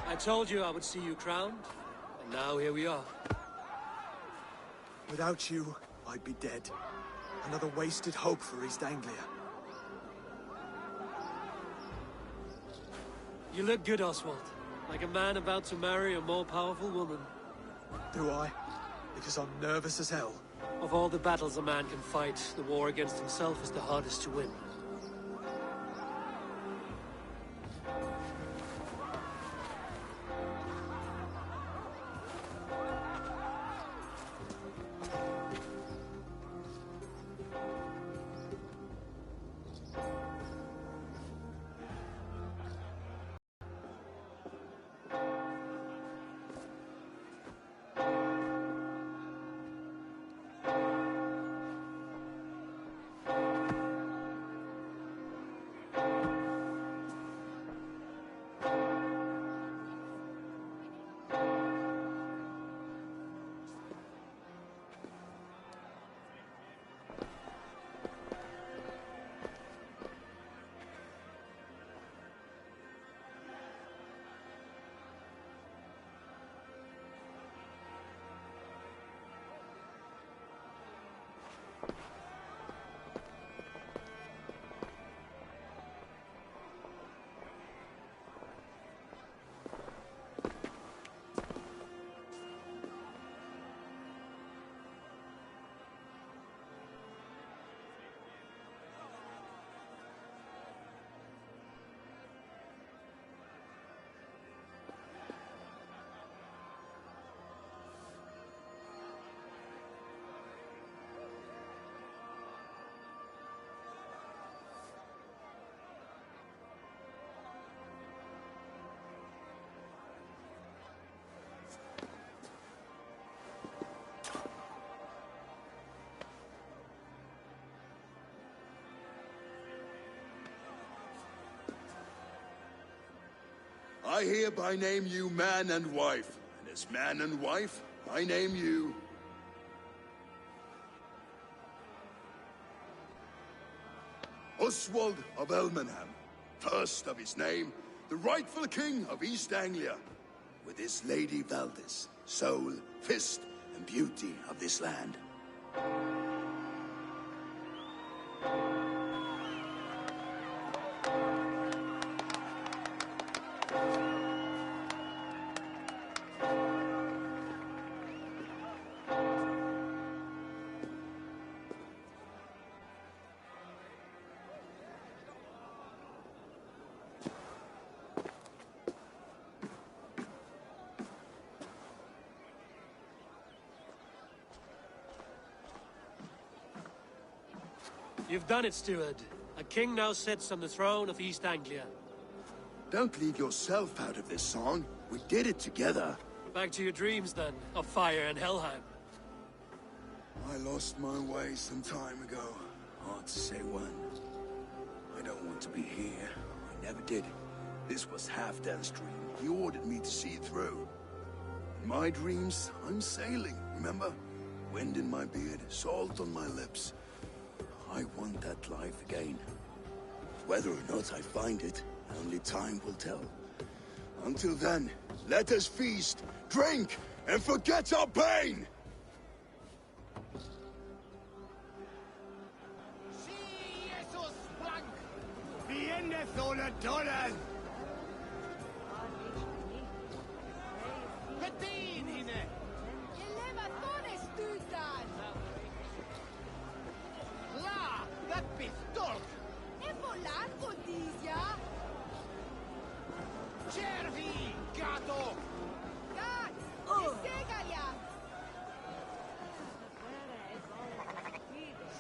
I told you I would see you crowned, and now here we are. Without you, I'd be dead. Another wasted hope for East Anglia. You look good, Oswald. Like a man about to marry a more powerful woman. Do I? Because I'm nervous as hell. Of all the battles a man can fight, the war against himself is the hardest to win. I hereby name you man and wife, and as man and wife, I name you... Oswald of Elmenham, first of his name, the rightful king of East Anglia, with his lady Valdis, soul, fist, and beauty of this land. You've done it, steward. A king now sits on the throne of East Anglia. Don't leave yourself out of this song. We did it together. Back to your dreams, then, of fire and Helheim. I lost my way some time ago. Hard to say when. I don't want to be here. I never did. This was Halfdan's dream. He ordered me to see it through. In my dreams, I'm sailing, remember? Wind in my beard, salt on my lips. I want that life again. Whether or not I find it, only time will tell. Until then, let us feast, drink, and forget our pain! Bethola Dolan! Betin hine! Eleva tones tutan! La! That pistol! Evolanco dizia! Cervi! Gato! Gat! Segalia!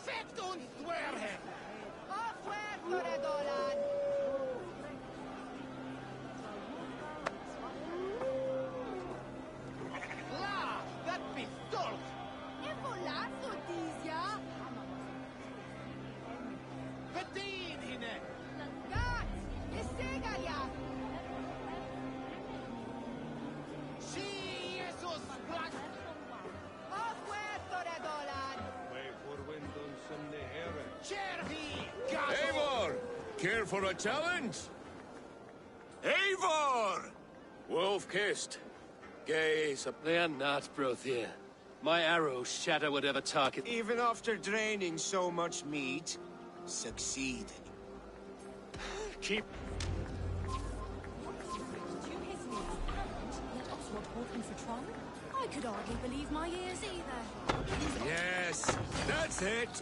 Fett uns dwerhe! Ofuertore Dolan! La! That pistol! Evolanco dizia! Betin hine! Gat! Segalia! Si Jesus Black! Ofuertore Dolan! Cervi! Gato! Eivor! Care for a challenge? Eivor! Wolf-kissed. Gaze up. They are not, Brothier. My arrows shatter whatever target. Even after draining so much meat, succeeded. Keep... I could hardly believe my ears either. Yes, that's it.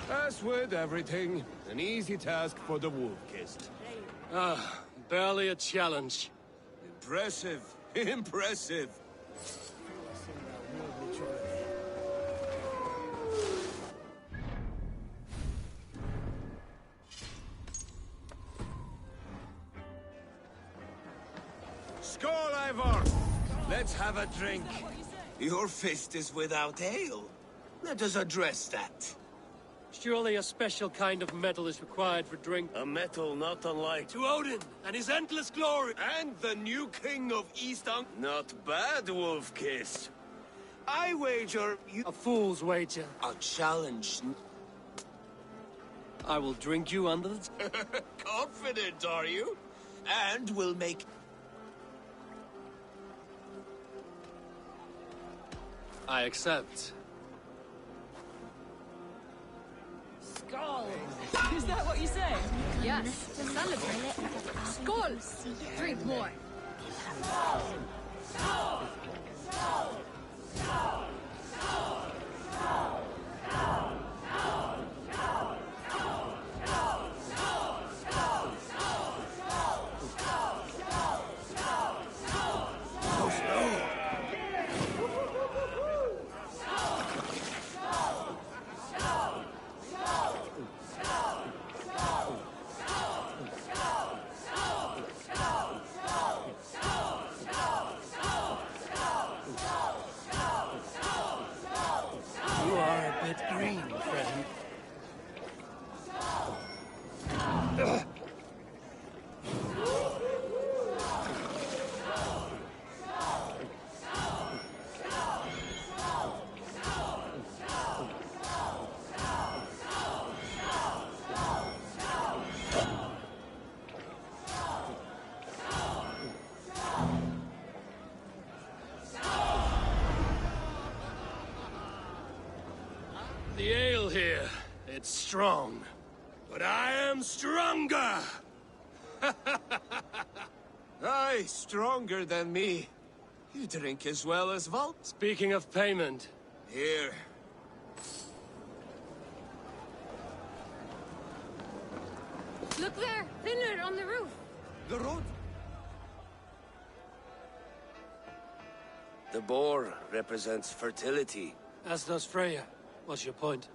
As with everything, an easy task for the wolf-kissed. Ah, barely a challenge. Impressive, impressive. Skål, Eivor! Let's have a drink. Your fist is without ale. Let us address that. Surely a special kind of metal is required for drink. A metal not unlike... To Odin and his endless glory! And the new king of East Ang... Not bad, Wolf-kissed. I wager you... A fool's wager. A challenge. I will drink you under the... Confident, are you? And will make... I accept. Skull! Is that what you say? Yes, to celebrate. Skull! Drink more. You are a bit green, friend. The ale here, it's strong. But I am stronger! Aye, stronger than me. You drink as well as Volt. Speaking of payment... Here. Look there! Thinner on the roof! The road? The boar represents fertility. As does Freya. What's your point?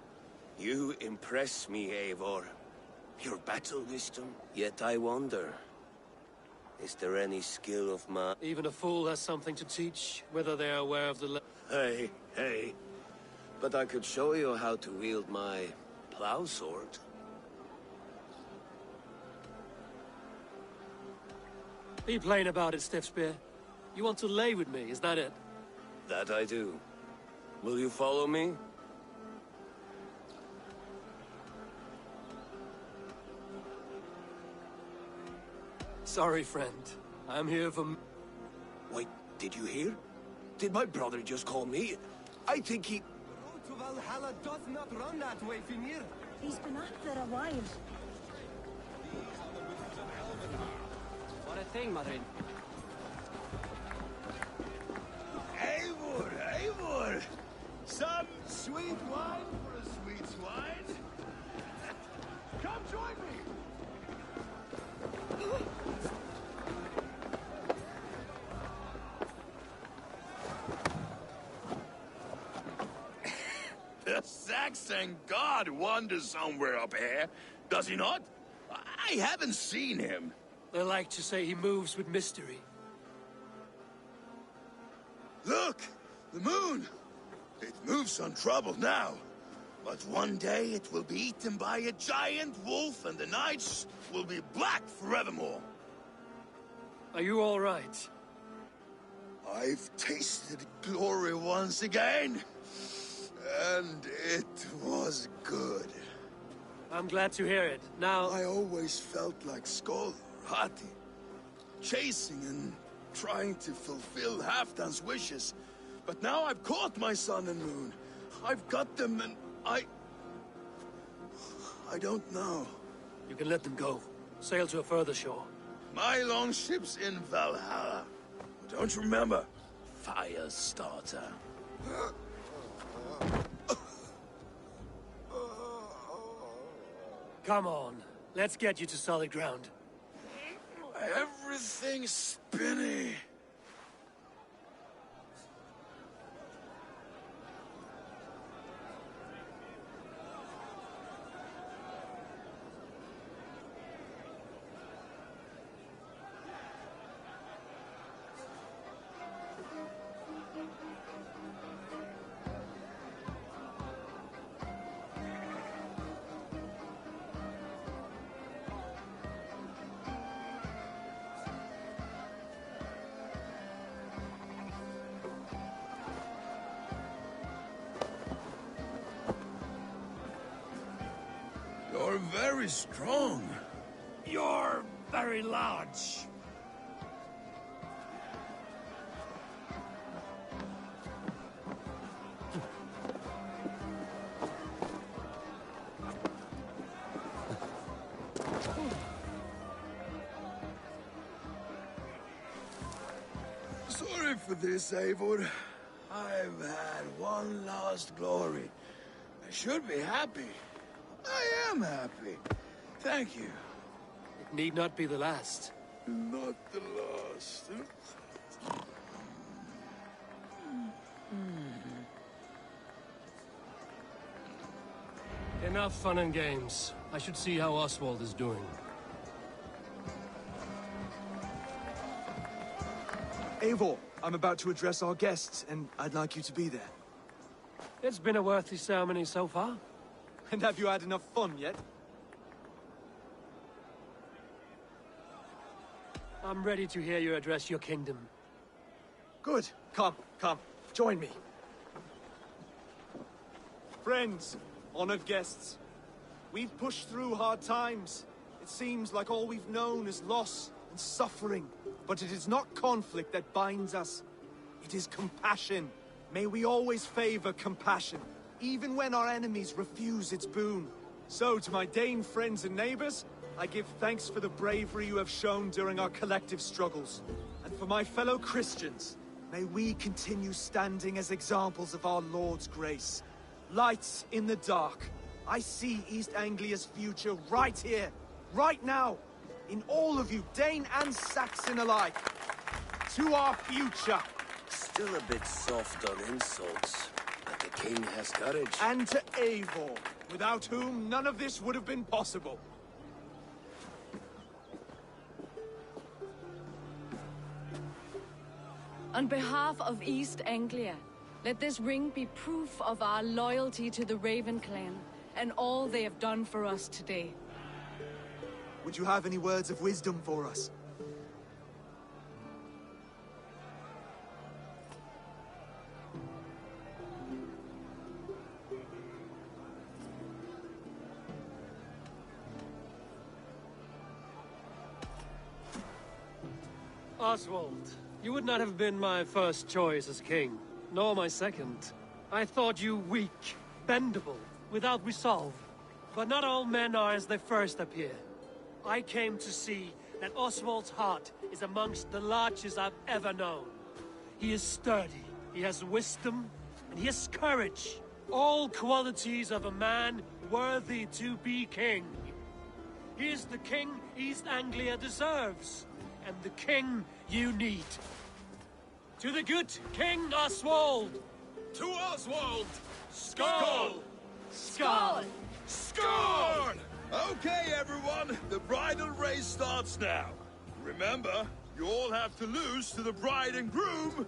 You impress me, Eivor. Your battle wisdom. Yet I wonder, is there any skill of mine? Even a fool has something to teach, whether they are aware of the... Hey. But I could show you how to wield my plow sword. Be plain about it, Stiffspear. You want to lay with me, is that it? That I do. Will you follow me? Sorry, friend. I'm here for... Wait, did you hear? Did my brother just call me? I think he... To Valhalla! Valhalla does not run that way, Finir. He's been up there a while. What a thing, Madrid. Eivor, Eivor! Some sweet wine for a sweet swine? Come join me! The Saxon god wanders somewhere up here, does he not? I haven't seen him. They like to say he moves with mystery. Look! The moon! It moves untroubled now. But one day it will be eaten by a giant wolf and the nights will be black forevermore. Are you all right? I've tasted glory once again. And it was good. I'm glad to hear it. Now... I always felt like Skoll, Hati. Chasing and trying to fulfill Halfdan's wishes. But now I've caught my sun and moon. I've got them and I don't know. You can let them go. Sail to a further shore. My longship's in Valhalla. Don't you remember? Firestarter. Come on. Let's get you to solid ground. Everything's spinny. You're very strong. You're very large. Sorry for this, Eivor. I've had one last glory. I should be happy. I am happy. Thank you. It need not be the last. Not the last. Enough fun and games. I should see how Oswald is doing. Eivor, I'm about to address our guests, and I'd like you to be there. It's been a worthy ceremony so far. And have you had enough fun yet? I'm ready to hear you address your kingdom. Good. Come, join me. Friends, honored guests, we've pushed through hard times. It seems like all we've known is loss and suffering. But it is not conflict that binds us. It is compassion. May we always favor compassion, even when our enemies refuse its boon. So, to my Dane friends and neighbors, I give thanks for the bravery you have shown during our collective struggles. And for my fellow Christians, may we continue standing as examples of our Lord's grace. Lights in the dark. I see East Anglia's future right here, right now. In all of you, Dane and Saxon alike. To our future. Still a bit soft on insults, but the king has courage. And to Eivor, without whom none of this would have been possible. On behalf of East Anglia, let this ring be proof of our loyalty to the Raven clan and all they have done for us today. Would you have any words of wisdom for us? Oswald, you would not have been my first choice as king, nor my second. I thought you weak, bendable, without resolve. But not all men are as they first appear. I came to see that Oswald's heart is amongst the largest I've ever known. He is sturdy, he has wisdom, and he has courage. All qualities of a man worthy to be king. He is the king East Anglia deserves, and the king you need. To the good King Oswald! To Oswald! Skull! Skull! Skull! Okay, everyone, the bridal race starts now. Remember, you all have to lose to the bride and groom.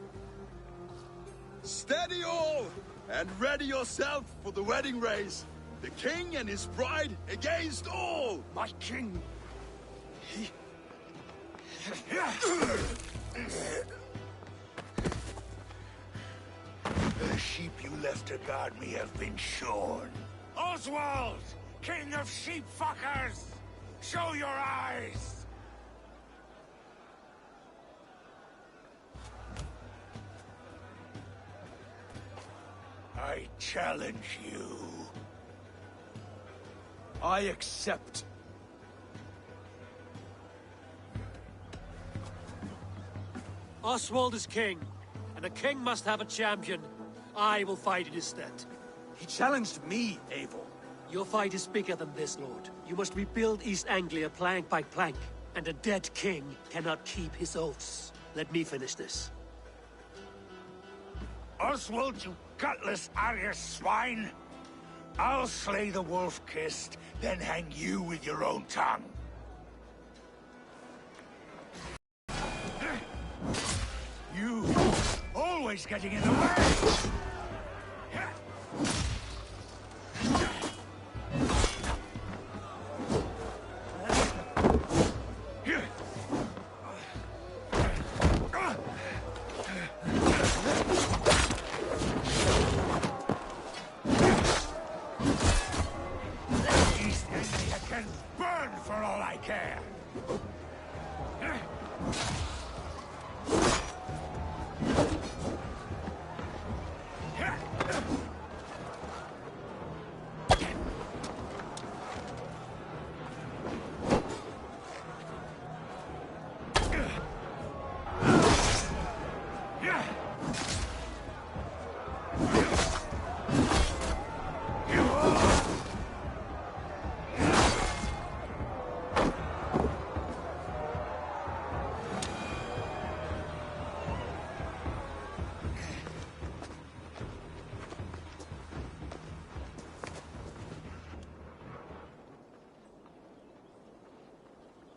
Steady all, and ready yourself for the wedding race. The king and his bride against all! My king! The sheep you left to guard me have been shorn. Oswald! King of sheep fuckers! Show your eyes! I challenge you. I accept. Oswald is king, and a king must have a champion. I will fight in his stead. He challenged me, Eivor. Your fight is bigger than this, Lord. You must rebuild East Anglia plank by plank, and a dead king cannot keep his oaths. Let me finish this. Oswald, you gutless Arya swine! I'll slay the wolf-kissed, then hang you with your own tongue. You always getting in the way! East Anglia can burn for all I care!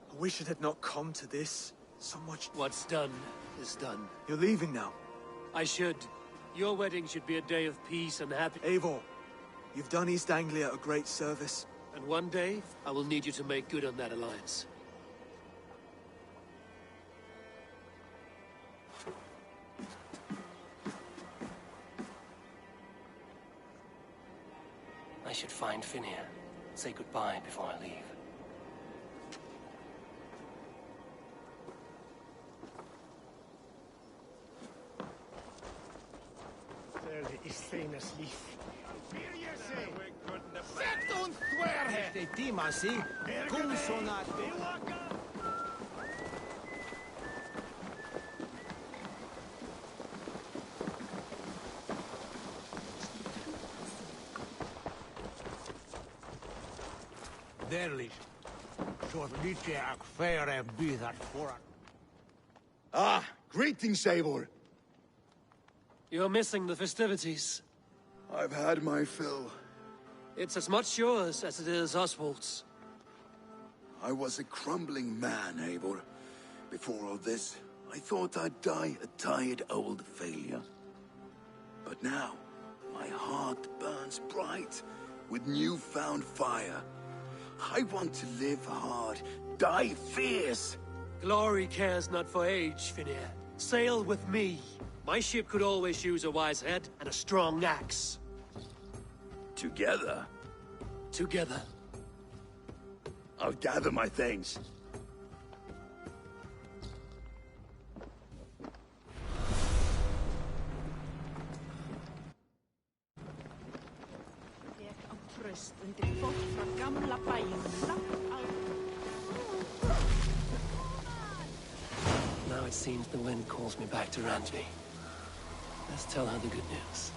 I wish it had not come to this. So much... What's done is done. You're leaving now. I should. Your wedding should be a day of peace and happiness. Eivor, you've done East Anglia a great service. And one day, I will need you to make good on that alliance. I should find Finir. Say goodbye before I leave. Is famous leaf. Sett und swear! Det är det man ser. Kom såna... Derlich. Så lite akfärer byter för... Ah, greetings, Eivor. You're missing the festivities. I've had my fill. It's as much yours as it is Oswald's. I was a crumbling man, Eivor. Before all this, I thought I'd die a tired old failure. But now, my heart burns bright with newfound fire. I want to live hard, die fierce. Glory cares not for age, Finir. Sail with me. My ship could always use a wise head and a strong axe. Together? Together. I'll gather my things. forest until folk fra gamla bæinn slapp out. Now it seems the wind calls me back to Ranji. Let's tell her the good news.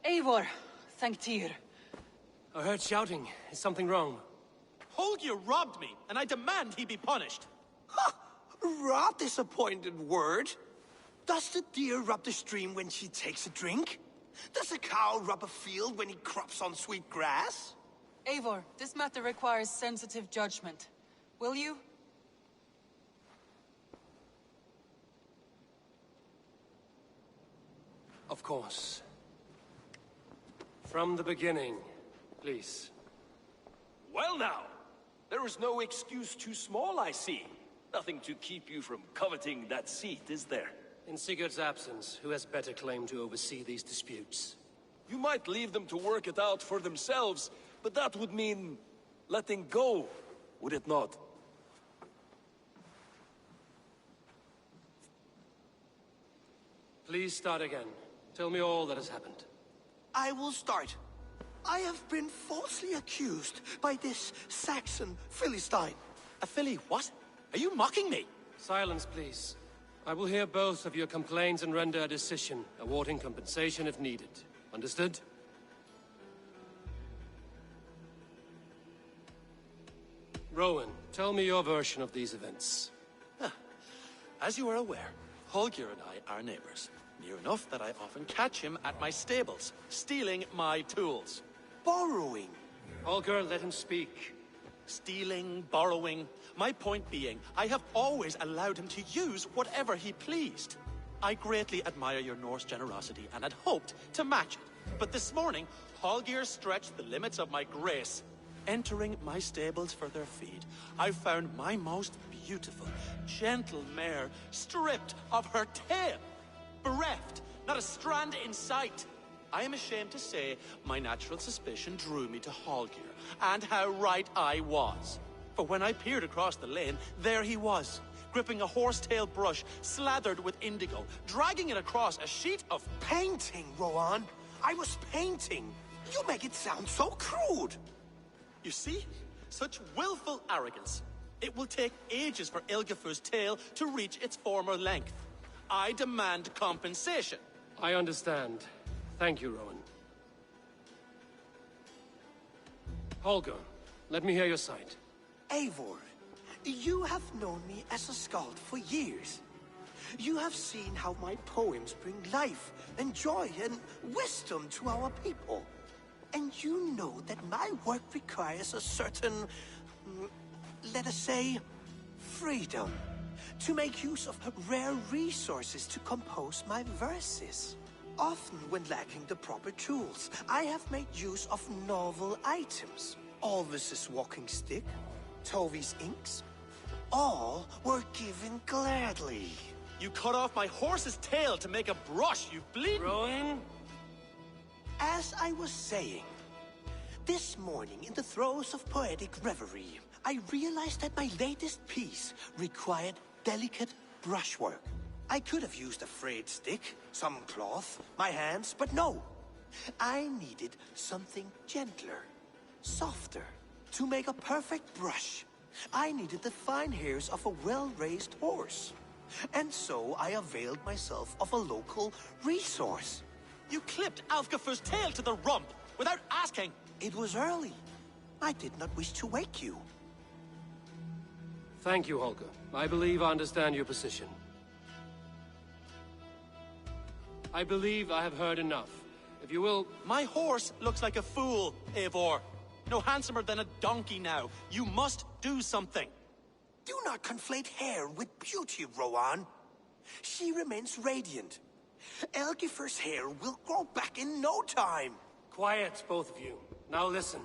Eivor, thank Tyr. I heard shouting. Is something wrong? Holger robbed me, and I demand he be punished. Rot disappointed word. Does the deer rub the stream when she takes a drink? Does a cow rub a field when he crops on sweet grass? Eivor, this matter requires sensitive judgment. Will you? Of course. From the beginning, please. Well now, there is no excuse too small, I see. Nothing to keep you from coveting that seat, is there? In Sigurd's absence, who has better claim to oversee these disputes? You might leave them to work it out for themselves, but that would mean letting go, would it not? Please start again. Tell me all that has happened. I will start. I have been falsely accused by this Saxon Philistine. A Philly what? Are you mocking me? Silence, please. I will hear both of your complaints and render a decision, awarding compensation if needed. Understood? Rowan, tell me your version of these events. As you are aware, Holger and I are neighbors. Near enough that I often catch him at my stables, stealing my tools. Borrowing. Holger, let him speak. Stealing, borrowing. My point being, I have always allowed him to use whatever he pleased. I greatly admire your Norse generosity and had hoped to match it. But this morning, Holger stretched the limits of my grace. Entering my stables for their feed, I found my most beautiful, gentle mare stripped of her tail. Bereft, not a strand in sight. I am ashamed to say my natural suspicion drew me to Holger, and how right I was. For when I peered across the lane, there he was, gripping a horsetail brush slathered with indigo, dragging it across a sheet of... Painting, Rowan. I was painting. You make it sound so crude. You see? Such willful arrogance. It will take ages for Ilgafur's tail to reach its former length. I demand compensation. I understand. Thank you, Rowan. Holger, let me hear your side. Eivor, you have known me as a skald for years. You have seen how my poems bring life and joy and wisdom to our people. And you know that my work requires a certain, let us say, freedom. To make use of rare resources to compose my verses. Often when lacking the proper tools, I have made use of novel items. Alvis's walking stick, Tovi's inks, all were given gladly. You cut off my horse's tail to make a brush, you bleed. Rowan? As I was saying, this morning in the throes of poetic reverie, I realized that my latest piece required delicate brushwork. I could have used a frayed stick, some cloth, my hands, but no. I needed something gentler, softer. To make a perfect brush, I needed the fine hairs of a well-raised horse. And so I availed myself of a local resource. You clipped Alfgafur's tail to the rump without asking. It was early. I did not wish to wake you. Thank you, Holger. I believe I understand your position. I believe I have heard enough. If you will... My horse looks like a fool, Eivor. No handsomer than a donkey now. You must do something. Do not conflate hair with beauty, Rowan. She remains radiant. Elgifur's hair will grow back in no time. Quiet, both of you. Now listen.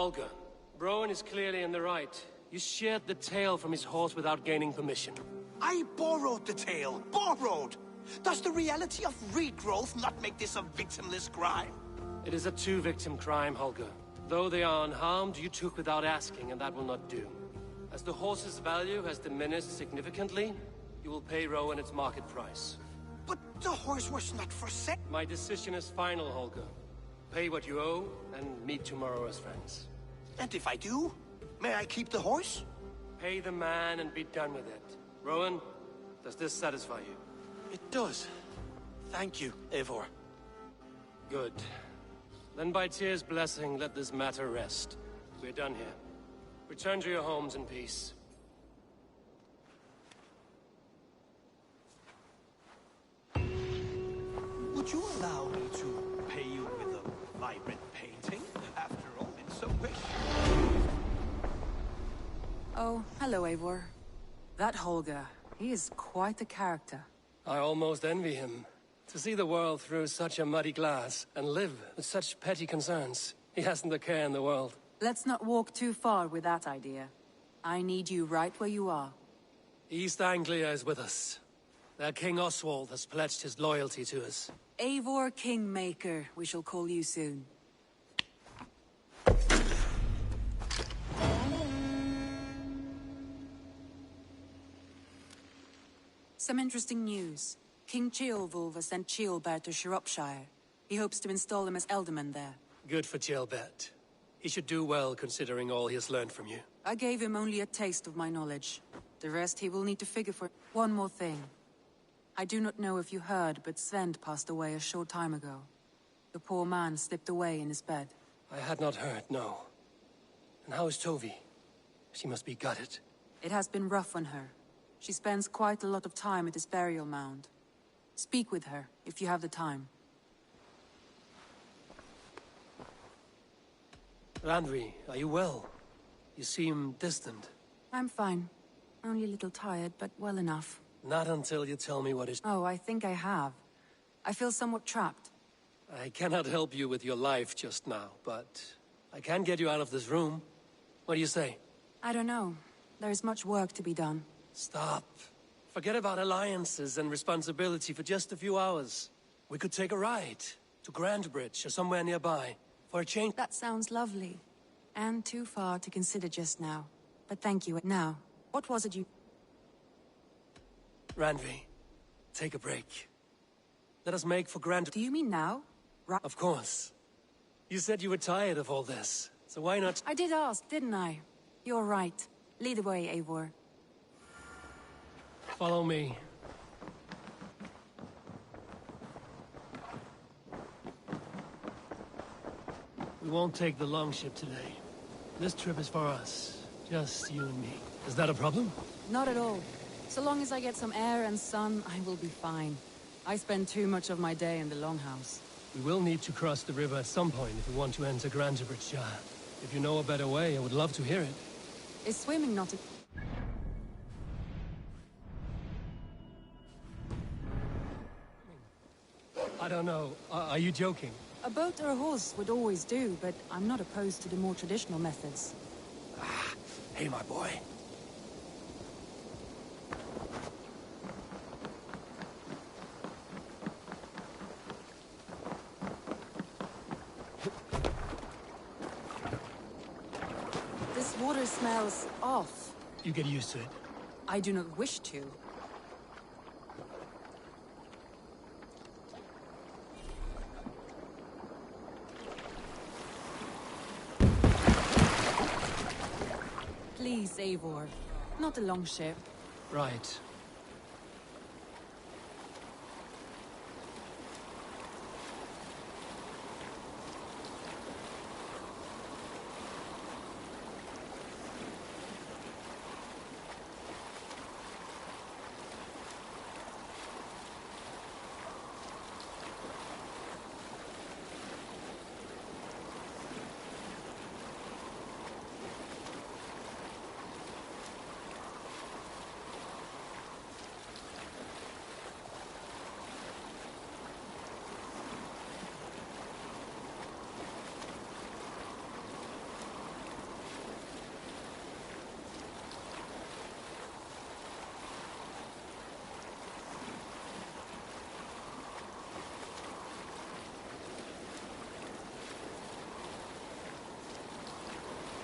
Holger, Rowan is clearly in the right. You sheared the tail from his horse without gaining permission. I borrowed the tail. Borrowed! Does the reality of regrowth not make this a victimless crime? It is a two-victim crime, Holger. Though they are unharmed, you took without asking, and that will not do. As the horse's value has diminished significantly, you will pay Rowan its market price. But the horse was not for sale. My decision is final, Holger. Pay what you owe, and meet tomorrow as friends. And if I do, may I keep the horse? Pay the man and be done with it. Rowan, does this satisfy you? It does. Thank you, Eivor. Good. Then by Tyr's blessing, let this matter rest. We're done here. Return to your homes in peace. Would you allow me to pay you with a vibrant painting? After all, it's so wish. Oh, hello, Eivor. That Holger, he is quite a character. I almost envy him. To see the world through such a muddy glass, and live with such petty concerns. He hasn't a care in the world. Let's not walk too far with that idea. I need you right where you are. East Anglia is with us. Their King Oswald has pledged his loyalty to us. Eivor Kingmaker, we shall call you soon. Some interesting news. King Ceolwulf has sent Ceolbert to Shropshire. He hopes to install him as Elderman there. Good for Ceolbert. He should do well considering all he has learned from you. I gave him only a taste of my knowledge. The rest he will need to figure for. One more thing. I do not know if you heard, but Svend passed away a short time ago. The poor man slipped away in his bed. I had not heard, no. And how is Tovi? She must be gutted. It has been rough on her. She spends quite a lot of time at his burial mound. Speak with her, if you have the time. Randvi, are you well? You seem distant. I'm fine. Only a little tired, but well enough. Not until you tell me what is... Oh, I think I have. I feel somewhat trapped. I cannot help you with your life just now, but I can get you out of this room. What do you say? I don't know. There is much work to be done. Stop. Forget about alliances and responsibility for just a few hours. We could take a ride to Grandbridge or somewhere nearby for a change. That sounds lovely. And too far to consider just now. But thank you. Now, what was it you... Randvi, take a break. Let us make for Grand... Do you mean now? Of course. You said you were tired of all this, so why not... I did ask, didn't I? You're right. Lead the way, Eivor. Follow me. We won't take the longship today. This trip is for us. Just you and me. Is that a problem? Not at all. So long as I get some air and sun, I will be fine. I spend too much of my day in the Longhouse. We will need to cross the river at some point if we want to enter Grandbridge. If you know a better way, I would love to hear it. Is swimming not a... I don't know. Are you joking? A boat or a horse would always do, but I'm not opposed to the more traditional methods. Hey, my boy. This water smells off. You get used to it. I do not wish to. Please, Eivor. Not a longship. Right.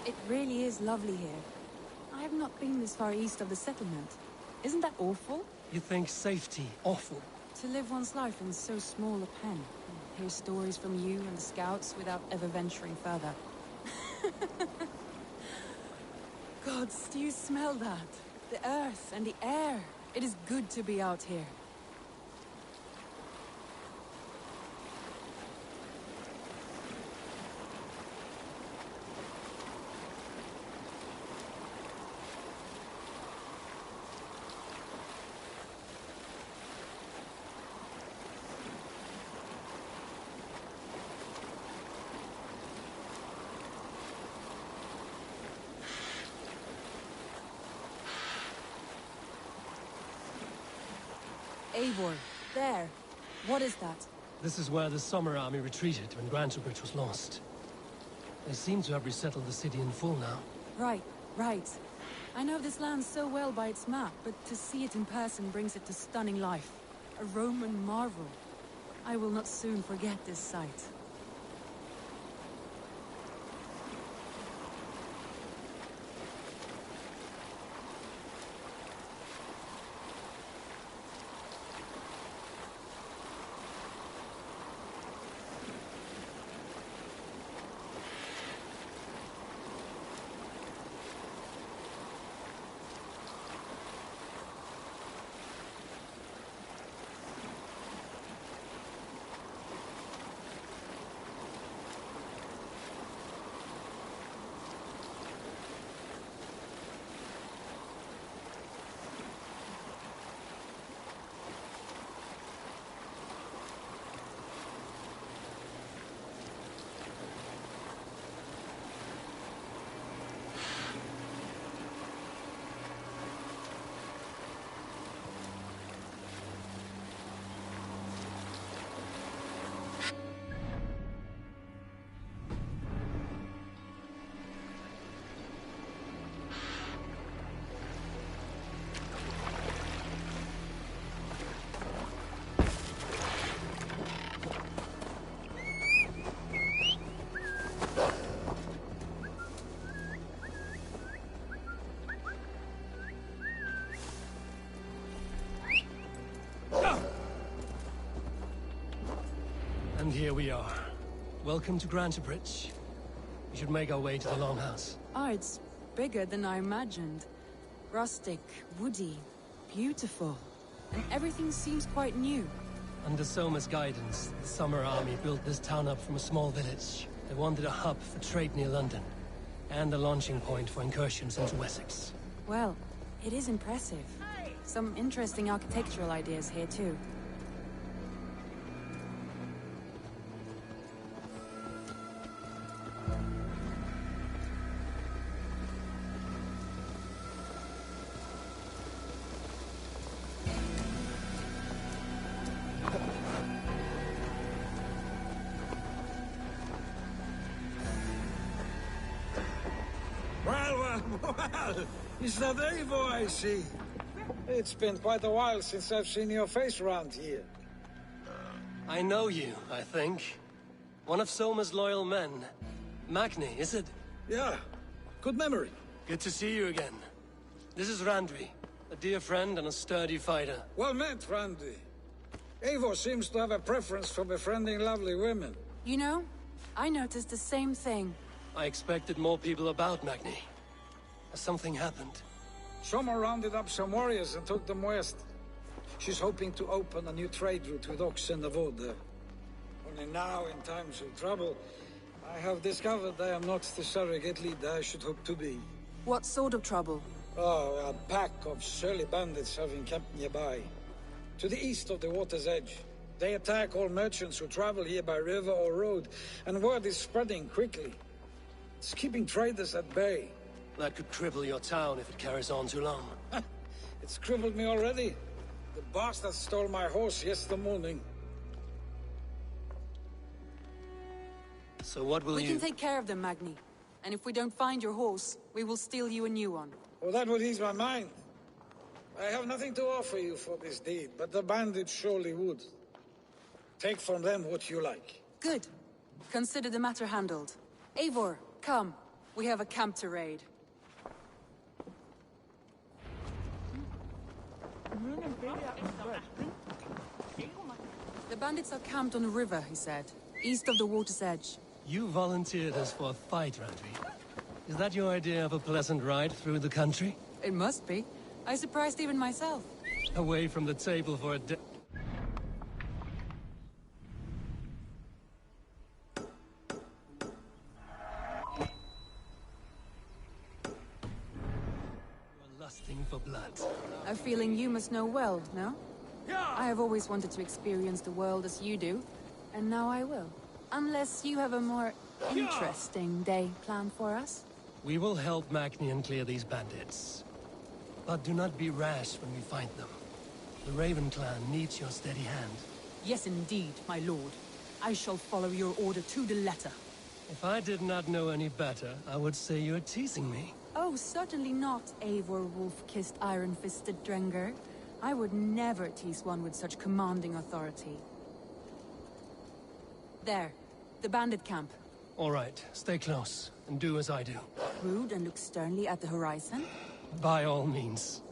It really is lovely here. I have not been this far east of the settlement. Isn't that awful? You think safety awful? To live one's life in so small a pen. Hear stories from you and the scouts without ever venturing further. Gods, do you smell that? The earth and the air. It is good to be out here. Eivor, there. What is that? This is where the Summer Army retreated when Grantebridge was lost. They seem to have resettled the city in full now. Right, right. I know this land so well by its map, but to see it in person brings it to stunning life. A Roman marvel. I will not soon forget this sight. And here we are. Welcome to Grantebridge. We should make our way to the Longhouse. Ah, it's bigger than I imagined. Rustic, woody, beautiful. And everything seems quite new. Under Soma's guidance, the Summer Army built this town up from a small village. They wanted a hub for trade near London, and a launching point for incursions into Wessex. Well, it is impressive. Some interesting architectural ideas here too. Well, is that Eivor I see? It's been quite a while since I've seen your face around here. I know you, I think. One of Soma's loyal men. Magni, is it? Yeah, good memory. Good to see you again. This is Randvi, a dear friend and a sturdy fighter. Well met, Randvi. Eivor seems to have a preference for befriending lovely women. You know, I noticed the same thing. I expected more people about Magni. Has something happened? Soma rounded up some warriors and took them west. She's hoping to open a new trade route with oxen and wood there. Only now, in times of trouble, I have discovered I am not the surrogate leader I should hope to be. What sort of trouble? Oh, a pack of surly bandits have encamped nearby. To the east of the water's edge. They attack all merchants who travel here by river or road, and word is spreading quickly. It's keeping traders at bay. That could cripple your town if it carries on too long. It's crippled me already. The bastard stole my horse yesterday morning. So what will We can take care of them, Magni. And if we don't find your horse, we will steal you a new one. Well, that would ease my mind. I have nothing to offer you for this deed, but the bandits surely would. Take from them what you like. Good. Consider the matter handled. Eivor, come. We have a camp to raid. The bandits are camped on a river, he said. East of the water's edge. You volunteered us for a fight, Randvi. Is that your idea of a pleasant ride through the country? It must be. I surprised even myself. Away from the table for a day. You're lusting for blood. A feeling you must know well, no? I have always wanted to experience the world as you do, and now I will. Unless you have a more interesting day planned for us? We will help Magnian clear these bandits. But do not be rash when we find them. The Raven clan needs your steady hand. Yes, indeed, my lord. I shall follow your order to the letter. If I did not know any better, I would say you're teasing me. Oh, certainly not, Eivor wolf-kissed iron-fisted Drenger. I would never tease one with such commanding authority. There, the bandit camp. All right, stay close, and do as I do. Rude and look sternly at the horizon? By all means.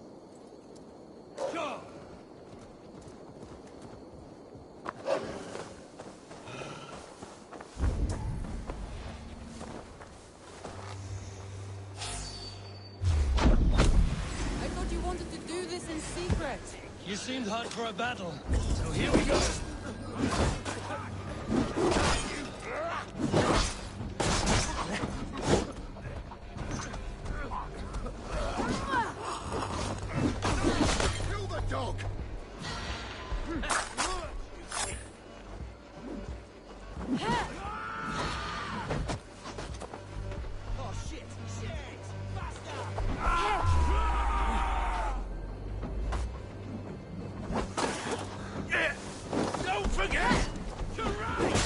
I thought you wanted to do this in secret. You seemed hot for a battle, so here we go. Kill the dog! Oh shit! Shit! Faster! Don't forget! To ride!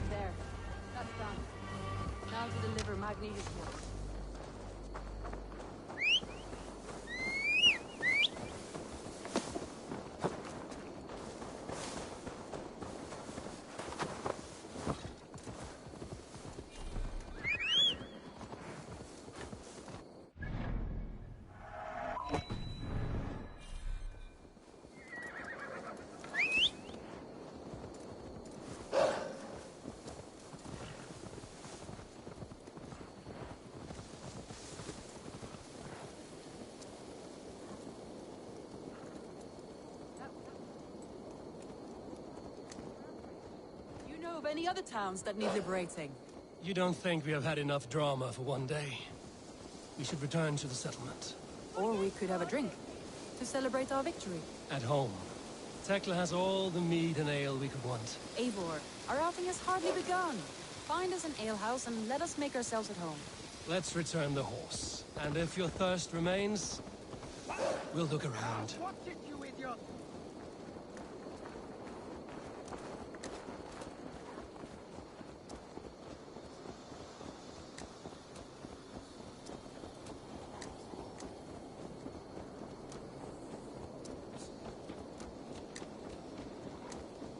There. That's done. Now to deliver Magni's work. You know of any other towns that need liberating? You don't think we have had enough drama for one day? We should return to the settlement. Or we could have a drink, to celebrate our victory. At home. Tekla has all the mead and ale we could want. Eivor, our outing has hardly begun. Find us an alehouse and let us make ourselves at home. Let's return the horse. And if your thirst remains, we'll look around. Watch it, you idiot!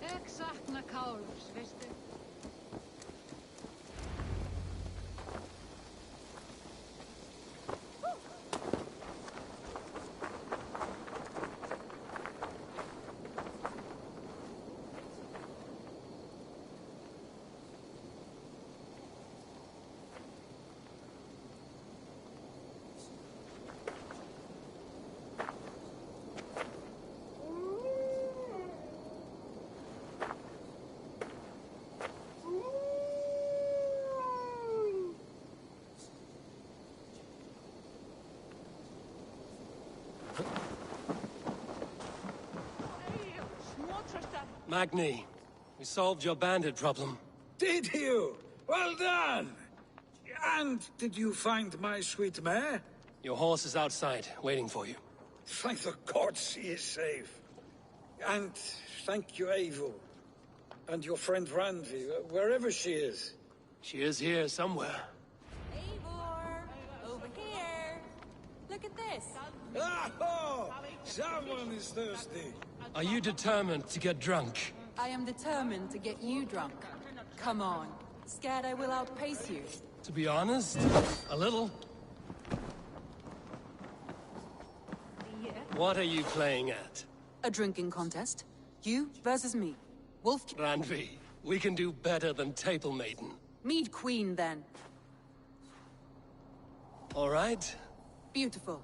Ik sakna Kálfs, veistu? Magni, we solved your bandit problem. Did you? Well done! And did you find my sweet mare? Your horse is outside, waiting for you. Thank the gods he is safe. And thank you, Eivor. And your friend Randvi, wherever she is. She is here somewhere. Eivor! Over here! Look at this! Oh! Someone is thirsty! Are you determined to get drunk? I am determined to get you drunk. Come on. Scared I will outpace you? To be honest, a little. What are you playing at? A drinking contest. You versus me. Wolf... Randvi, we can do better than Table Maiden. Mead Queen, then. All right. Beautiful.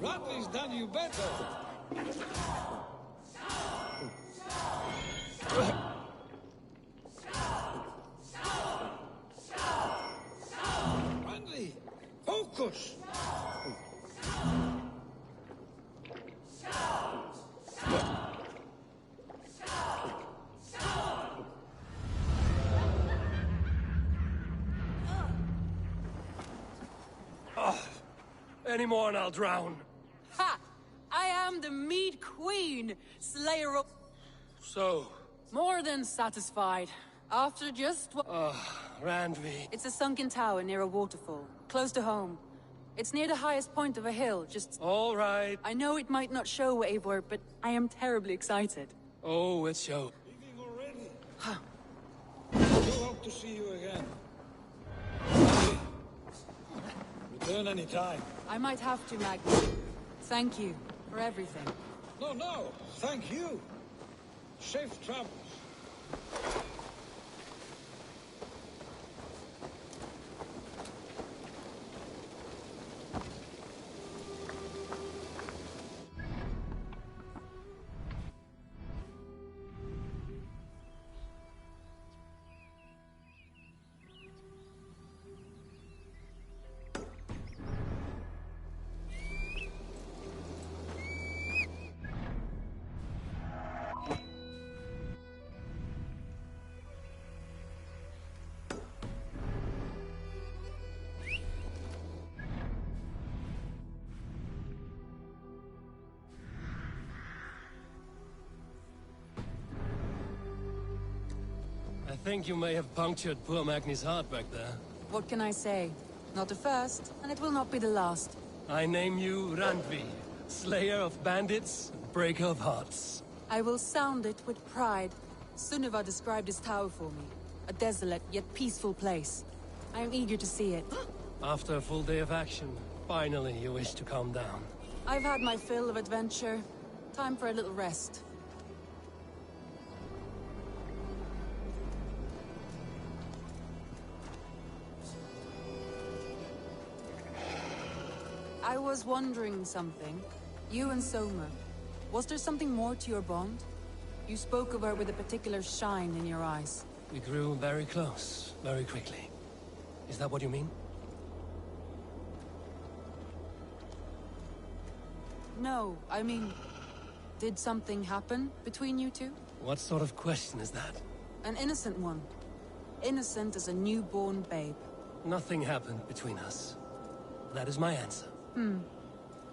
Randvi's done you better. Randvi, focus! Any more and I'll drown. Ha! I am the Mead Queen, Slayer of... So? More than satisfied. After just what... Randvi. It's a sunken tower near a waterfall, close to home. It's near the highest point of a hill, just... All right. I know it might not show, Eivor, but I am terribly excited. Oh, it shows. Leaving already? Huh. So hope to see you again. Return any time. I might have to, Magni. Thank you for everything. No, thank you. Safe travels. I think you may have punctured poor Magni's heart back there. What can I say? Not the first, and it will not be the last. I name you Randvi, Slayer of Bandits, Breaker of Hearts. I will sound it with pride. Sunniva described this tower for me. A desolate yet peaceful place. I am eager to see it. After a full day of action, finally you wish to calm down. I've had my fill of adventure. Time for a little rest. I was wondering something. You and Soma. Was there something more to your bond? You spoke of her with a particular shine in your eyes. We grew very close, very quickly. Is that what you mean? No, I mean... Did something happen between you two? What sort of question is that? An innocent one. Innocent as a newborn babe. Nothing happened between us. That is my answer.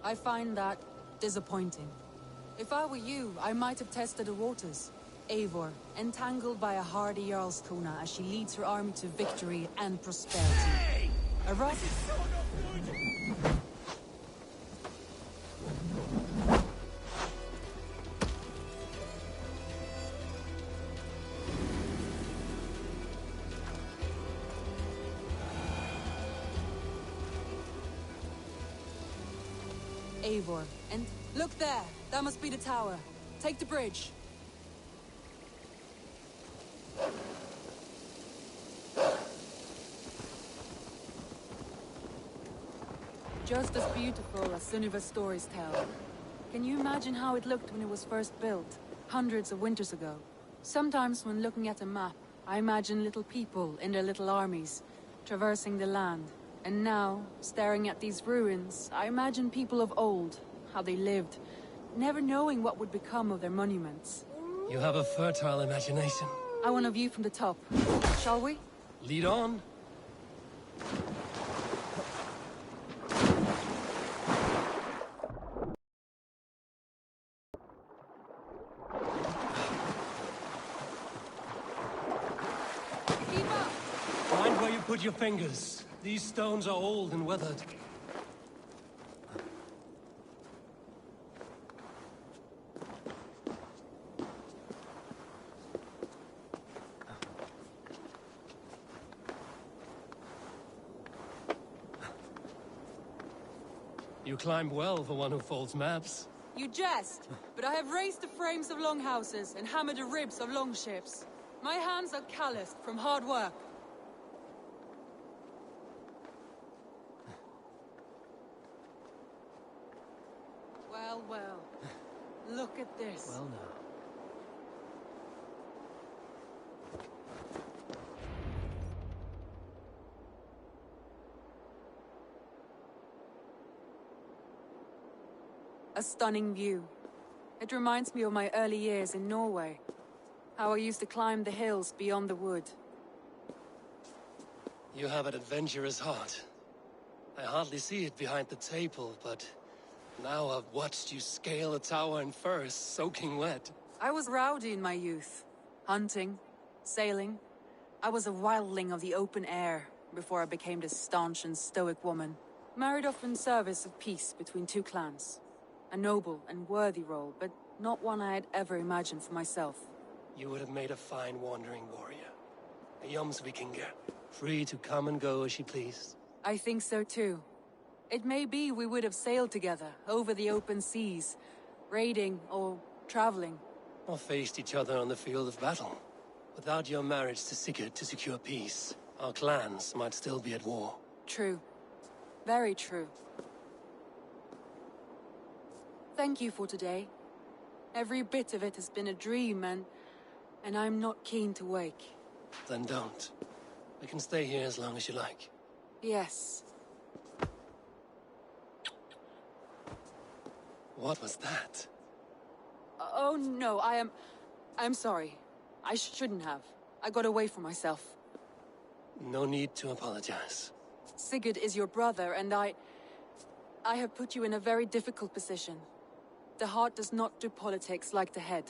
I find that disappointing. If I were you, I might have tested the waters. Eivor, entangled by a hardy Jarlskona as she leads her army to victory and prosperity. Hey! A rough... This is so not good! Eivor, and look there! That must be the tower. Take the bridge. Just as beautiful as Sunniva's stories tell. Can you imagine how it looked when it was first built, hundreds of winters ago? Sometimes when looking at a map, I imagine little people in their little armies, traversing the land. And now, staring at these ruins, I imagine people of old, how they lived, never knowing what would become of their monuments. You have a fertile imagination. I want a view from the top. Shall we? Lead on. Mind where you put your fingers. These stones are old and weathered. You climb well for one who folds maps. You jest, but I have raised the frames of longhouses and hammered the ribs of longships. My hands are calloused from hard work. Well, well. Look at this. Well now. A stunning view. It reminds me of my early years in Norway. How I used to climb the hills beyond the wood. You have an adventurous heart. I hardly see it behind the table, but now I've watched you scale a tower in furs, soaking wet. I was rowdy in my youth. Hunting, sailing. I was a wildling of the open air before I became this staunch and stoic woman. Married off in service of peace between two clans. A noble and worthy role, but not one I had ever imagined for myself. You would have made a fine wandering warrior. A Jomsvikinger, free to come and go as she pleased. I think so too. It may be we would have sailed together, over the open seas, raiding or traveling. Or faced each other on the field of battle. Without your marriage to Sigurd to secure peace, our clans might still be at war. True. Very true. Thank you for today. Every bit of it has been a dream, and I'm not keen to wake. Then don't. I can stay here as long as you like. Yes. What was that? Oh no, I'm sorry. I shouldn't have. I got away from myself. No need to apologize. Sigurd is your brother, and I have put you in a very difficult position. The heart does not do politics like the head.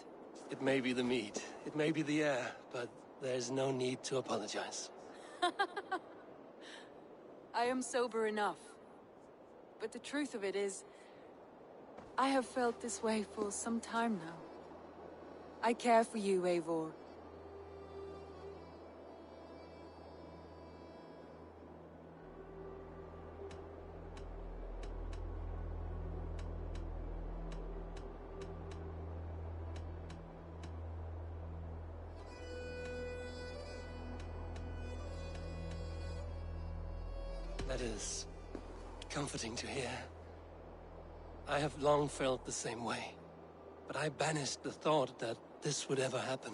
It may be the meat, it may be the air, but there's no need to apologize. I am sober enough. But the truth of it is, I have felt this way for some time now. I care for you, Eivor. That is comforting to hear. I have long felt the same way, but I banished the thought that this would ever happen.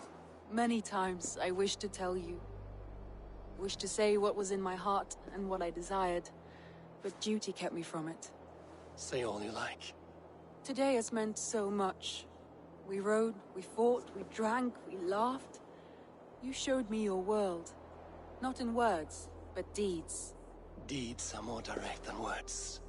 Many times I wished to tell you. Wished to say what was in my heart and what I desired, but duty kept me from it. Say all you like. Today has meant so much. We rode, we fought, we drank, we laughed. You showed me your world. Not in words, but deeds. Deeds are more direct than words.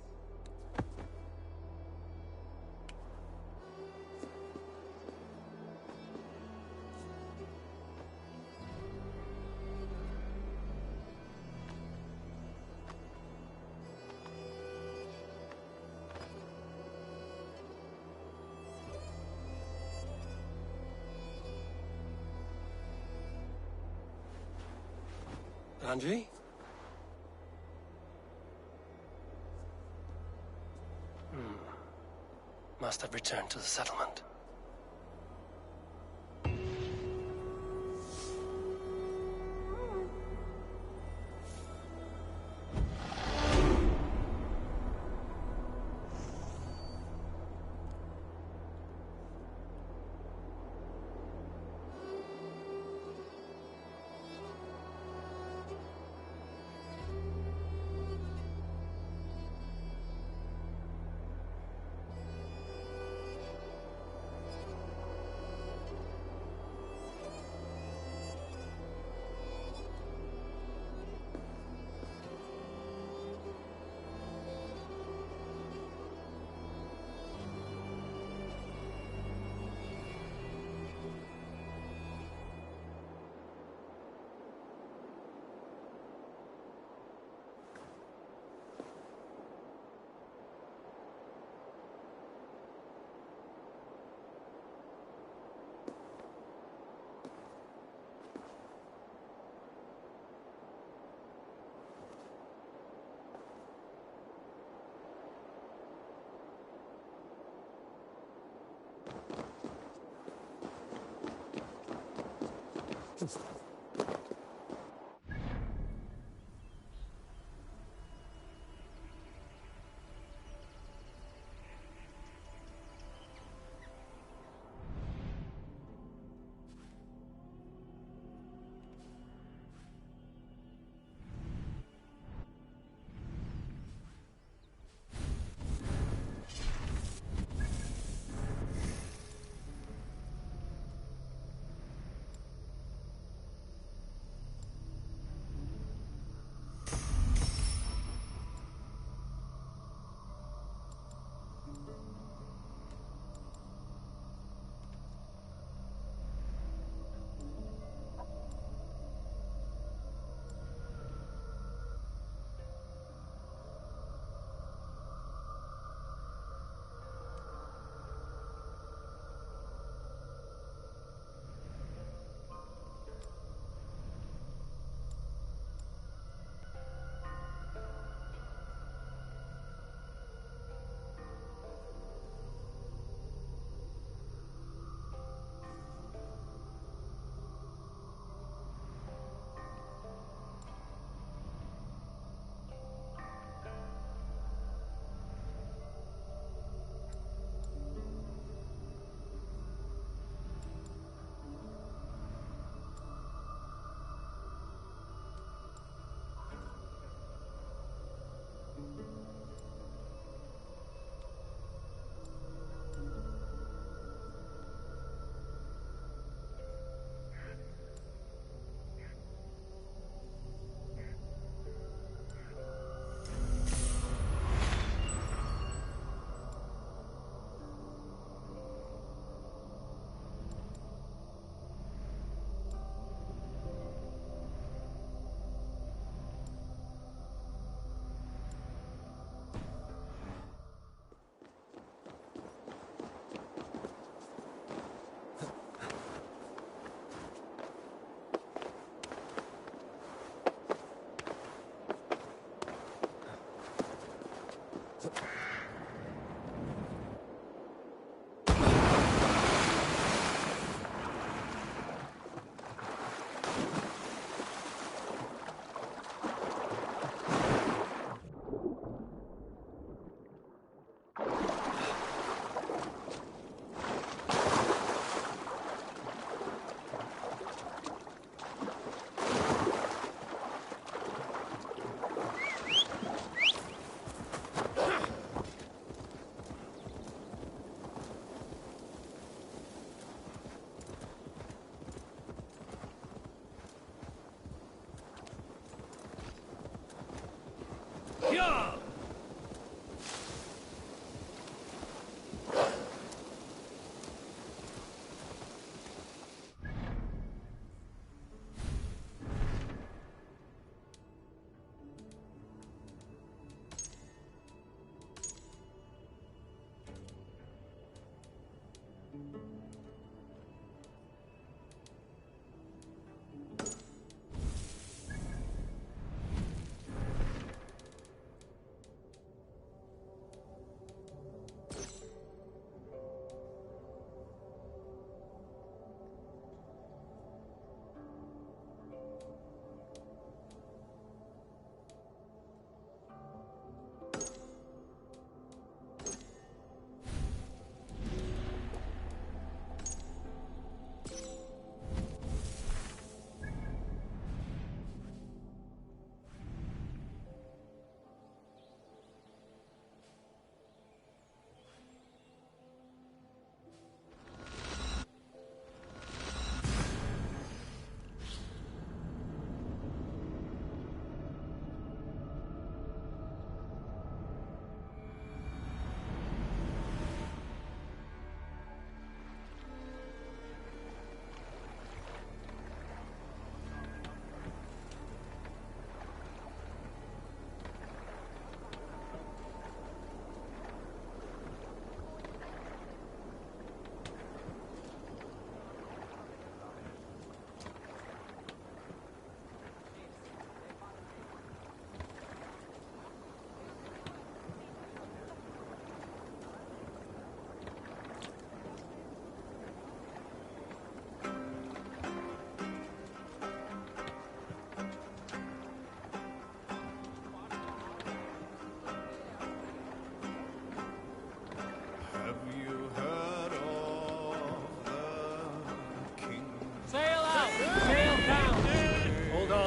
Andri? must have returned to the settlement.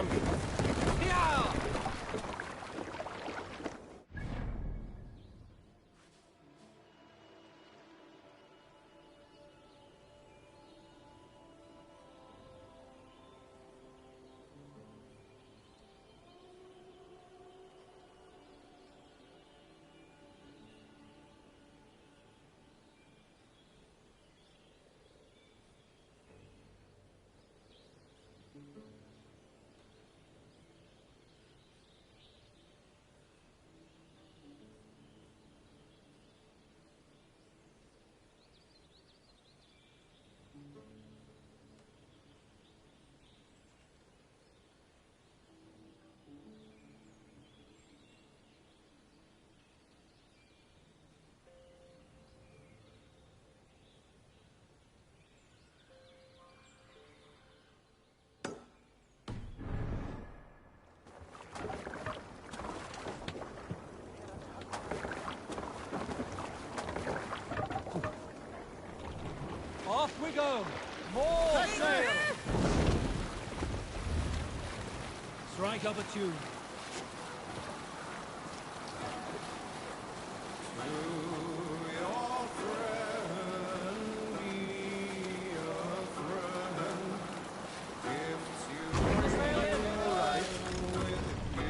on me. Yeah! Off we go! More sail! Strike up a tune.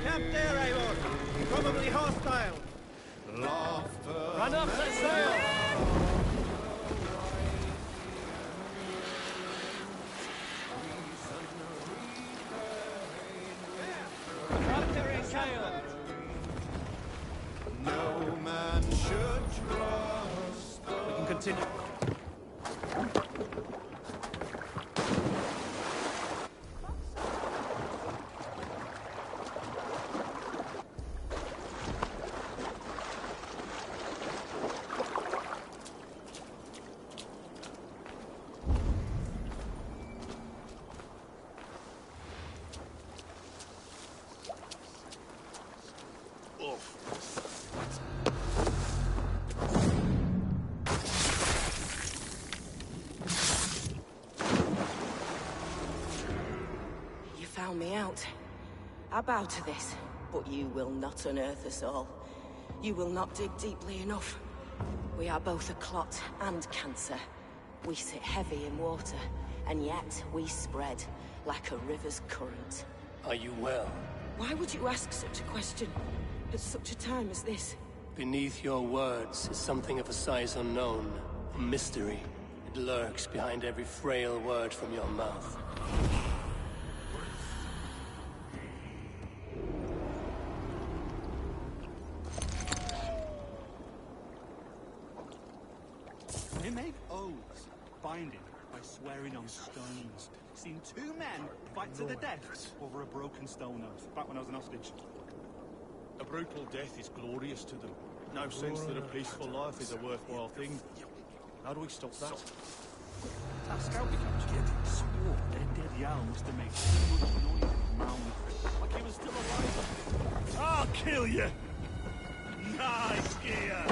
Camp there, Eivor! Probably hostile! Run up that sail! No man should trust. We can continue. You found me out. I bow to this, but you will not unearth us all. You will not dig deeply enough. We are both a clot and cancer. We sit heavy in water, and yet we spread like a river's current. Are you well? Why would you ask such a question at such a time as this? Beneath your words is something of a size unknown, a mystery. It lurks behind every frail word from your mouth. They make oaths, binding by swearing on stones. Seen two men fight to the death over a broken stone oath, back when I was an hostage. A brutal death is glorious to them. No sense that a peaceful life is a worthwhile thing. How do we stop that? Task out becomes getting swore. Their dead Jarl must have made too much noise in his mouth. Like he was still alive. I'll kill you! Nice gear!